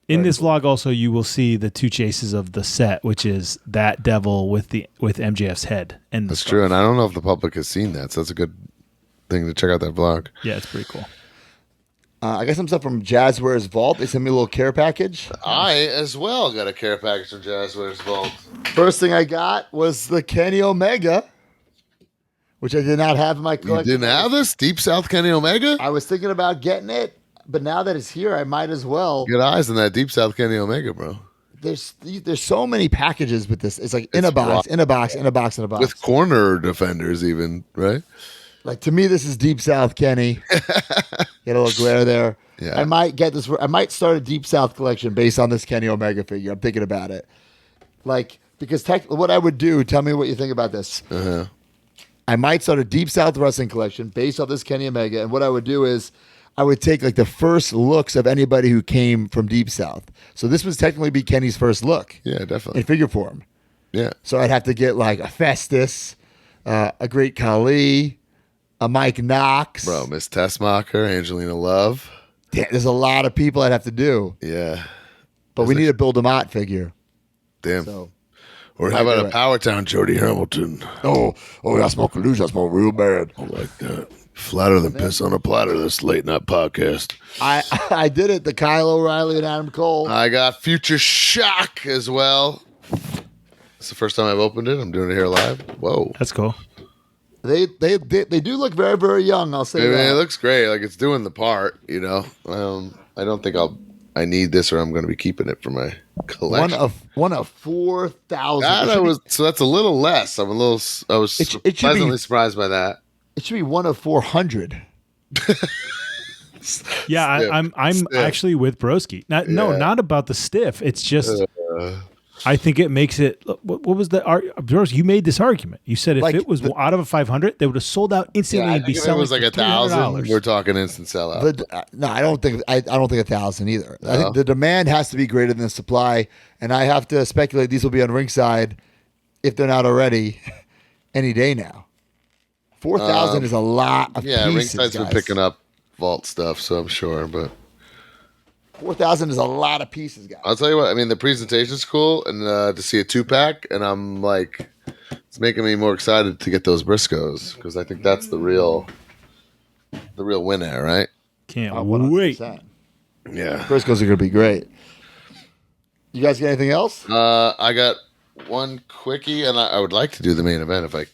In this vlog, also, you will see the two chases of the set, which is that devil with MJF's head. And That's true, and I don't know if the public has seen that, so that's a good thing to check out that vlog. Yeah, it's pretty cool. I got some stuff from Jazzware's Vault. They sent me a little care package. I, as well, got a care package from Jazzware's Vault. First thing I got was the Kenny Omega, which I did not have in my collection. You didn't have this? Deep South Kenny Omega? I was thinking about getting it, but now that it's here, I might as well. Good eyes on that Deep South Kenny Omega, bro. There's so many packages with this. It's like in a box, in a box, in a box, in a box. With corner defenders even, right? Like, to me, this is Deep South Kenny. Get a little glare there. Yeah. I might get this. I might start a Deep South collection based on this Kenny Omega figure. I'm thinking about it. Like, because what I would do, tell me what you think about this. Uh-huh. I might start a Deep South wrestling collection based off this Kenny Omega. And what I would do is I would take like the first looks of anybody who came from Deep South. So this would technically be Kenny's first look. Yeah, definitely. In figure form. Yeah. So I'd have to get like a Festus, a Great Khali, a Mike Knox. Bro, Miss Tessmacher, Angelina Love. Yeah, there's a lot of people I'd have to do. Yeah. But we need a Bill DeMott figure. Damn. So, or how about a Power Town Jody Hamilton? oh, I smoke a loose. I smoke real bad. I like that. Flatter than piss on a platter, this late night podcast. I did it. The Kyle O'Reilly and Adam Cole. I got Future Shock as well. It's the first time I've opened it. I'm doing it here live. Whoa. That's cool. They do look very, very young. I'll say I mean, that. it looks great. Like, it's doing the part, you know. I don't think I need this, or I'm going to be keeping it for my collection. One of 4,000. So that's a little less. I was It should pleasantly be- surprised by that. It should be one of 400. Yeah, Stiff. I'm Stiff. actually with Broski. No, Yeah. not about the stiff. It's just I think it makes it. What was the Broski? You made this argument. You said if Like it was out of a 500, they would have sold out instantly I and be think if it selling was like for $1,000. $300. We're talking instant sellout. No, I don't think 1,000 either. I No. think the demand has to be greater than the supply, and I have to speculate these will be on Ringside if they're not already any day now. 4,000 is a lot of pieces, Ringside's been guys. picking up vault stuff, so I'm sure. But 4,000 is a lot of pieces, guys. I'll tell you what. I mean, the presentation's cool, and to see a 2-pack, and I'm like, it's making me more excited to get those Briscoes because I think that's the real win there, right? Can't 100%. wait. Yeah. Briscoes are going to be great. You guys got anything else? I got one quickie, and I would like to do the main event if I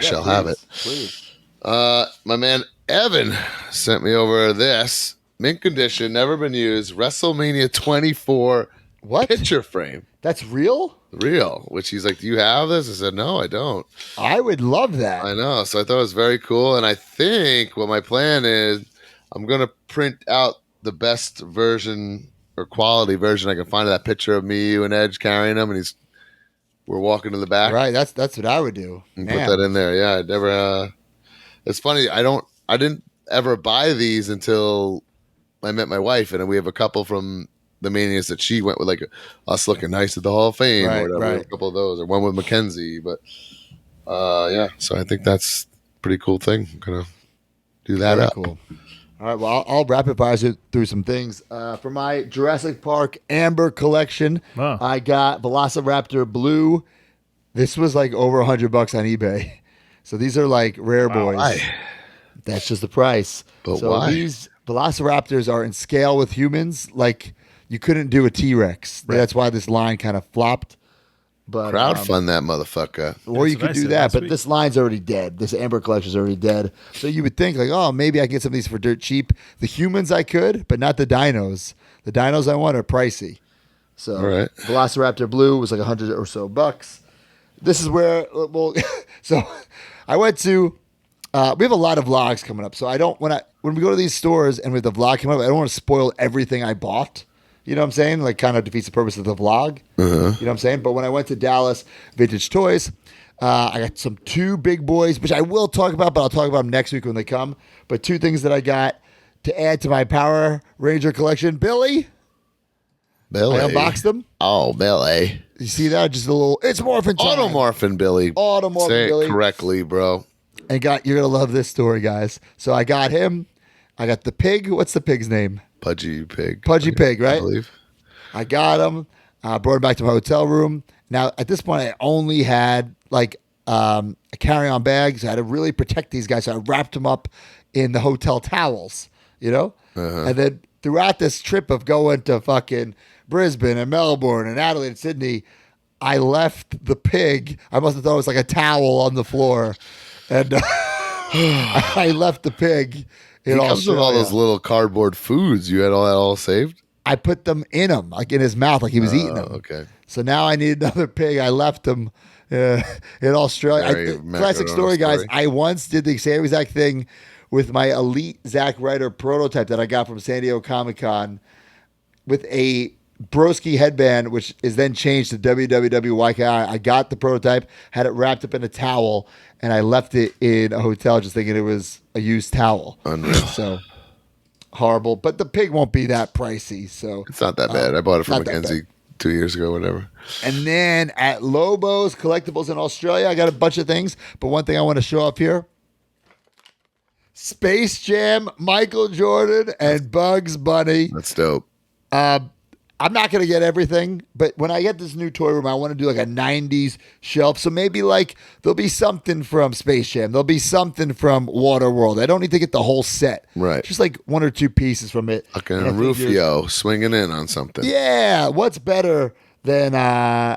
shall please, have it. Please. My man Evan sent me over this mint condition, never been used, WrestleMania 24 What? picture frame. That's real? Real, which he's like, do you have this? I said, no, I don't. I would love that. I know. So I thought it was very cool. And I think what my plan is, I'm going to print out the best version or quality version I can find of that picture of me, you, and Edge carrying him. And we're walking to the back. Right. That's what I would do. And Man. put that in there. Yeah. I never, it's funny. I didn't ever buy these until I met my wife. And we have a couple from the Manias that she went with, like us looking nice at the Hall of Fame or whatever. Right. A couple of those, or one with Mackenzie. But yeah, so I think that's a pretty cool thing. I'm gonna do that Very up. cool. All right, well, I'll rapid fire through some things. For my Jurassic Park Amber collection, Wow. I got Velociraptor Blue. This was like over $100 on eBay. So these are like rare boys. Why? That's just the price. But so why? these Velociraptors are in scale with humans. Like you couldn't do a T-Rex. That's why this line kind of flopped. But Crowdfund that motherfucker. or you That's what could I do said that, last but week. this line's already dead. This Amber collection is already dead. So you would think like, oh, maybe I can get some of these for dirt cheap. The humans I could, but not the dinos. The dinos I want are pricey. So All right. Velociraptor Blue was like $100 or so bucks. This is where so I went to. We have a lot of vlogs coming up, so I don't when we go to these stores and with the vlog coming up, I don't want to spoil everything I bought. You know what I'm saying? Like, kind of defeats the purpose of the vlog. You know what I'm saying? But when I went to Dallas Vintage Toys, I got some two big boys, which I will talk about, but I'll talk about them next week when they come. But two things that I got to add to my Power Ranger collection. Billy, Billy. I unboxed them. Oh, Billy. You see that? Just a little. It's morphin' time. Automorphin Billy. Automorphin Say Billy. it correctly, bro. And you're gonna love this story, guys. So I got him. I got the pig. What's the pig's name? Pudgy Pig. Pudgy Pig, right? I believe. I got him. Brought him back to my hotel room. Now, at this point, I only had like a carry-on bag, so I had to really protect these guys. So I wrapped them up in the hotel towels, you know? And then throughout this trip of going to fucking Brisbane and Melbourne and Adelaide and Sydney, I left the pig. I must have thought it was like a towel on the floor. And I left the pig in He comes with all Australia. those little cardboard foods. You had all that all saved? I put them in him, like in his mouth, like he was eating them. Okay. So now I need another pig. I left him in Australia. Very Classic story, guys. story. I once did the same exact thing with my Elite Zack Ryder prototype that I got from San Diego Comic-Con with a Broski headband, which is then changed to WWWYKI. I got the prototype, had it wrapped up in a towel, and I left it in a hotel just thinking it was a used towel. Unreal. So horrible. But the pig won't be that pricey. So It's not that bad. I bought it from not that Mackenzie 2 years ago, whatever. And then at Lobo's Collectibles in Australia, I got a bunch of things. But one thing I want to show up here. Space Jam, Michael Jordan, and Bugs Bunny. That's dope. I'm not going to get everything, but when I get this new toy room, I want to do like a 90s shelf. So maybe like there'll be something from Space Jam. There'll be something from Waterworld. I don't need to get the whole set. Right. Just like one or two pieces from it. Fucking And I figured- Rufio swinging in on something. Yeah, what's better than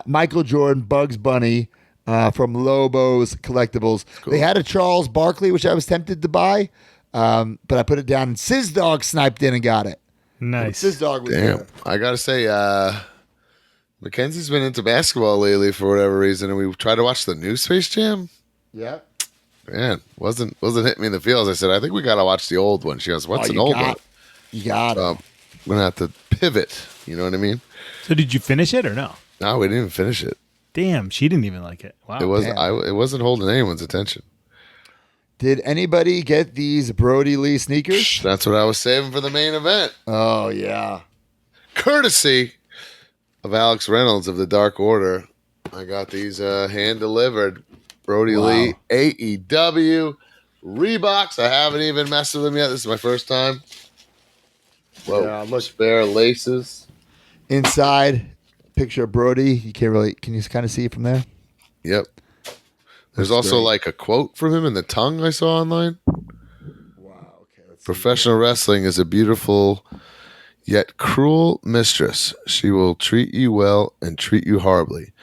Michael Jordan, Bugs Bunny from Lobo's Collectibles? Cool. They had a Charles Barkley, which I was tempted to buy, but I put it down, and Sizz Dog sniped in and got it. Nice. Sizz Dog was Damn. there. I got to say, Mackenzie's been into basketball lately for whatever reason, and we tried to watch the new Space Jam. Yeah. Man, wasn't hitting me in the feels. I said, I think we got to watch the old one. She goes, what's Oh, an you old got- one? You got it. I'm going to have to pivot. You know what I mean? So did you finish it or no? No, we didn't even finish it. Damn, she didn't even like it. Wow. It wasn't holding anyone's attention. Did anybody get these Brody Lee sneakers? That's what I was saving for the main event. Oh, yeah. Courtesy of Alex Reynolds of the Dark Order. I got these hand delivered. Brody Wow. Lee, AEW, Reeboks. I haven't even messed with them yet. This is my first time. Whoa, Yeah, look. spare laces. Inside, picture of Brody. You can't really, can you kind of see it from there? Yep. There's Looks also great. like a quote from him in the tongue I saw online. Wow. Okay. Let's see. Professional wrestling is a beautiful yet cruel mistress. She will treat you well and treat you horribly,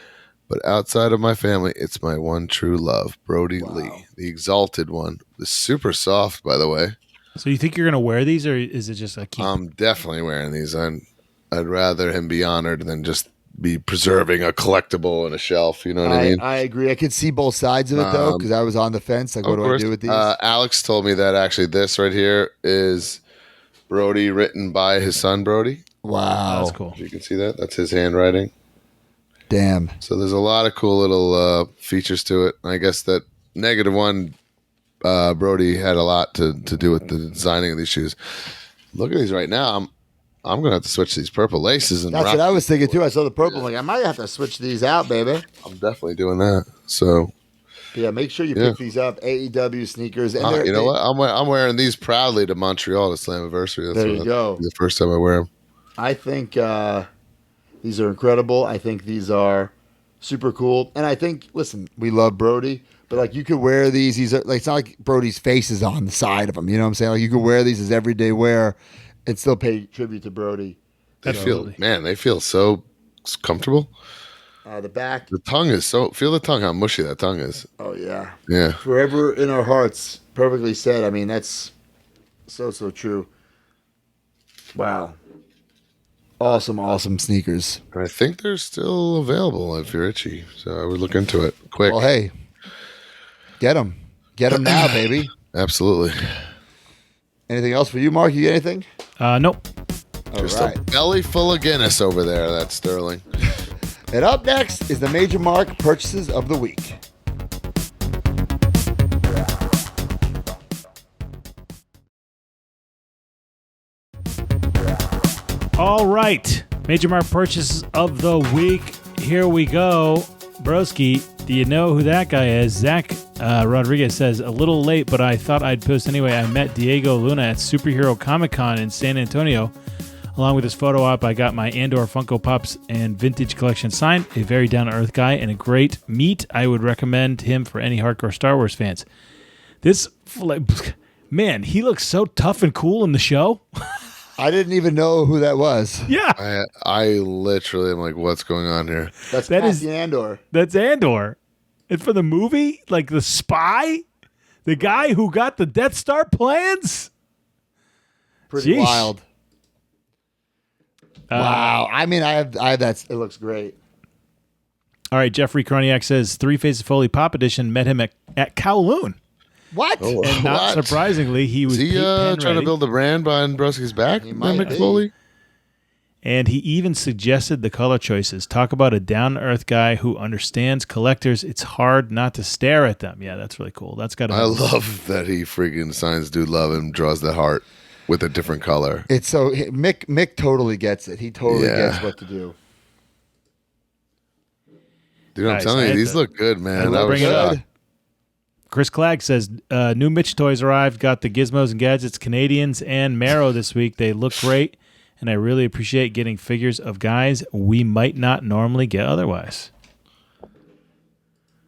but outside of my family, it's my one true love, Brody Lee, the exalted one. The super soft, by the way. So you think you're gonna wear these, or is it just a keep? I'm definitely wearing these. I'd rather him be honored than just be preserving a collectible on a shelf. You know what I mean? I agree. I could see both sides of it though, because I was on the fence. Like, what do I do with these? Alex told me that actually this right here is Brody written by his son Brody. Wow, that's cool. You can see that. That's his handwriting. Damn. So there's a lot of cool little features to it. I guess that -1, Brody had a lot to do with the designing of these shoes. Look at these right now. I'm gonna have to switch these purple laces and That's rock what I was thinking too. I saw the purple. I'm like, I might have to switch these out, baby. I'm definitely doing that. So yeah, make sure you pick these up. AEW sneakers. And you know what? I'm wearing these proudly to Montreal to Slammiversary. There you go. The first time I wear them. I think these are incredible. I think these are super cool. And I think, listen, we love Brody, but like you could wear these. These are like, it's not like Brody's face is on the side of them. You know what I'm saying? Like you could wear these as everyday wear and still pay tribute to Brody. They feel so comfortable. The back. The tongue is feel the tongue, how mushy that tongue is. Oh, yeah. Yeah. Forever in our hearts. Perfectly said. I mean, that's so true. Wow. Awesome sneakers. I think they're still available if you're itchy. So I would look into it quick. Well, hey, get them. Get them now, baby. Absolutely. Anything else for you, Mark? You get anything? Nope. Just a belly full of Guinness over there. That's Sterling. And up next is the Major Mark Purchases of the Week. All right. Major Mark Purchases of the Week. Here we go. Broski, do you know who that guy is? Zach Rodriguez says, a little late, but I thought I'd post anyway. I met Diego Luna at Superhero Comic-Con in San Antonio. Along with his photo op, I got my Andor Funko Pops and vintage collection signed. A very down-to-earth guy and a great meet. I would recommend him for any hardcore Star Wars fans. This, man, he looks so tough and cool in the show. I didn't even know who that was. Yeah. I literally am like, what's going on here? That's Andor. That's Andor. And for the movie, like the spy, the guy who got the Death Star plans. Pretty wild. Wow. I mean, I have that. It looks great. All right. Jeffrey Kroniak says, Three Faces Foley Pop Edition met him at Kowloon. What? Oh, and not surprisingly, he was trying to build a brand behind Broski's back? Mick Foley? And he even suggested the color choices. Talk about a down-to-earth guy who understands collectors. It's hard not to stare at them. Yeah, that's really cool. That's got. I love that he freaking signs Dude Love and draws the heart with a different color. It's so Mick totally gets it. He totally gets what to do. Dude, I'm telling you, these look good, man. That was shocked. Chris Clegg says, new Mitch toys arrived. Got the Gizmos and Gadgets Canadians and Marrow this week. They look great, and I really appreciate getting figures of guys we might not normally get otherwise.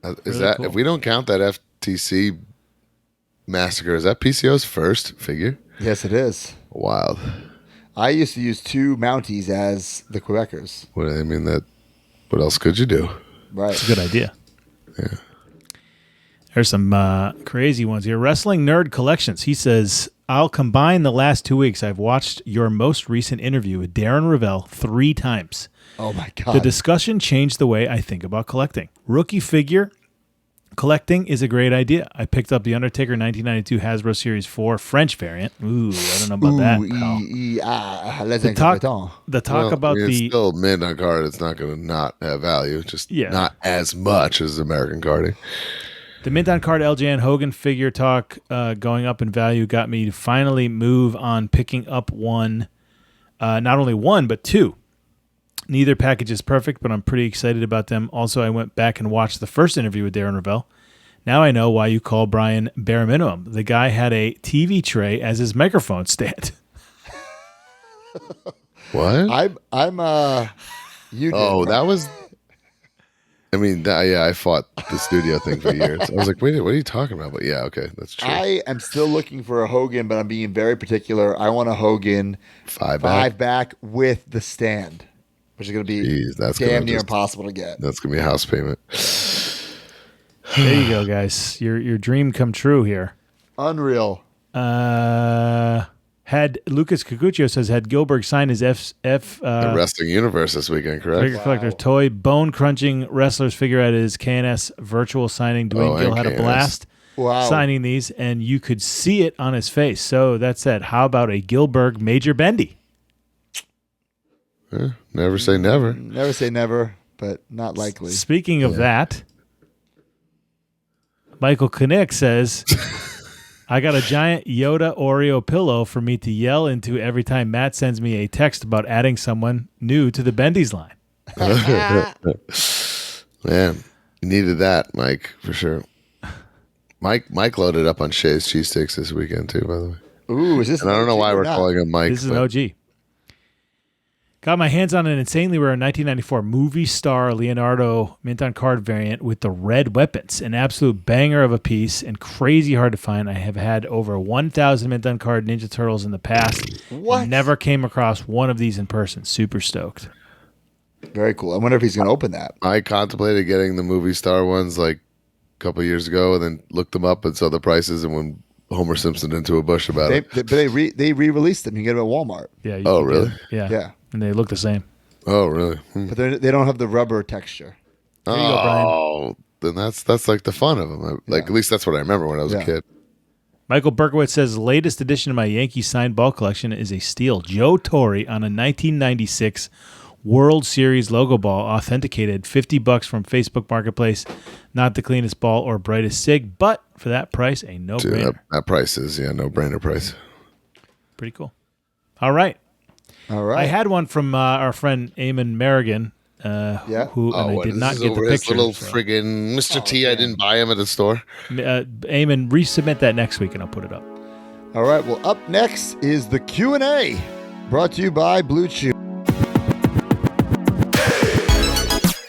Is really that cool. If we don't count that FTC massacre, is that PCO's first figure? Yes, it is. Wild. I used to use two Mounties as the Quebecers. What I mean that? What else could you do? Right. It's a good idea. Yeah. There's some crazy ones here. Wrestling Nerd Collections. He says, I'll combine the last 2 weeks. I've watched your most recent interview with Darren Ravel 3 times. Oh, my God. The discussion changed the way I think about collecting. Rookie figure collecting is a great idea. I picked up the Undertaker 1992 Hasbro Series 4 French variant. Ooh, I don't know about that, pal. The talk about it's the... still mint on card. It's not going to not have value. Just not as much as American carding. The mint on card LJ and Hogan figure talk going up in value got me to finally move on picking up one. Not only one, but 2. Neither package is perfect, but I'm pretty excited about them. Also, I went back and watched the first interview with Darren Ravel. Now I know why you call Brian bare minimum. The guy had a TV tray as his microphone stand. What? You did, that was... I mean, I fought the studio thing for years. I was like, wait, what are you talking about? But yeah, okay, that's true. I am still looking for a Hogan, but I'm being very particular. I want a Hogan 5 back with the stand. which is going to be Jeez, that's damn gonna near just- impossible to get. That's gonna be a house payment. There you go, guys. Your dream come true here. Unreal. Had Lucas Kikuchio says had Gilbert signed his The wrestling universe this weekend, correct? Figure Collector's toy bone crunching wrestlers figure at his KNS virtual signing. Dwayne Gill and had a KNS. blast signing these, and you could see it on his face. So that said, how about a Gilbert Major Bendy? Never say never. Never say never, but not likely. Speaking of that, Michael Kinnick says, I got a giant Yoda Oreo pillow for me to yell into every time Matt sends me a text about adding someone new to the Bendy's line. Man, you needed that, Mike, for sure. Mike loaded up on Shay's cheesesteaks this weekend too, by the way. Ooh, is this? And I don't know why we're calling him Mike. This is an OG. Got my hands on an insanely rare 1994 movie star Leonardo mint on card variant with the red weapons. An absolute banger of a piece and crazy hard to find. I have had over 1,000 mint on card Ninja Turtles in the past. What? Never came across one of these in person. Super stoked. Very cool. I wonder if he's going to open that. I contemplated getting the movie star ones like a couple of years ago, and then looked them up and saw the prices, and when Homer Simpson into a bush about it. They re-released them. You can get them at Walmart. Yeah. Oh, really? Yeah. Yeah. And they look the same. Oh, really? But they don't have the rubber texture. There you go, Brian. Oh, then that's like the fun of them. Like at least that's what I remember when I was a kid. Michael Berkowitz says latest edition of my Yankee signed ball collection is a steal. Joe Torre on a 1996 World Series logo ball, authenticated, $50 from Facebook Marketplace. Not the cleanest ball or brightest sig, but for that price, a no-brainer. That price is no-brainer price. Pretty cool. All right. All I had one from our friend Eamon Merrigan, who and I did not get the picture. Little friggin' Mr. T. I didn't buy him at the store. Eamon, resubmit that next week and I'll put it up. All right. Well, up next is the Q&A, brought to you by Blue Chew.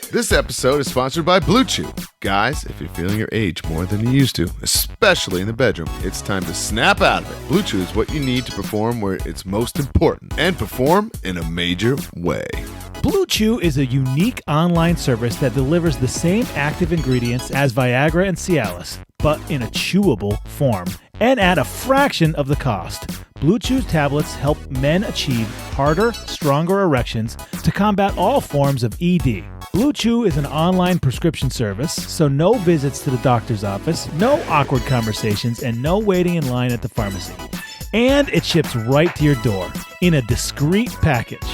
This episode is sponsored by Blue Chew. Guys, if you're feeling your age more than you used to, especially in the bedroom, it's time to snap out of it. Blue Chew is what you need to perform where it's most important, and perform in a major way. Blue Chew is a unique online service that delivers the same active ingredients as Viagra and Cialis, but in a chewable form, and at a fraction of the cost. Blue Chew's tablets help men achieve harder, stronger erections to combat all forms of ED. Blue Chew is an online prescription service, so no visits to the doctor's office, no awkward conversations, and no waiting in line at the pharmacy. And it ships right to your door in a discreet package.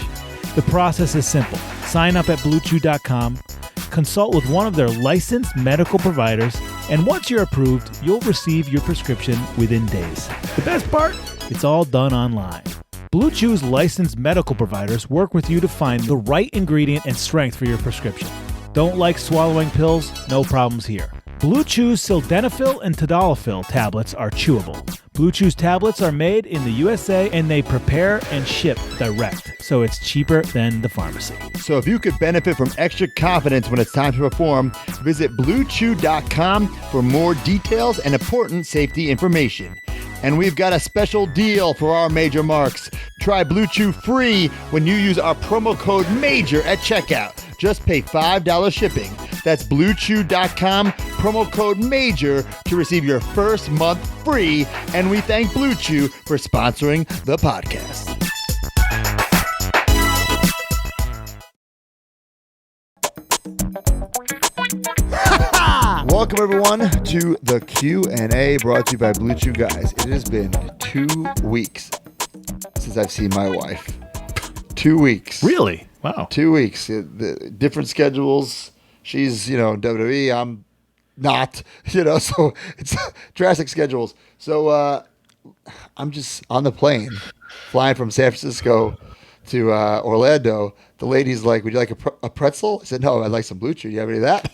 The process is simple. Sign up at BlueChew.com, consult with one of their licensed medical providers, and once you're approved, you'll receive your prescription within days. The best part? It's all done online. Blue Chew's licensed medical providers work with you to find the right ingredient and strength for your prescription. Don't like swallowing pills? No problems here. Blue Chew's sildenafil and tadalafil tablets are chewable. Blue Chew's tablets are made in the USA and they prepare and ship direct, so it's cheaper than the pharmacy. So if you could benefit from extra confidence when it's time to perform, visit BlueChew.com for more details and important safety information. And we've got a special deal for our major marks. Try Blue Chew free when you use our promo code MAJOR at checkout. Just pay $5 shipping. That's BlueChew.com, promo code MAJOR to receive your first month free. And we thank Blue Chew for sponsoring the podcast. Welcome everyone to the Q&A brought to you by Blue Chew. Guys, it has been 2 weeks since I've seen my wife. 2 weeks. Really? Wow. 2 weeks. The different schedules. She's, WWE. I'm not, so it's drastic schedules. So I'm just on the plane flying from San Francisco to Orlando. The lady's like, would you like a pretzel? I said, no, I'd like some Blue Chew. You have any of that?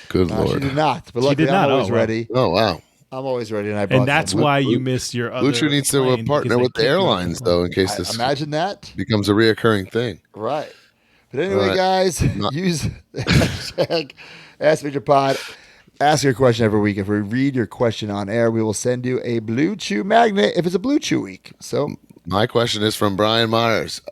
Good She Lord. did not. But luckily, I'm always ready. Oh, wow. I'm always ready, and I bought And that's some. why you missed your other Blue Chew needs to plane, partner because with they the kicked you off airlines, the though, in case I this imagine that. becomes a reoccurring thing. Right. But anyway, All right. guys, use the hashtag AskMajorPod. Ask your question every week. If we read your question on air, we will send you a Blue Chew magnet if it's a Blue Chew week. So My question is from Brian Myers.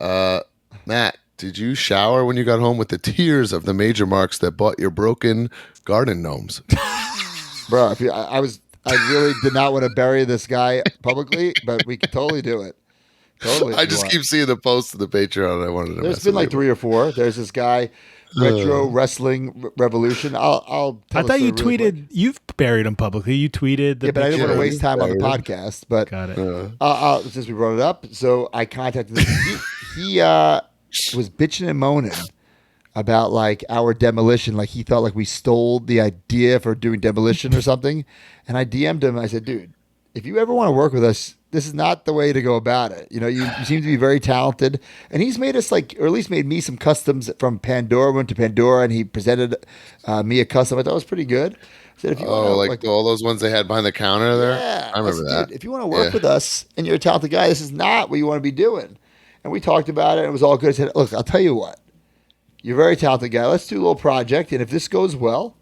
Matt, Did you shower when you got home with the tears of the major marks that bought your broken garden gnomes? Bro, I really did not want to bury this guy publicly, but we could totally do it. Totally. I just keep seeing the posts of the Patreon. I wanted to. There's been like 3 or 4. There's this guy, Retro Wrestling Revolution. I'll tell I thought you really tweeted. quick. You've buried him publicly. You tweeted. Yeah, but I didn't want to waste time on the Buried podcast. But Got it. since we brought it up, so I contacted him. He was bitching and moaning about like our demolition. Like he thought like we stole the idea for doing demolition or something. And I DM'd him. I said, dude, if you ever want to work with us, this is not the way to go about it. You know, you seem to be very talented. And he's made us like, or at least made me some customs from Pandora. Went to Pandora and he presented me a custom. I thought it was pretty good. I said, if you want like all those ones they had behind the counter there? yeah, I remember that. Dude, if you want to work with us and you're a talented guy, this is not what you want to be doing. And we talked about it. And it was all good. I said, look, I'll tell you what. You're a very talented guy. Let's do a little project. And if this goes well,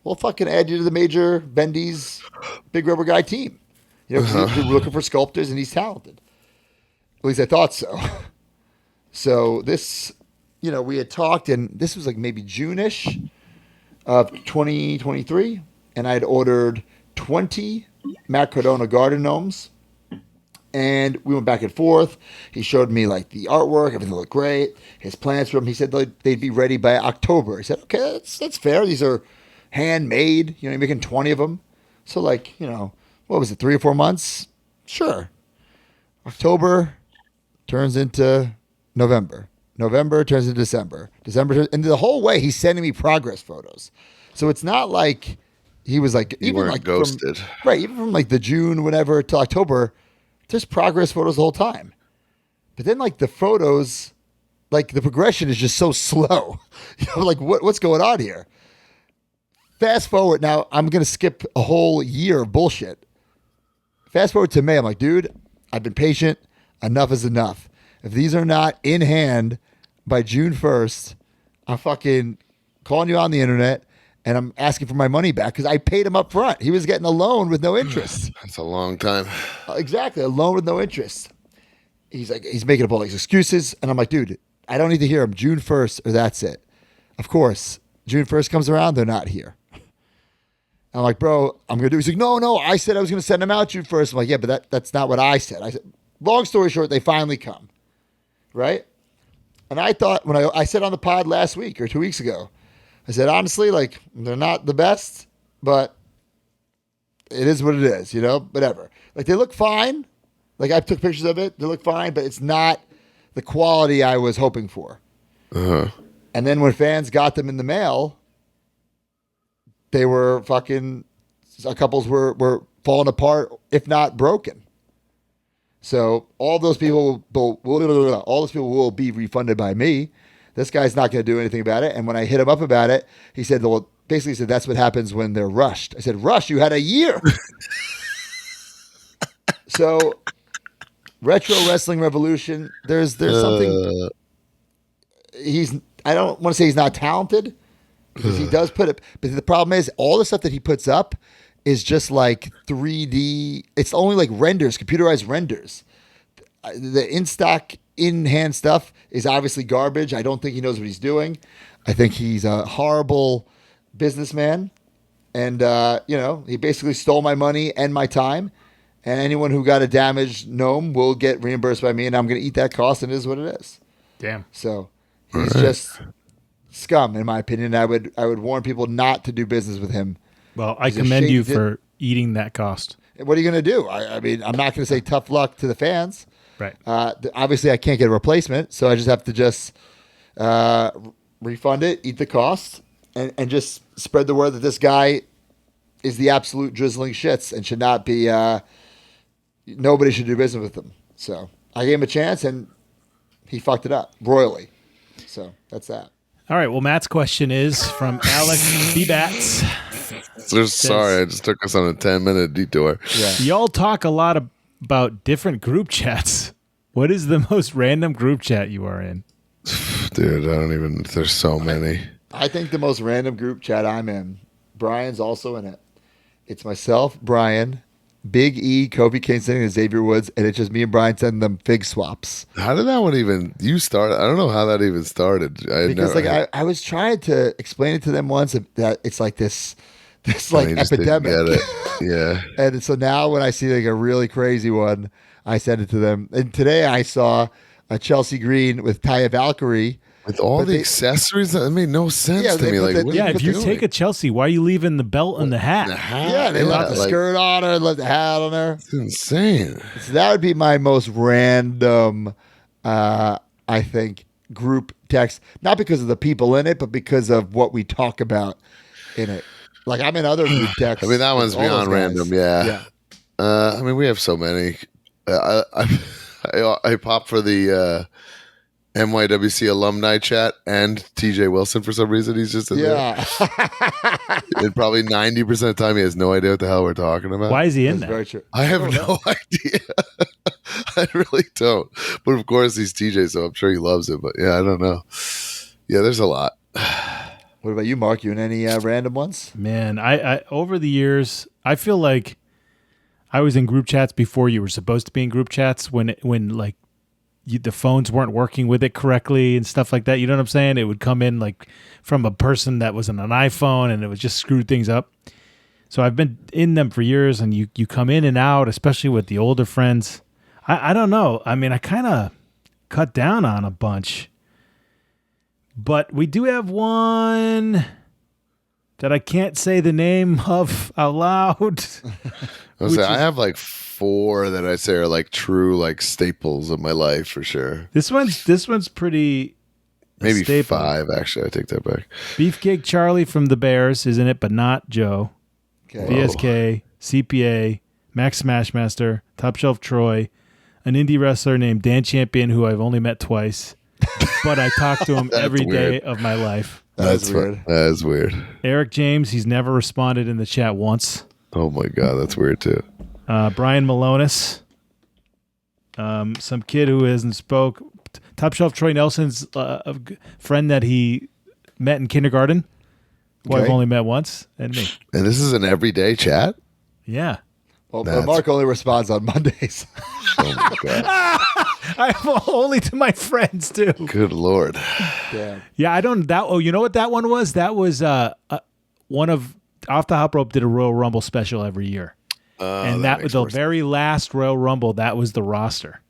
we'll fucking add you to the major Bendy's Big Rubber Guy team. You know, 'cause we're looking for sculptors and he's talented. At least I thought so. So this, you know, we had talked and this was like maybe June-ish of 2023. And I had ordered 20 Matt Cardona garden gnomes. And we went back and forth. He showed me like the artwork, everything looked great. His plans for them. He said they'd be ready by October. He said, okay, that's fair. These are handmade. You know, you're making 20 of them. So like, you know, what was it, 3 or 4 months? Sure. October turns into November. November turns into December. And the whole way he's sending me progress photos. So it's not like he was like, You even weren't like ghosted. even from like the June, whatever, till October, there's progress photos the whole time. But then like the photos, like the progression is just so slow. You know, like what's going on here? Fast forward. Now I'm going to skip a whole year of bullshit. Fast forward to May. I'm like, dude, I've been patient. Enough is enough. If these are not in hand by June 1st, I'm fucking calling you on the internet and I'm asking for my money back because I paid him up front. He was getting a loan with no interest. That's a long time. Exactly. A loan with no interest. He's making up all these excuses. And I'm like, dude, I don't need to hear him. June 1st or that's it. Of course, June 1st comes around, they're not here. I'm like, bro, I'm going to do it. He's like, no, I said I was going to send them out June 1st. I'm like, yeah, but that's not what I said. I said, long story short, they finally come. Right? And I thought when I said on the pod last week or 2 weeks ago, I said, honestly, like, they're not the best, but it is what it is, you know, whatever. Like, they look fine. Like, I took pictures of it. They look fine, but it's not the quality I was hoping for. And then when fans got them in the mail, they were fucking, couples were falling apart, if not broken. So all those people will be refunded by me. This guy's not going to do anything about it. And when I hit him up about it, he said, well, basically said, that's what happens when they're rushed. I said, rush? You had a year. So Retro Wrestling Revolution, there's something, I don't want to say he's not talented because he does put it, but the problem is all the stuff that he puts up is just like 3D. It's only like renders, computerized renders. The in-stock, in-hand stuff is obviously garbage. I don't think he knows what he's doing. I think he's a horrible businessman. And, you know, he basically stole my money and my time. And anyone who got a damaged gnome will get reimbursed by me, and I'm going to eat that cost, and it is what it is. Damn. So he's just scum, in my opinion. I would warn people not to do business with him. Well, I commend you for eating that cost. What are you going to do? I mean, I'm not going to say tough luck to the fans. Right. Obviously, I can't get a replacement, so I just have to refund it, eat the cost, and just spread the word that this guy is the absolute drizzling shits and should not be. Nobody should do business with him. So I gave him a chance, and he fucked it up royally. So that's that. All right. Well, Matt's question is from Alex B. Bats. Sorry, I just took us on a 10-minute detour. Yeah. Y'all talk a lot about different group chats. What is the most random group chat you are in? Dude, there's so many. I think the most random group chat I'm in, Brian's also in it. It's myself, Brian, Big E, Kofi Kingston, and Xavier Woods, and it's just me and Brian sending them fig swaps. How did that one even? You started? I don't know how that even started. Because I was trying to explain it to them once that it's like this like just didn't epidemic. get it. Yeah. And so now when I see like a really crazy one, I send it to them. And today I saw a Chelsea Green with Taya Valkyrie. With all the accessories, that made no sense to me. Like, what are if you doing? take a Chelsea, why are you leaving the belt and the hat? The hat? Yeah, they left the skirt on her, left the hat on her. It's insane. So that would be my most random, I think, group text. Not because of the people in it, but because of what we talk about in it. Like I'm in other group texts. I mean, that one's with all beyond those random. guys. Yeah. I mean, we have so many. I popped for the NYWC alumni chat and TJ Wilson for some reason. He's just in there. And probably 90% of the time he has no idea what the hell we're talking about. Why is he in That's there? very true. I have no idea. I really don't. But of course he's TJ, so I'm sure he loves it. But yeah, I don't know. Yeah, there's a lot. What about you, Mark? You in any random ones? Man, I over the years, I feel like I was in group chats before you were supposed to be in group chats when like the phones weren't working with it correctly and stuff like that. You know what I'm saying? It would come in like from a person that was on an iPhone and it would just screw things up. So I've been in them for years, and you come in and out, especially with the older friends. I don't know. I mean, I kind of cut down on a bunch. But we do have one that I can't say the name of out loud. I have like 4 that I say are like true like staples of my life for sure. This one's pretty Maybe staple. 5 actually. I take that back. Beefcake Charlie from the Bears is in it, but not Joe. Okay. VSK, CPA, Max Smashmaster, Top Shelf Troy, an indie wrestler named Dan Champion who I've only met twice, but I talk to him every day of my life. That's weird. That's weird. Eric James, he's never responded in the chat once. Oh my god, that's weird too. Brian Malonis, some kid who hasn't spoke. Top Shelf Troy Nelson's a friend that he met in kindergarten, who I've only met once, and me. And this is an everyday chat? Yeah. Well, but Mark only responds on Mondays. Oh my god. I'm only to my friends too. Good lord. Damn. Yeah, I don't. You know what that one was? That was one of Off the Hop Rope did a Royal Rumble special every year, and that was the very last Royal Rumble. That was the roster.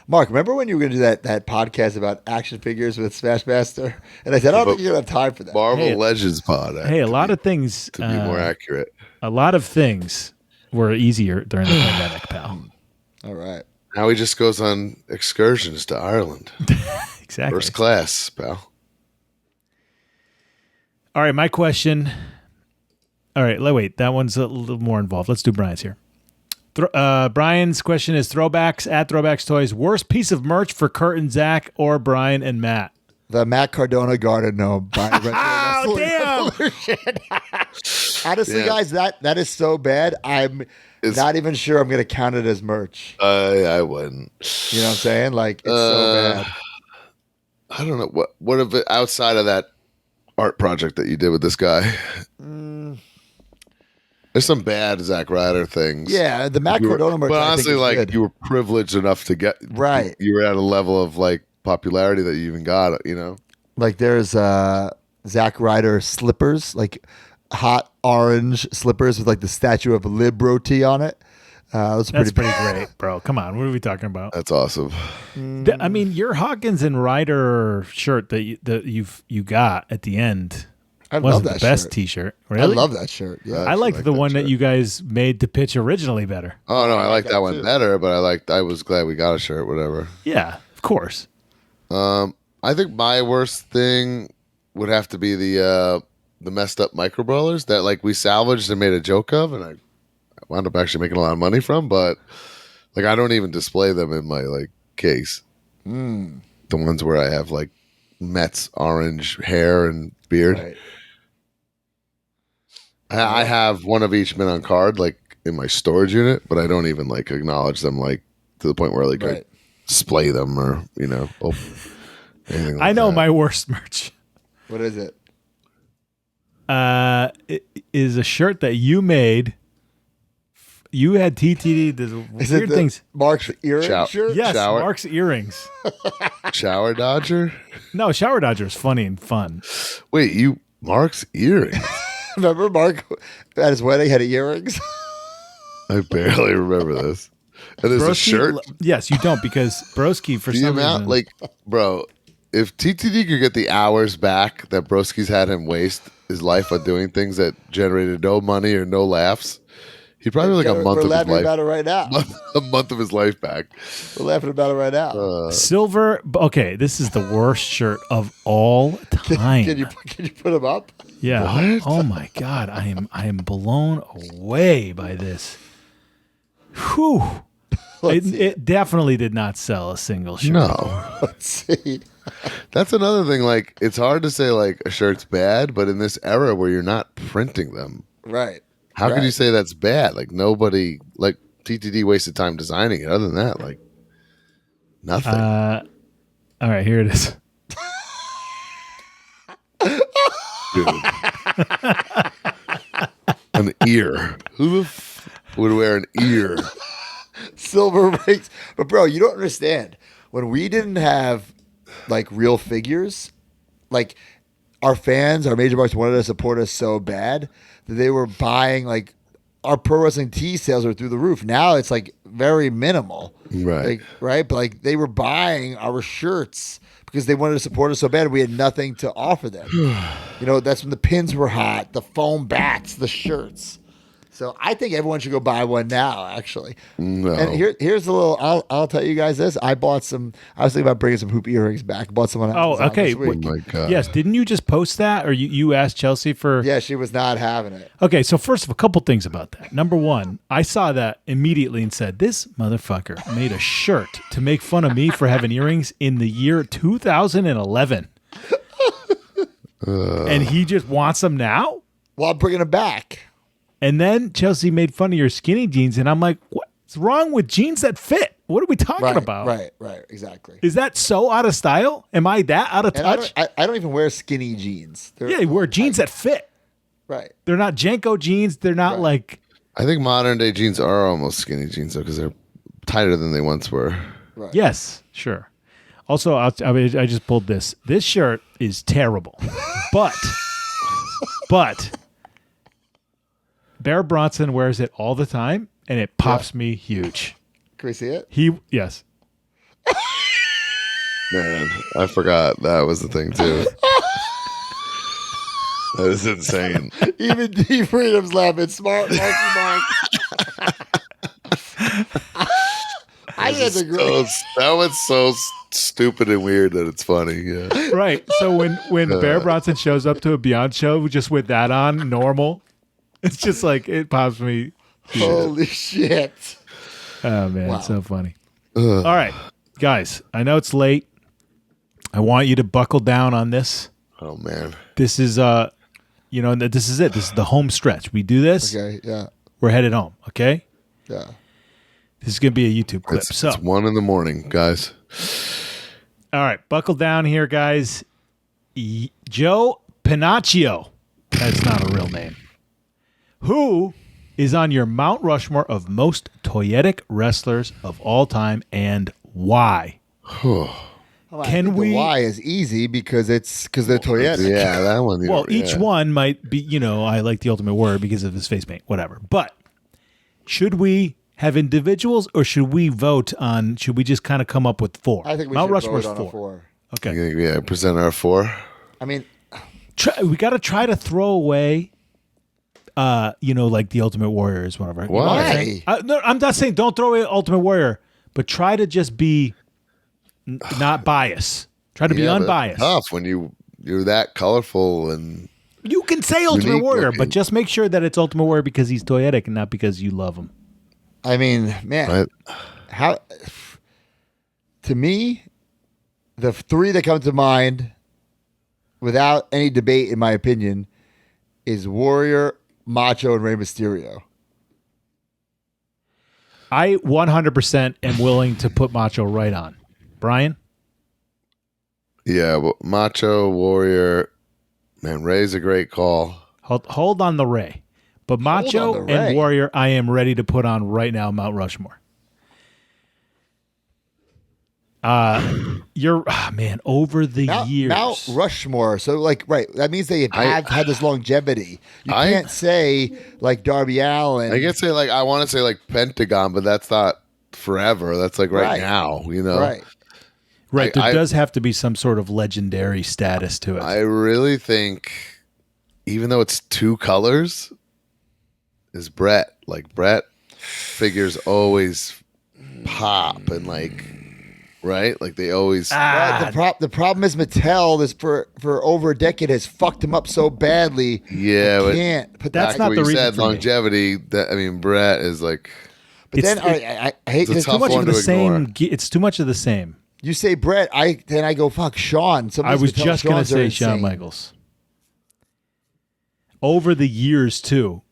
Mark, remember when you were going to do that podcast about action figures with Smashmaster? And I said, I don't think you're going to have time for that. Marvel Legends pod. Hey, a lot of things to be more accurate. A lot of things were easier during the pandemic, pal. All right. Now he just goes on excursions to Ireland. Exactly. First class, pal. All right, my question. All right, wait. That one's a little more involved. Let's do Brian's here. Brian's question is Throwbacks at Throwbacks Toys. Worst piece of merch for Kurt and Zach or Brian and Matt? The Matt Cardona Garden Gnome. Oh, damn. Honestly, guys, that is so bad. I'm not even sure I'm going to count it as merch. I wouldn't. You know what I'm saying? Like, it's so bad. I don't know. What if it, outside of that art project that you did with this guy? There's some bad Zack Ryder things. Yeah, the Matt Cardona merch. But honestly, like good. you were privileged enough to get right. You were at a level of like popularity that you even got. You know, like there's Zack Ryder slippers, like hot orange slippers with like the statue of Liberty on it. That's pretty great, bro. Come on, what are we talking about? That's awesome. I mean, your Hawkins and Ryder shirt that you got at the end. I wasn't love that the best shirt. T-shirt. Really? I love that shirt. Yeah, I like the one that you guys made to pitch originally better. Oh no, I like that one better, but I was glad we got a shirt. Whatever. Yeah, of course. I think my worst thing would have to be the messed up micro brawlers that like we salvaged and made a joke of, and I wound up actually making a lot of money from. But like I don't even display them in my like case. The ones where I have like Mets orange hair and beard. Right. I have one of each mint on card like in my storage unit, but I don't even like acknowledge them like to the point where like I display them or anything like I know that. my worst merch. What is it? It is a shirt that you made you had TTD. There's Is weird it the things. Mark's earring Shout- shirt? Yes, Shower. Mark's earrings. Shower Dodger? No, Shower Dodger is funny and fun. Wait, Mark's earrings? Remember Mark at his wedding had earrings? I barely remember this. And there's a shirt. Yes, you don't because Broski for The some amount, reason. like, bro, if TTD could get the hours back that Broski's had him waste his life on doing things that generated no money or no laughs, he'd probably like a month We're of his laughing life. about it right now. A month of his life back. We're laughing about it right now. Silver. Okay, this is the worst shirt of all time. Can you put him up? Yeah. What? Oh my God, I am blown away by this. Whew. It definitely did not sell a single shirt. No. Let's see. That's another thing. Like, it's hard to say, like, a shirt's bad, but in this era where you're not printing them, Right. how Right. could you say that's bad? Like, nobody, like, TTD wasted time designing it. Other than that, like, nothing. All right, here it is. Dude. An ear. Who the would wear an ear? Silver rings. But bro, you don't understand. When we didn't have like real figures, like our fans, our major marks wanted to support us so bad that they were buying like our pro wrestling tee sales are through the roof. Now it's like very minimal. Right. Like, right? But like they were buying our shirts because they wanted to support us so bad. We had nothing to offer them. You know, that's when the pins were hot, the foam bats, the shirts. So I think everyone should go buy one now, actually. No. And here's a little. I'll tell you guys this. I bought some. I was thinking about bringing some hoop earrings back. I bought some on Oh, Amazon okay. this week. Oh my God. Yes, didn't you just post that, or you asked Chelsea for? Yeah, she was not having it. Okay, so first of a couple things about that. Number one, I saw that immediately and said, "This motherfucker made a shirt to make fun of me for having earrings in the year 2011, and he just wants them now." Well, I'm bringing them back. And then Chelsea made fun of your skinny jeans, and I'm like, "What's wrong with jeans that fit? What are we talking Right, about? right, exactly. Is that so out of style? Am I that out of And touch? I don't even wear skinny jeans. They're, Yeah, you wear jeans that fit. right. They're not Janko jeans. They're not Right. like I think modern day jeans are almost skinny jeans, though, because they're tighter than they once were. Right. yes, sure. Also, I just pulled this. This shirt is terrible, but Bear Bronson wears it all the time, and it pops me huge. Can we see it? Yes. Man, I forgot that was the thing, too. That is insane. Even D Freedom's laughing. Smart, Marky Mark. I think that's a great. That was so stupid and weird that it's funny. Yeah. Right. So when Bear Bronson shows up to a Beyond show just with that on, normal, it's just like it pops me. Holy shit! Oh man, Wow. it's so funny. All right, guys, I know it's late. I want you to buckle down on this. Oh man. This is this is it. This is the home stretch. We do this, Okay, yeah, we're headed home. Okay, yeah. this is gonna be a YouTube clip. It's, So, it's 1 a.m, guys. all right, buckle down here, guys. Joe Pinocchio. That's not a real name. Who is on your Mount Rushmore of most toyetic wrestlers of all time, and why? Well, I Can think we- The why is easy because they're Toyota. Yeah, that one. Well, each yeah. one might be, I like the Ultimate Warrior because of his face paint, whatever. But should we have individuals or should we vote on, should we just kind of come up with four? I think we Mount should Rushmore's vote on a four. four. Okay. Yeah, present our 4. I mean, We got to try to throw away, like the Ultimate Warrior is one of our. Why? No, I'm not saying don't throw away Ultimate Warrior, but try to just be not biased. Try to be Yeah, but unbiased. Tough when you're that colorful and You can say Ultimate Unique Warrior, looking. but just make sure that it's Ultimate Warrior because he's toyetic and not because you love him. I mean, man, right. how? To me, the 3 that come to mind, without any debate, in my opinion, is Warrior, Macho, and Rey Mysterio. I 100% am willing to put Macho right on. Brian? Yeah, well, Macho Warrior, man, Ray's a great call. Hold on the Ray. But Macho on the and Ray. Warrior, I am ready to put on right now Mount Rushmore. Man, over the years. Mount Rushmore. So, like, right. That means they have had this longevity. You can't say, like, Darby Allin. I can say, like, I want to say, like, Pentagon, but that's not forever. That's, like, right now, you know? Right. Right. There does have to be some sort of legendary status to it. I really think, even though it's two colors, is Brett. Like, Brett figures always pop and, like, right? Like, they always... Right, the problem is Mattel is for over a decade has fucked him up so badly. Yeah, I but can't put that's that. not what the you reason said, for me. longevity. That, I mean, Brett is, like... But then I hate it's a this. tough Too much one of the to same. ignore. It's too much of the same. You say Brett, then I go, fuck, Shawn. Some of I these was Mattel just going to Shawns are say Shawn insane. Michaels. Over the years, too,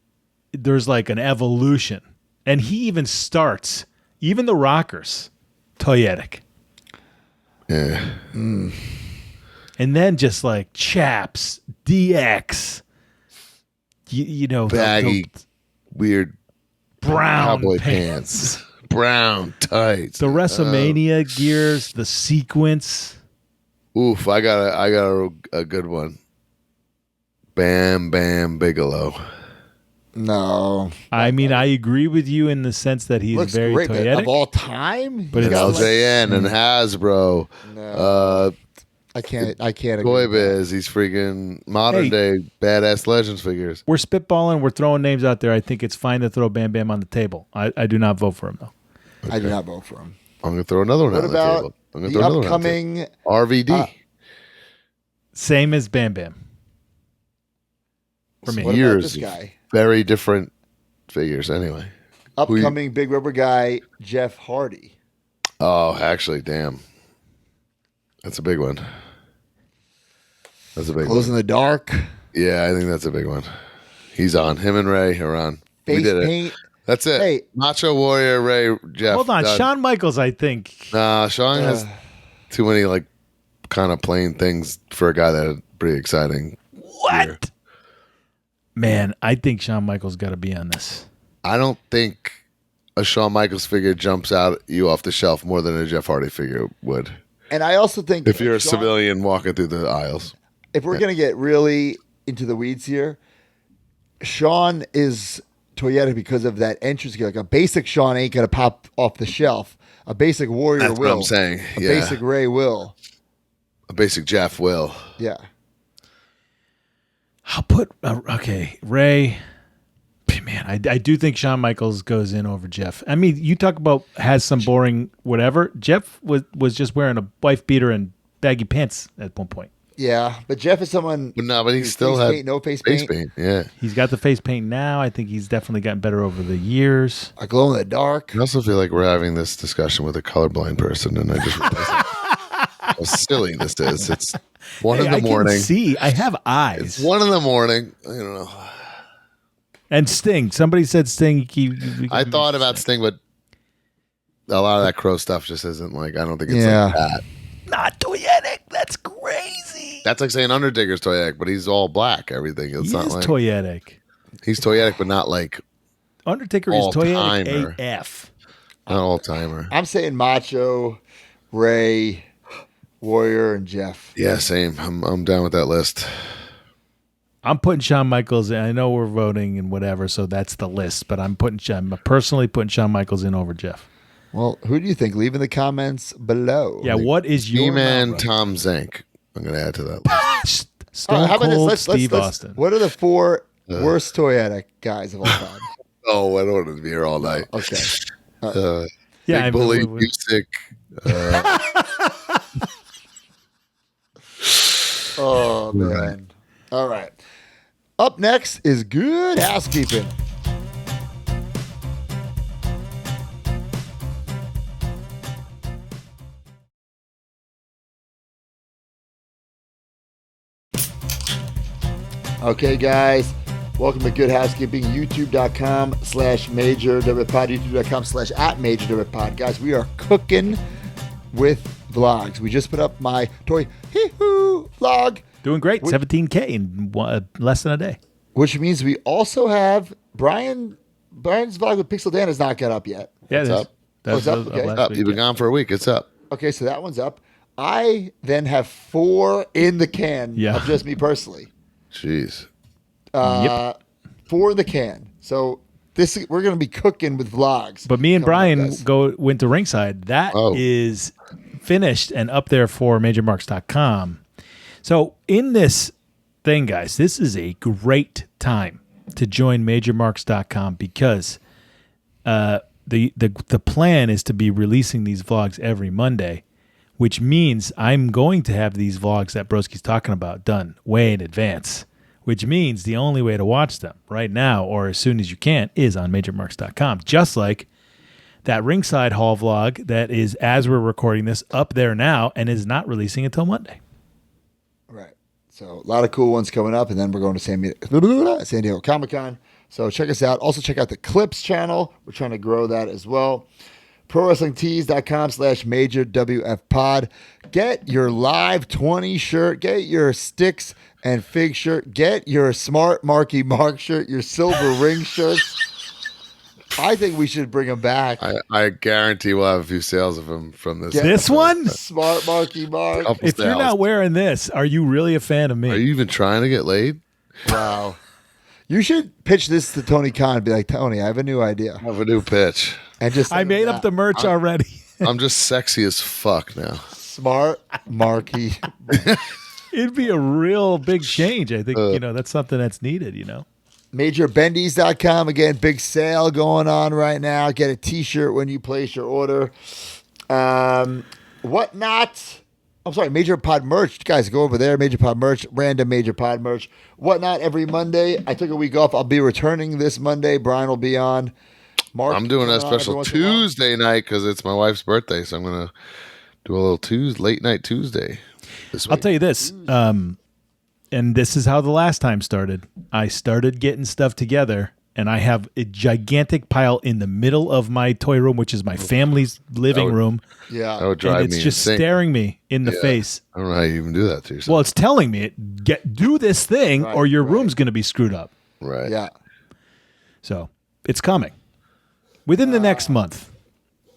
there's like an evolution. And he even starts, even the rockers, toyetic. Yeah. And then just like Chaps, DX, you know, Baggy, weird brown cowboy pants. pants. Brown tights. The WrestleMania gears, the sequence. Oof, I got a good one. Bam Bam Bigelow. No. I mean, I agree with you in the sense that he's Looks very great, but toyetic. of all time? But He's it's got, LJN and Hasbro. No. I can't agree Toy with that. Biz. He's freaking modern day badass Legends figures. We're spitballing. We're throwing names out there. I think it's fine to throw Bam Bam on the table. I do not vote for him, though. Okay. I do not vote for him. I'm gonna throw another one What on the about table. I'm gonna the throw another one on the upcoming table. RVD. Same as Bam Bam. For me. What about Years this of guy? very different figures. Anyway. Upcoming big rubber guy, Jeff Hardy. Oh, actually, damn. That's a big one. That's a big Glows in one. the dark. Yeah, I think that's a big one. He's on. Him and Ray are on. We Face did it. paint. That's it. Hey. Macho Warrior, Ray, Jeff. Hold on. done. Shawn Michaels, I think. Nah, Sean has too many, like, kind of plain things for a guy that's pretty exciting. What? Man, I think Shawn Michaels got to be on this. I don't think a Shawn Michaels figure jumps out at you off the shelf more than a Jeff Hardy figure would. And I also think If you're a Shawn- civilian walking through the aisles. if we're going to get really into the weeds here, Sean is toyetic because of that entrance gear. Like a basic Sean ain't going to pop off the shelf. A basic Warrior That's will. what I'm saying. A Yeah. basic Ray will. A basic Jeff will. Yeah. I'll put, Ray. Man, I do think Shawn Michaels goes in over Jeff. I mean, you talk about has some boring whatever. Jeff was just wearing a wife beater and baggy pants at one point. Yeah. But Jeff is someone. But no, but he who's still face had paint, no face face paint. paint. Yeah. He's got the face paint now. I think he's definitely gotten better over the years. A glow in the dark. I also feel like we're having this discussion with a colorblind person, and I just realized how silly this is. It's 1 in the I morning. can see. I have eyes. It's 1 in the morning. I don't know. And Sting. Somebody said Sting. I thought about Sting, but a lot of that Crow stuff just isn't like, I don't think it's Yeah. like that. not toyetic. That's crazy. That's like saying Undertaker's toyetic, but he's all black, everything. It's He not is like toyetic. he's toyetic, but not like Undertaker is All-timer. toyetic AF. an all timer. I'm saying Macho, Ray, Warrior, and Jeff. Yeah, same. I'm down with that list. I'm putting Shawn Michaels in. I know we're voting and whatever, so that's the list. But I'm personally putting Shawn Michaels in over Jeff. Well, who do you think? Leave in the comments below. Yeah, what is your E-Man, number? Tom Zank. I'm gonna add to that list. All Stone right, how about Cold this? Steve Austin. What are the 4 worst toyetic guys of all time? Oh, I don't want to be here all night. Okay. Yeah, Big Bully, we- Music. Oh, man. All right. Up next is Good Housekeeping. Okay, guys. Welcome to Good Housekeeping. YouTube.com/MajorWPod. YouTube.com/@MajorWPod. Guys, we are cooking with vlogs. We just put up my toy hee-hoo vlog. Doing great. 17K in less than a day. which means we also have Brian's vlog with Pixel Dan has not got up yet. Yeah, It's up. It's up? Okay. last Up. week, You've been yeah. gone for a week. It's up. Okay, so that one's up. I then have 4 in the can Yeah. of just me personally. Jeez. 4 in the can. So we're going to be cooking with vlogs. But me and coming up, Brian guys. went to Ringside. That is finished and up there for MajorMarks.com. So in this thing, guys, this is a great time to join MajorMarks.com because the plan is to be releasing these vlogs every Monday, which means I'm going to have these vlogs that Broski's talking about done way in advance, which means the only way to watch them right now or as soon as you can is on MajorMarks.com, just like that Ringside Hall vlog that is, as we're recording this, up there now and is not releasing until Monday. Right. So a lot of cool ones coming up, and then we're going to San Diego Comic-Con. So check us out. Also check out the Clips channel. We're trying to grow that as well. ProWrestlingTees.com/MajorWFPod. Get your Live 20 shirt. Get your Sticks and Fig shirt. Get your Smart Marky Mark shirt. Your Silver Ring shirts. I think we should bring them back. I guarantee we'll have a few sales of them from this. Yeah. This one? Smart Marky Mark. Couple If you're sales. not wearing this, are you really a fan of me? Are you even trying to get laid? Wow. You should pitch this to Tony Khan and be like, Tony, I have a new idea. I have a new pitch. And just I made up the merch already. I'm just sexy as fuck now. Smart Marky. It'd be a real big change. I think, that's something that's needed, MajorBendies.com. Again, big sale going on right now. Get a t-shirt when you place your order. Whatnot. I'm sorry, Major Pod merch. Guys, go over there. Major Pod merch. Random Major Pod merch. Whatnot every Monday. I took a week off. I'll be returning this Monday. Brian will be on. Mark, I'm doing a coming on every special once in a while. Tuesday night because it's my wife's birthday, so I'm gonna do a little late night Tuesday. This I'll week. tell you this, and this is how the last time started. I started getting stuff together, and I have a gigantic pile in the middle of my toy room, which is my family's living room, That Yeah. would drive and it's me just insane. staring me in the face. I don't know how you even do that to yourself. Well, it's telling me, do this thing, Right, or your right. room's going to be screwed up. Right. Yeah. So it's coming within the next month.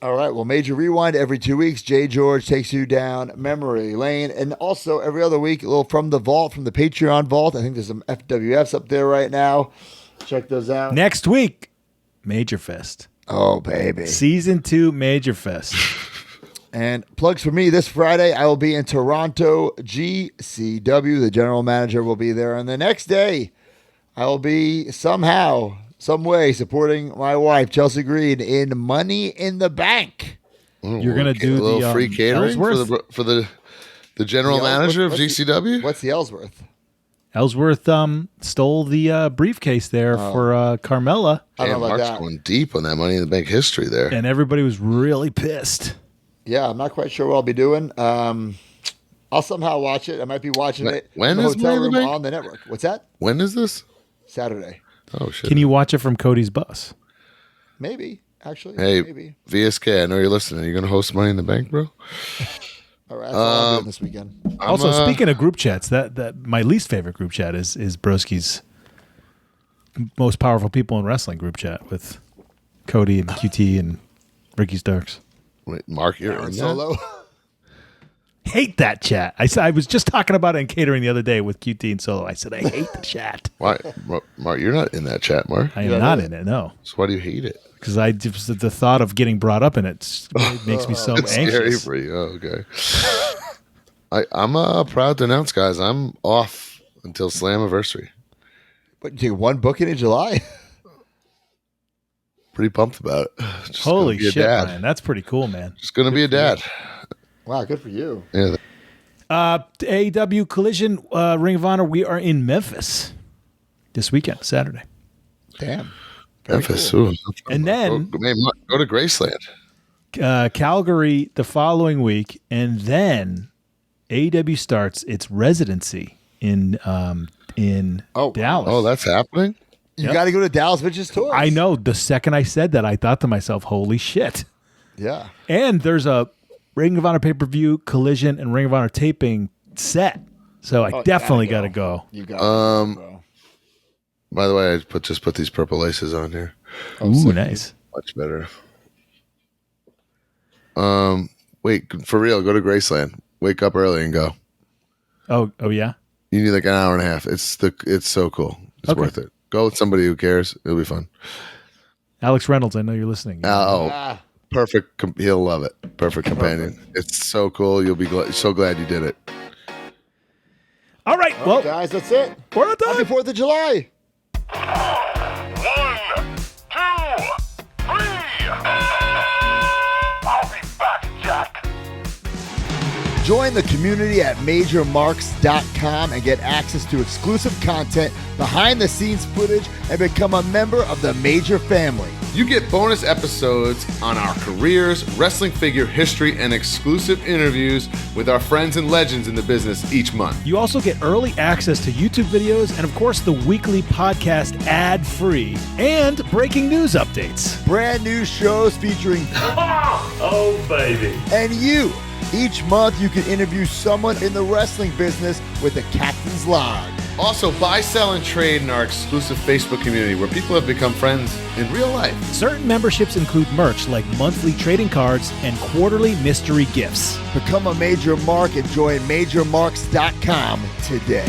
All right. Well, Major Rewind every 2 weeks. Jay George takes you down memory lane. And also every other week, a little from the vault, from the Patreon vault. I think there's some FWFs up there right now. Check those out. Next week, Major Fest. Oh, baby. Season 2 Major Fest. And plugs for me this Friday, I will be in Toronto, GCW. The general manager will be there. And the next day, I will be somehow, some way supporting my wife, Chelsea Green, in Money in the Bank. You're going to do a little the free catering Ellsworth? for the general The manager of Ellsworth? GCW. What's the Ellsworth? Ellsworth stole the briefcase there for Carmella, I don't Damn, know about Mark's that. going deep on that Money in the Bank history there. and everybody was really pissed. Yeah, I'm not quite sure what I'll be doing. I'll somehow watch it. I might be watching it When in the is hotel Money in the room Bank? on the network. What's that? When is this? Saturday. Oh shit! Can you watch it from Cody's bus? Maybe, actually. Hey, Maybe. VSK, I know you're listening. Are you going to host Money in the Bank, bro? All right, that's all I'm doing this weekend. Also, speaking of group chats, that my least favorite group chat is Broski's most powerful people in wrestling group chat with Cody and QT and Ricky Starks. Wait, Mark, you're in Aaron that? Solo. Hate that chat. I was just talking about it in catering the other day with QT and Solo. I said I hate the chat. Why, Mark? You're not in that chat, Mark. I am not in it, no, So why do you hate it? because I just the thought of getting brought up in it makes me so It's scary anxious. for you. Oh, okay. I'm proud to announce, guys, I'm off until Slammiversary. But you take one booking in July? Pretty pumped about it. Just Holy gonna be a shit, dad. man, that's pretty cool, man. Just gonna be a dad. Wow, good for you. Yeah. AEW Collision, Ring of Honor. We are in Memphis this weekend, Saturday, Damn. Very Memphis. cool. Ooh. and then Go to Graceland. Calgary the following week, and then AEW starts its residency in Dallas. Oh, that's happening? You got to go to Dallas Vince's Tours. I know. The second I said that, I thought to myself, "Holy shit!" Yeah. And there's a Ring of Honor pay-per-view, Collision, and Ring of Honor taping set, so I definitely got to go. You got it, bro. By the way, I just put these purple laces on here. Ooh, nice. Much better. Wait, for real, go to Graceland. Wake up early and go. Oh yeah. You need like an hour and a half. It's so cool. It's worth it. Go with somebody who cares. It'll be fun. Alex Reynolds, I know you're listening. Perfect. He'll love it. Perfect companion. It's so cool. You'll be so glad you did it. All right, well, guys, that's it. We're done. Happy 4th of July. 1, 2, 3. I'll be back, Jack. Join the community at MajorMarks.com and get access to exclusive content, behind-the-scenes footage, and become a member of the Major family. You get bonus episodes on our careers, wrestling figure history, and exclusive interviews with our friends and legends in the business each month. You also get early access to YouTube videos and, of course, the weekly podcast ad-free and breaking news updates. Brand new shows featuring Oh, baby. and you. Each month, you can interview someone in the wrestling business with the Captain's Log. Also, buy, sell, and trade in our exclusive Facebook community where people have become friends in real life. Certain memberships include merch like monthly trading cards and quarterly mystery gifts. Become a Major Mark and join MajorMarks.com today.